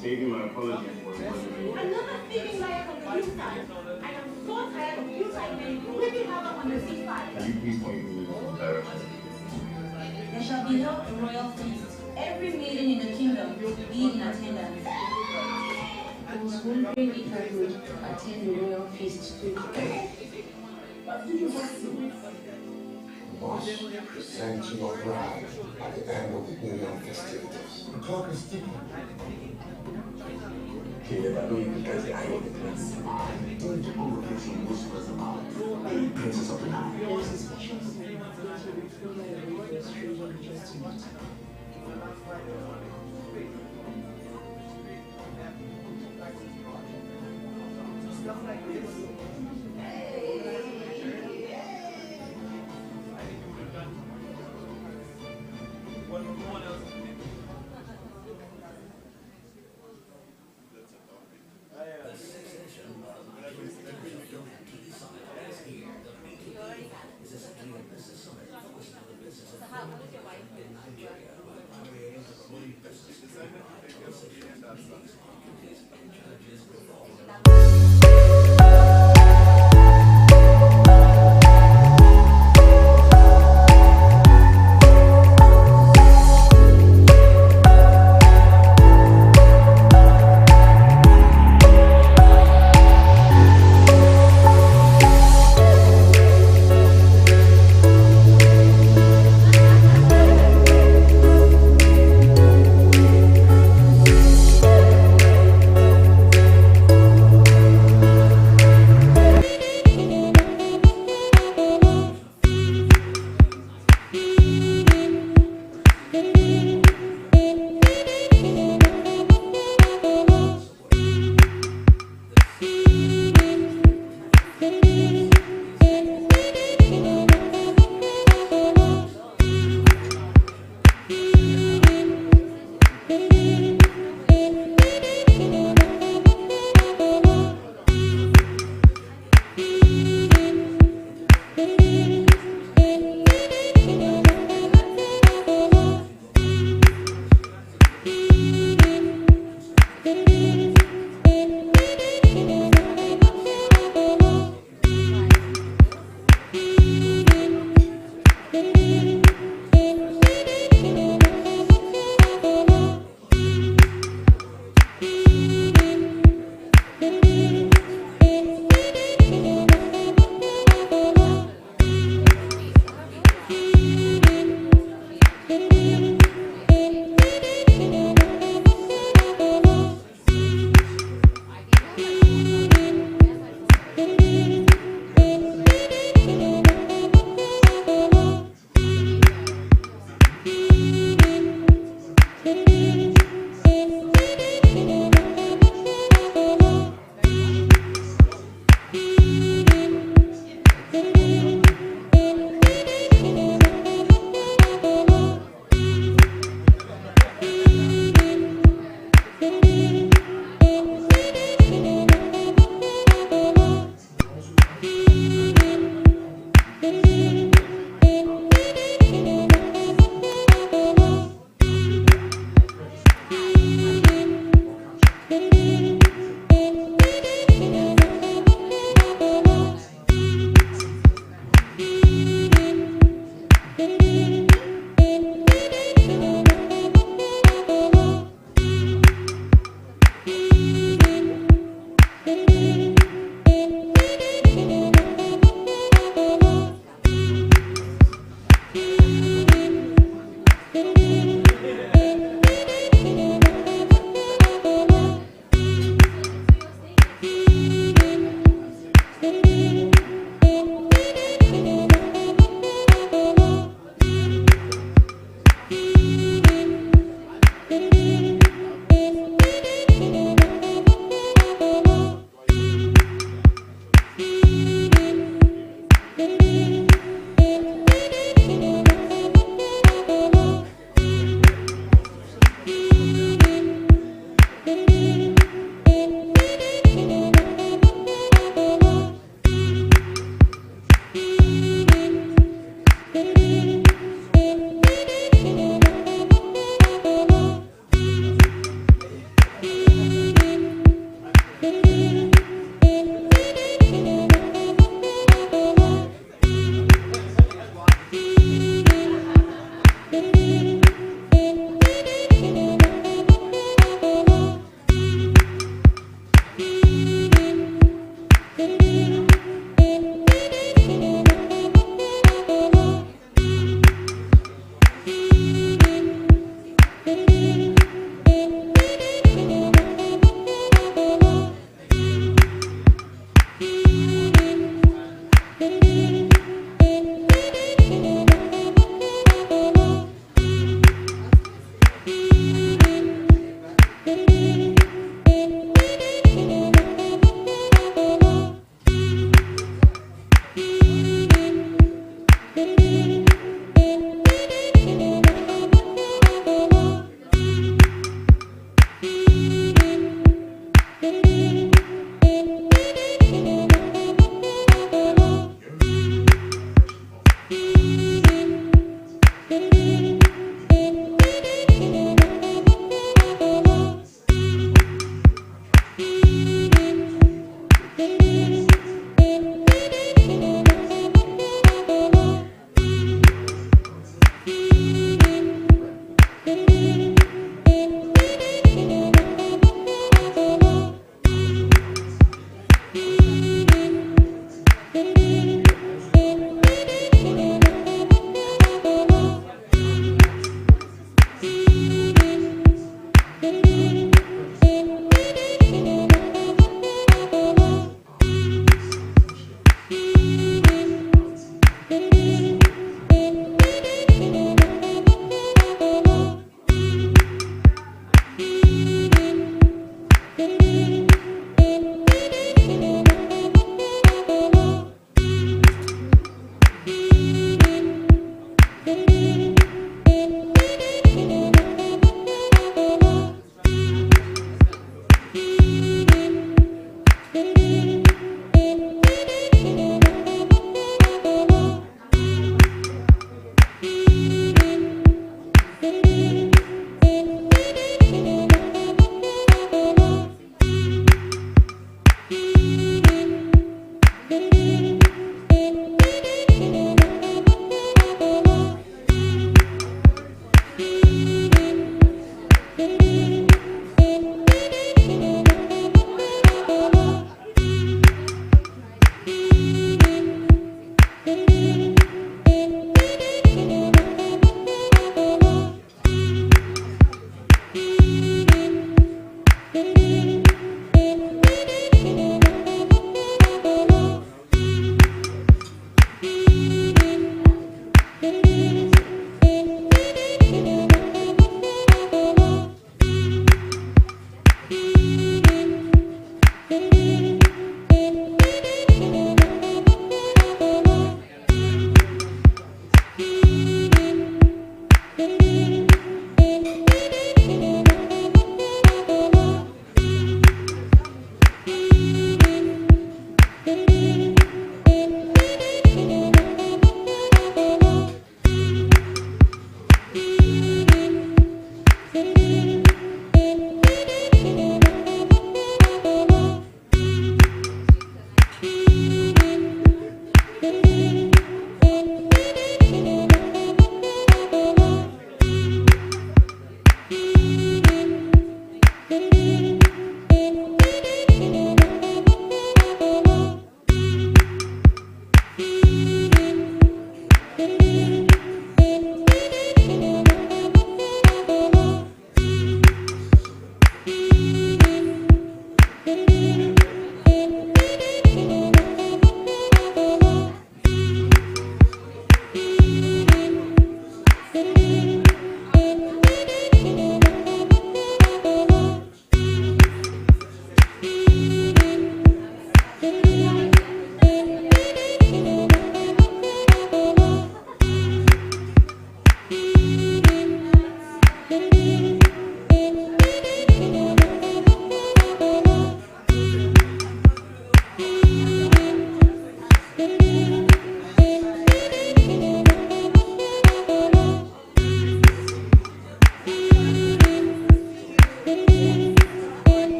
saving my apologies for it. I'm not saving life on the U side. I am so tired of you side men whipping havoc on the C side. Can you please point me in the direction? There shall be held a royal feast. Every maiden in the kingdom will be in attendance. I was wondering if I would attend the royal feast too. What did you just say? Must present your bride at the end of the Indian festivities. The clock is ticking. Caleb, I know you can get the eye of the prince. Don't you convocation whispers about the princess of the night? There is a special ceremony going to refill my way for a stranger we just met. Stuff like this.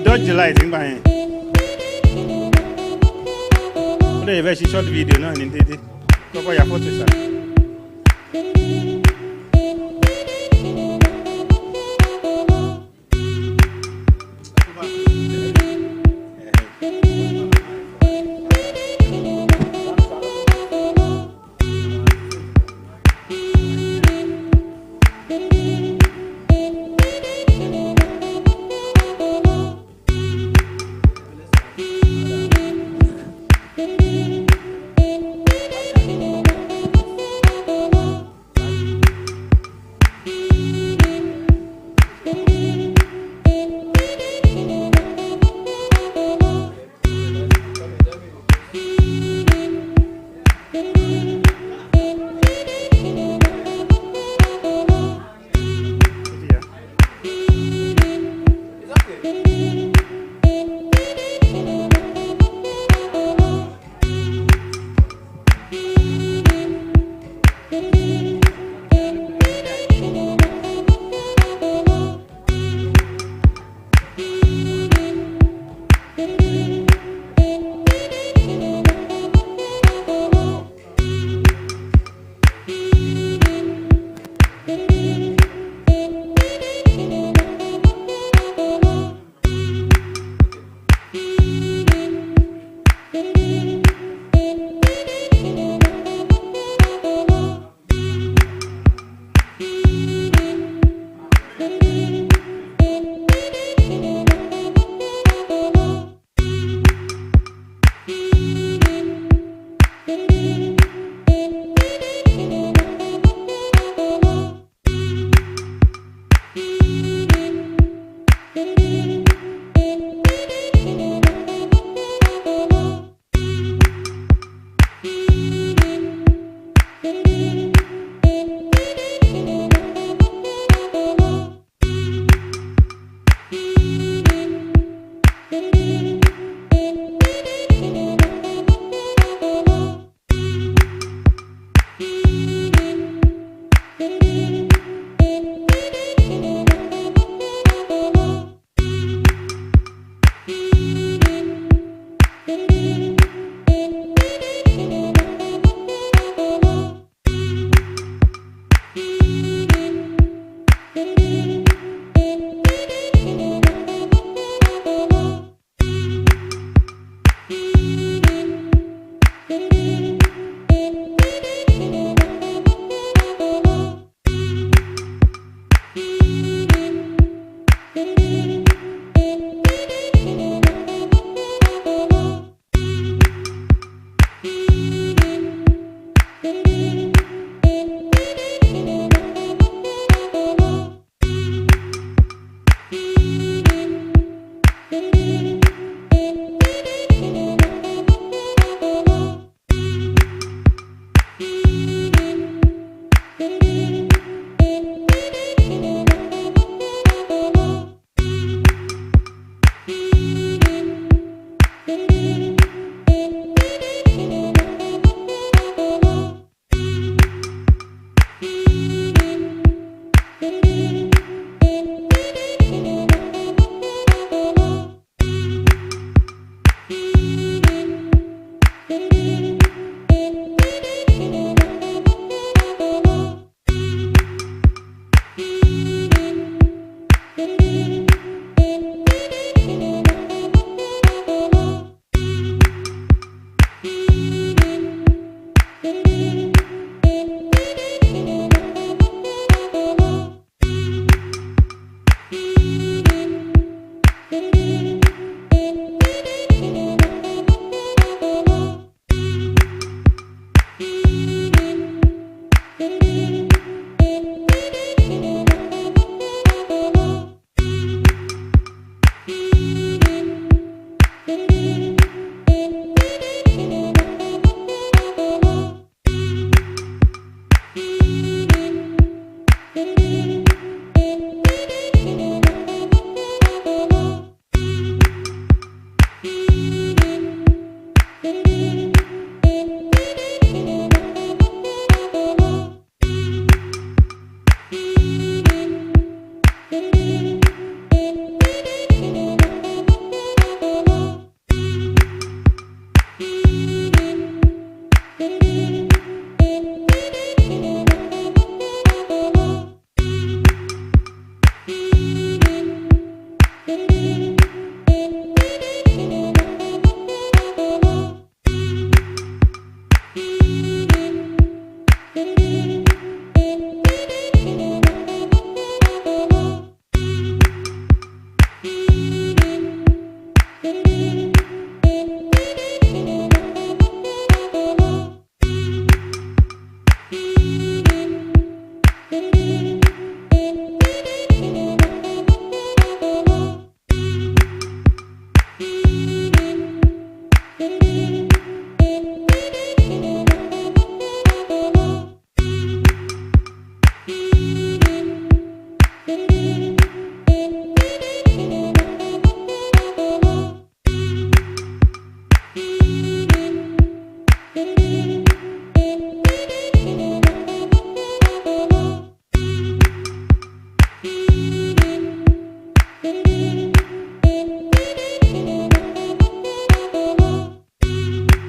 dodge the light nígbà yẹn. Ó lè fẹ́ ṣe short video náà ní dédé. Kọ́kọ́ ya fọ́tò ṣá.